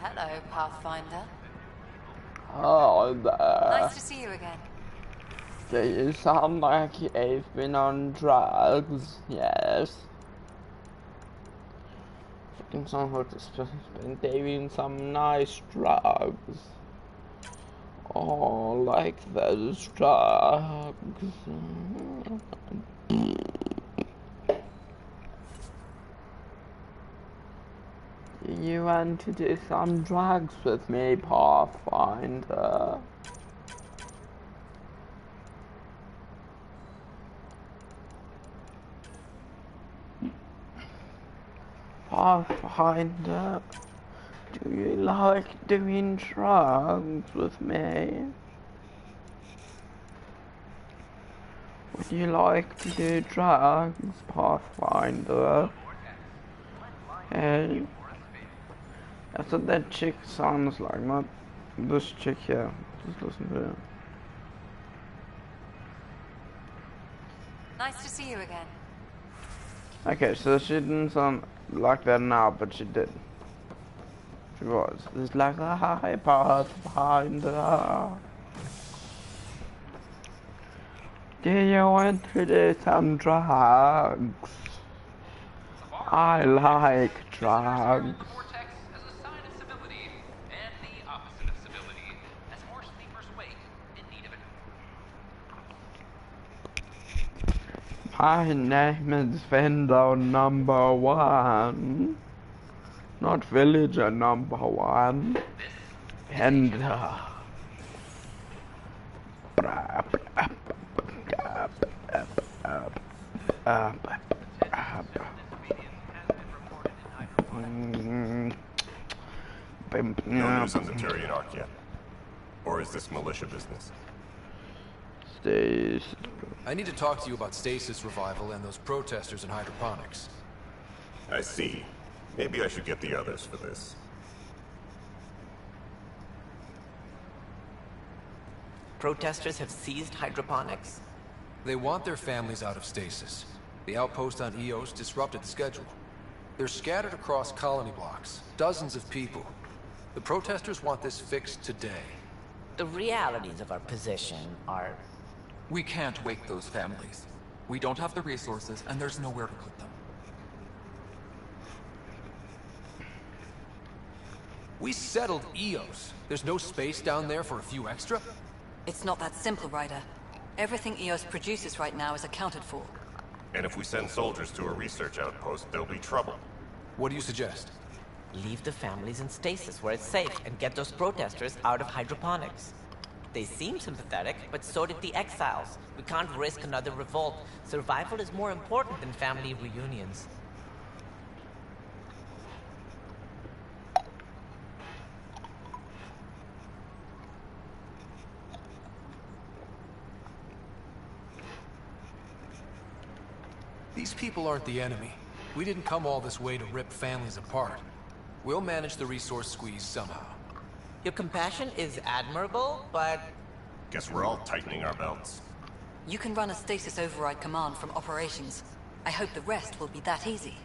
Hello, Pathfinder. Oh, there. Nice to see you again. Do you sound like you've been on drugs? Yes. Fucking sounds like this person's been doing some nice drugs. Oh, like those drugs. Do you want to do some drugs with me, Pathfinder? Pathfinder, do you like doing drugs with me? Would you like to do drugs, Pathfinder? Hey, that's what that chick sounds like, not this chick here. Just listen to her. Nice to see you again. Okay, so she didn't sound like that now, but she did. She was. It's like a high Pathfinder. Do you want to do some drugs? I like drugs. My name is Vendor number 1. Not villager number 1. Vendor. No news on the Turian Ark yet? Or is this militia business? Stasis. I need to talk to you about stasis revival and those protesters in hydroponics. I see. Maybe I should get the others for this. Protesters have seized hydroponics? They want their families out of stasis. The outpost on Eos disrupted the schedule. They're scattered across colony blocks, dozens of people. The protesters want this fixed today. The realities of our position are... We can't wake those families. We don't have the resources, and there's nowhere to put them. We settled Eos. There's no space down there for a few extra? It's not that simple, Ryder. Everything Eos produces right now is accounted for. And if we send soldiers to a research outpost, there'll be trouble. What do you suggest? Leave the families in stasis where it's safe and get those protesters out of hydroponics. They seem sympathetic, but so did the exiles. We can't risk another revolt. Survival is more important than family reunions. These people aren't the enemy. We didn't come all this way to rip families apart. We'll manage the resource squeeze somehow. Your compassion is admirable, but... Guess we're all tightening our belts. You can run a stasis override command from operations. I hope the rest will be that easy.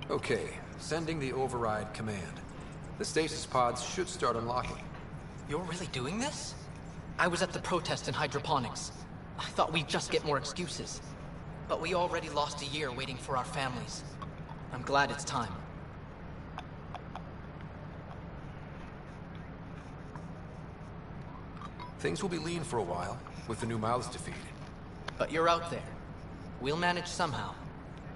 Okay, sending the override command. The stasis pods should start unlocking. You're really doing this? I was at the protest in hydroponics. I thought we'd just get more excuses. But we already lost a year waiting for our families. I'm glad it's time. Things will be lean for a while, with the new mouths to feed. But you're out there. We'll manage somehow.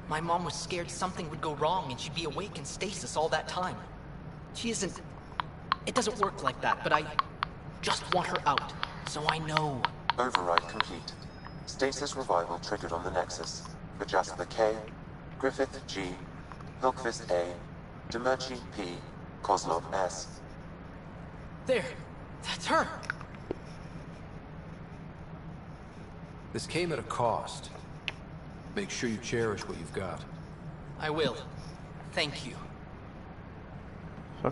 My mom was scared something would go wrong and she'd be awake in stasis all that time. She isn't... It doesn't work like that, but I just want her out, so I know. Override complete. Stasis revival triggered on the Nexus. For Jasper K, Griffith G, Hilkvist A, Demerchi P, Kozlov S. There! That's her! This came at a cost. Make sure you cherish what you've got. I will. Thank you.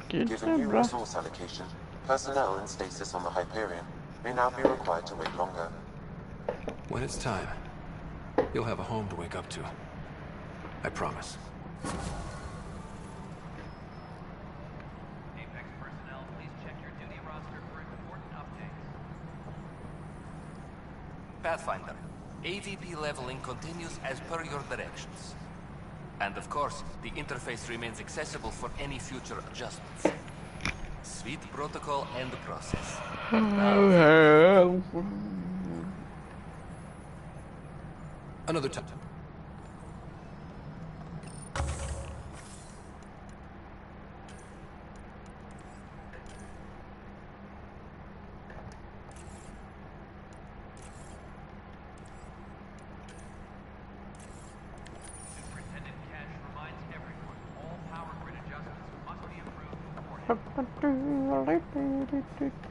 Given new resource allocation, personnel in stasis on the Hyperion may now be required to wait longer. When it's time, you'll have a home to wake up to. I promise. Apex personnel, please check your duty roster for important updates. Pathfinder, AVP leveling continues as per your directions. And of course, the interface remains accessible for any future adjustments. Sweet protocol and process. Another time.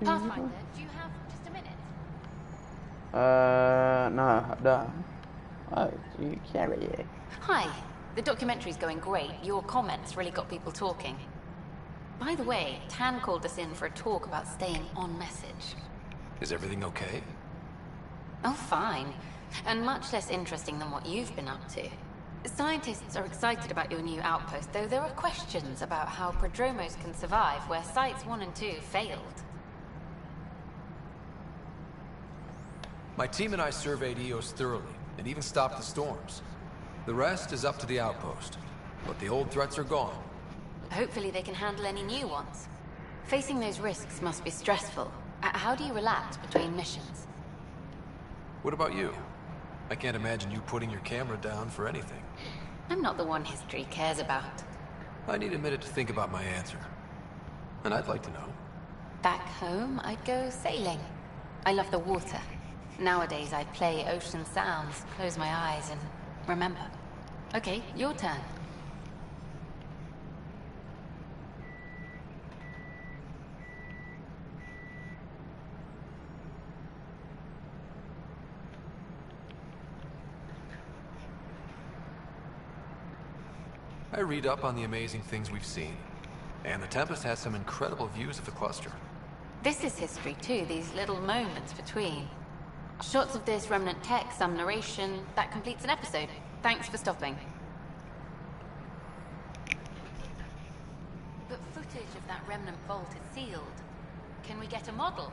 Pathfinder, do you have just a minute? No, I don't. Oh, you carry it. Hi. The documentary's going great. Your comments really got people talking. By the way, Tan called us in for a talk about staying on message. Is everything okay? Oh, fine. And much less interesting than what you've been up to. Scientists are excited about your new outpost, though there are questions about how prodromos can survive where Sites 1 and 2 failed. My team and I surveyed Eos thoroughly, and even stopped the storms. The rest is up to the outpost, but the old threats are gone. Hopefully they can handle any new ones. Facing those risks must be stressful. How do you relax between missions? What about you? I can't imagine you putting your camera down for anything. I'm not the one history cares about. I need a minute to think about my answer. And I'd like to know. Back home, I'd go sailing. I love the water. Nowadays, I play ocean sounds, close my eyes, and remember. Okay, your turn. I read up on the amazing things we've seen. And the Tempest has some incredible views of the cluster. This is history too, these little moments between. Shots of this remnant tech, some narration, that completes an episode. Thanks for stopping. But footage of that remnant vault is sealed. Can we get a model?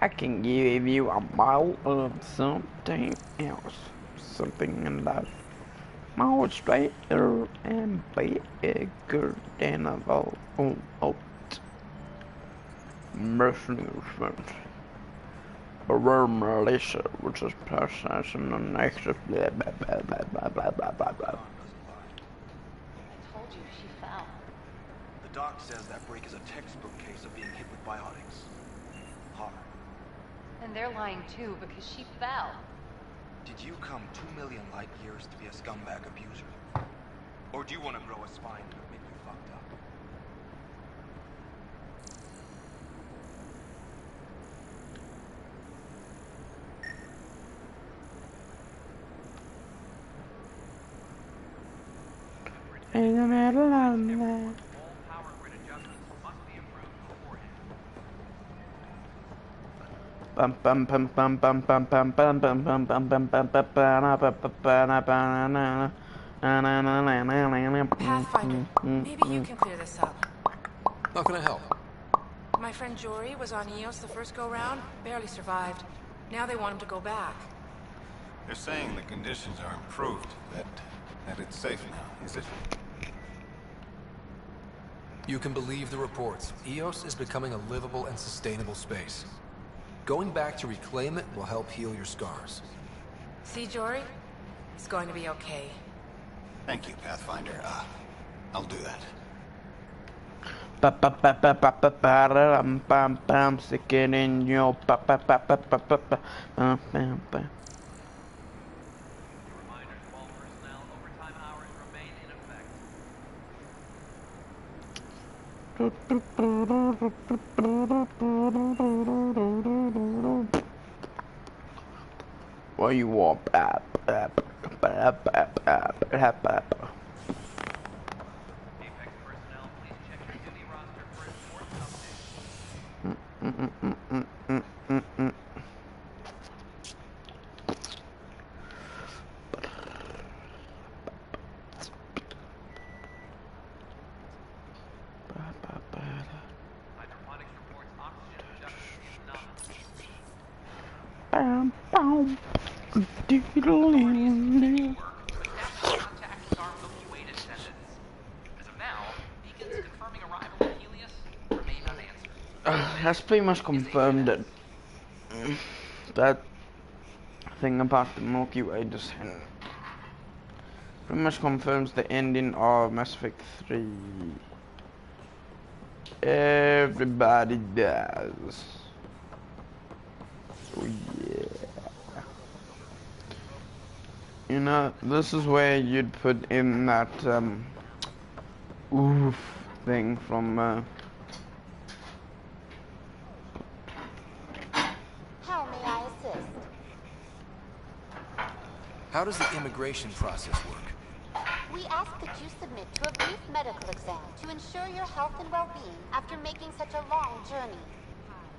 I can give you a model of something else. Something in life more straighter and bigger than a vault. Mercenaries. A rare militia which is processing the next blah blah blah blah blah blah blah blah blah. I told you she fell. The doc says that break is a textbook case of being hit with biotics. Hard. And they're lying too because she fell. Did you come 2 million light years to be a scumbag abuser? Or do you want to grow a spine that would make you fucked up? In the middle of that. Pathfinder, maybe you can clear this up. How can I help? My friend Jory was on Eos the first go-round, barely survived. Now they want him to go back. They're saying the conditions are improved, that it's safe now, is it? You can believe the reports. Eos is becoming a livable and sustainable space. Going back to reclaim it will help heal your scars. See, Jory? It's going to be okay. Thank you, Pathfinder. I'll do that. Stick it in your what you want? That's pretty much confirmed it. That thing about the Milky Way descent pretty much confirms the ending of Mass Effect 3. Everybody dies. Oh yeah. You know, this is where you'd put in that oof thing from How may I assist? How does the immigration process work? We ask that you submit to a brief medical exam to ensure your health and well-being after making such a long journey.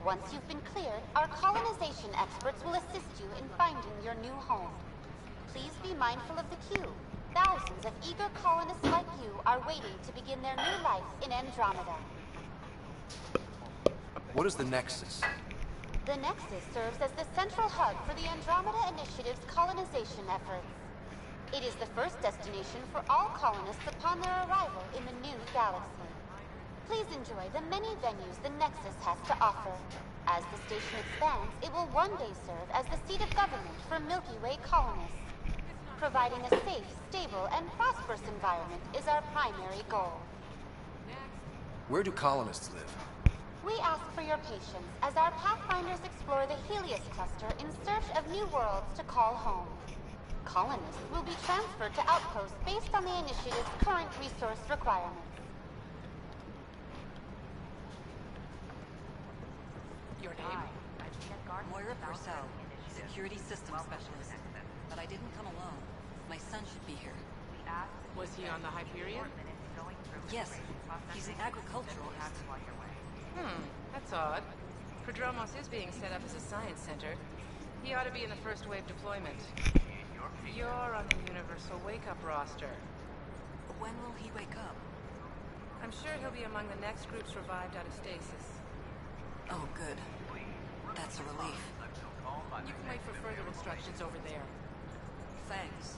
Once you've been cleared, our colonization experts will assist you in finding your new home. Please be mindful of the queue. Thousands of eager colonists like you are waiting to begin their new life in Andromeda. What is the Nexus? The Nexus serves as the central hub for the Andromeda Initiative's colonization efforts. It is the first destination for all colonists upon their arrival in the new galaxy. Please enjoy the many venues the Nexus has to offer. As the station expands, it will one day serve as the seat of government for Milky Way colonists. Providing a safe, stable, and prosperous environment is our primary goal. Where do colonists live? We ask for your patience as our Pathfinders explore the Helios cluster in search of new worlds to call home. Colonists will be transferred to outposts based on the initiative's current resource requirements. Your name? Moira Purcell, Security Systems Specialist. But I didn't come alone. My son should be here. Was he on the Hyperion? Yes, he's an agriculturalist. That's odd. Prodromos is being set up as a science center. He ought to be in the first wave deployment. You're on the Universal Wake-Up roster. When will he wake up? I'm sure he'll be among the next groups revived out of stasis. Oh, good. That's a relief. You can wait for further instructions over there. Thanks.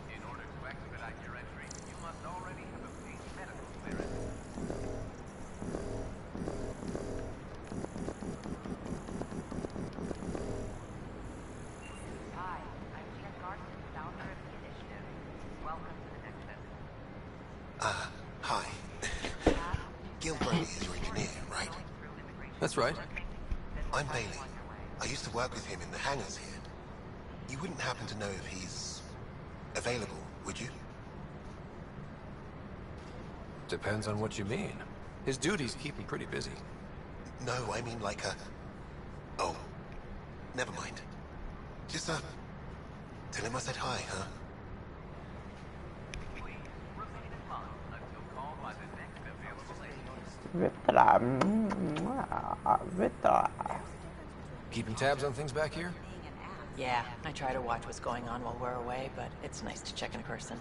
In order to expedite your entry, you must already have obtained medical clearance. Hi, I'm Jen Garson, founder of the initiative. Welcome to the Nexus. Hi. Gilbert is your engineer, right? That's right. I'm Bailey. I used to work with him in the hangars here. You wouldn't happen to know if he's available, would you? Depends on what you mean. His duties keep him pretty busy. No, I mean like a... Oh, never mind. Just, tell him I said hi, huh? Keeping tabs on things back here? Yeah, I try to watch what's going on while we're away, but it's nice to check in person.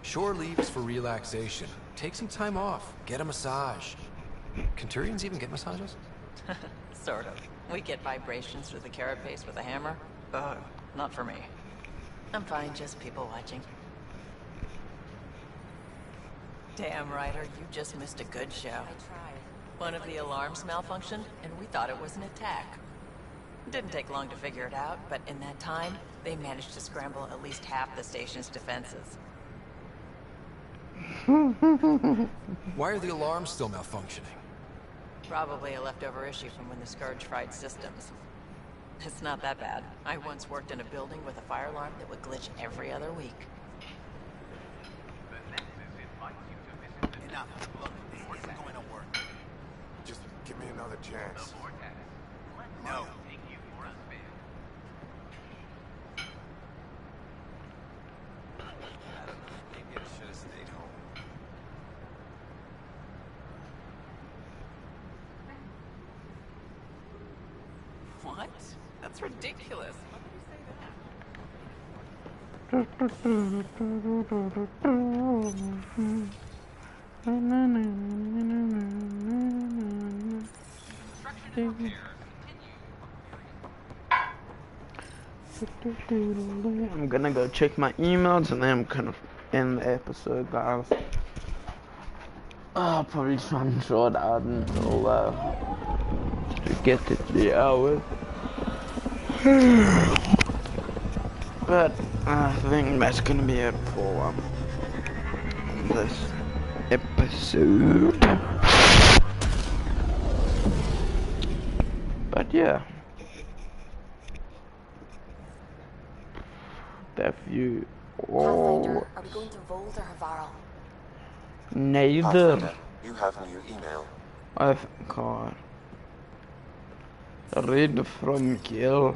Shore leaves for relaxation. Take some time off. Get a massage. Can Turians even get massages? Sort of. We get vibrations through the carapace with a hammer. Ugh, not for me. I'm fine, just people watching. Damn, Ryder, you just missed a good show. I tried. One of the alarms malfunctioned, and we thought it was an attack. Didn't take long to figure it out, but in that time, they managed to scramble at least half the station's defenses. Why are the alarms still malfunctioning? Probably a leftover issue from when the Scourge fried systems. It's not that bad. I once worked in a building with a fire alarm that would glitch every other week. Enough. Look, this isn't going to work. Just give me another chance. No. Maybe I should have stayed home. What? That's ridiculous. I'm gonna go check my emails and then I'm gonna end the episode, guys. I'll probably try and draw it out until to get to 3 hours. But I think that's gonna be it for this episode. But yeah, that view. Pathfinder, are we going to Vold or Havarl? Neither. You have new email. I've got read from Gil.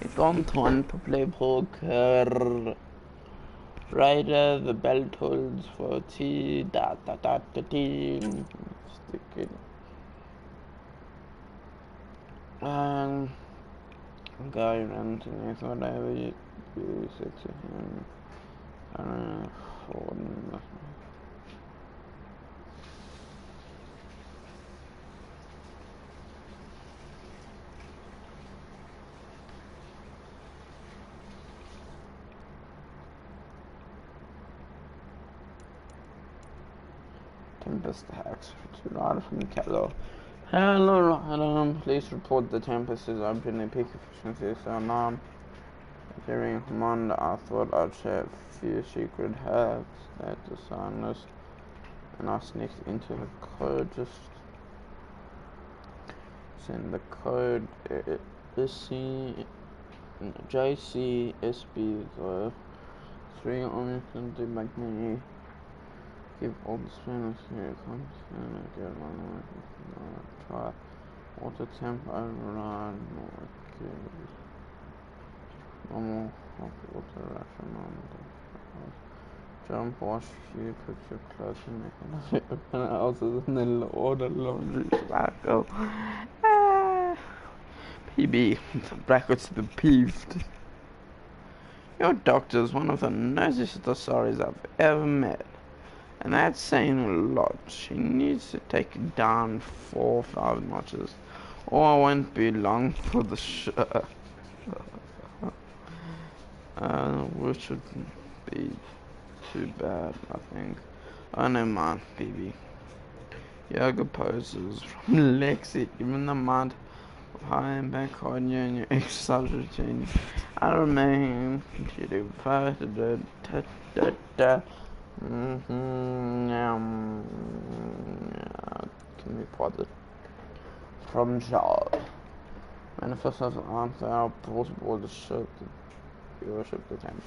I don't want to play poker. Ryder, the bell tolls for tea. Tea. Stick it. Guy ranting. I thought I would use it to him. Tempest hacks to Rider from the Keller. Hello, Rider. Please report the Tempest is opening peak efficiency, so now during command I thought I'd share a few secret hacks that the designers and I sneaked into the code. Just send the code JCSB 3 on it to make me give all the spinners here comes and get one try water temp override normal hot water ration on the jump wash you put your clothes in the houses and then order laundry cycle. PB brackets the peeved. Your doctor's one of the nicest authorities I've ever met. And that's saying a lot. She needs to take it down 4 or 5 notches, or I won't be long for the show. Which would be too bad, I think. Oh, never mind, BB. Yoga poses from Lexi, given the amount of high impact cardio in your exercise routine. I remain to do can be plotted from job. Manifest as an answer out plausible to show the viewership the time.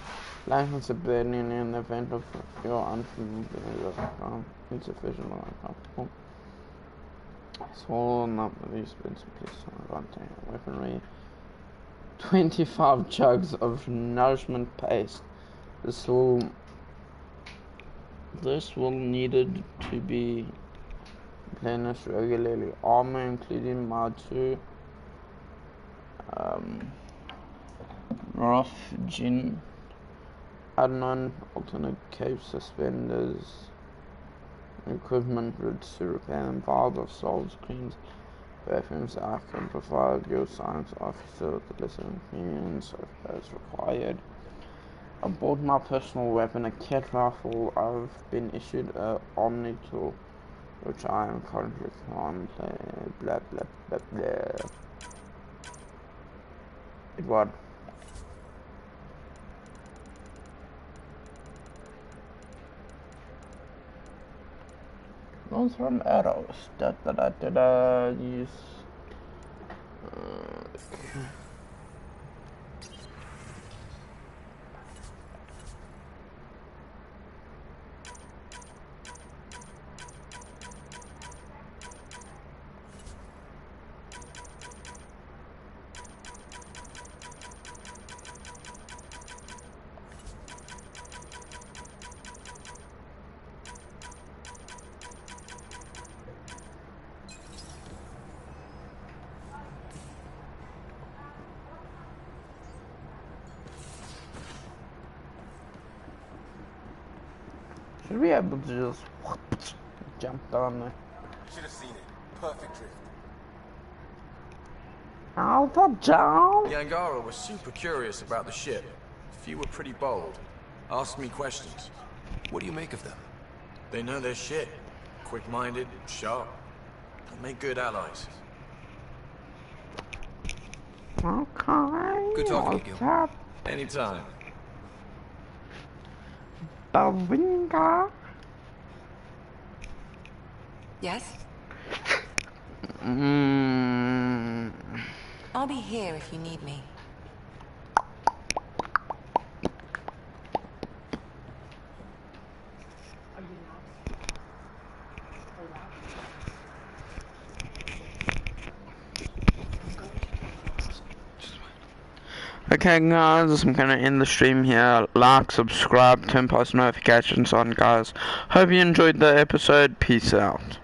License ability in the event of your unfamiliar insufficient or uncomfortable. Swallow not these bits and pieces on weaponry. 25 jugs of nourishment paste. This will needed to be replenished regularly. Armor including mod 2, rough gin, Adnon, alternate cape suspenders, equipment to repair and valve of solid screens, perfumes. I can provide your science officer with the list of ingredients as required. I bought my personal weapon, a cat rifle. I've been issued a Omni tool, which I am currently on play. Blah blah blah blah. What? Those from arrows. Use. Should be able to just jump down there. Should have seen it. Perfect drift. Alpha John. The Angara was super curious about the ship. A few were pretty bold. Asked me questions. What do you make of them? They know their shit. Quick-minded, sharp. They'll make good allies. Okay. Good talking to you, Gil. Up? Anytime. Bazinga. Yes? I'll be here if you need me. Okay guys, I'm gonna end the stream here. Like, subscribe, turn post notifications on guys. Hope you enjoyed the episode. Peace out.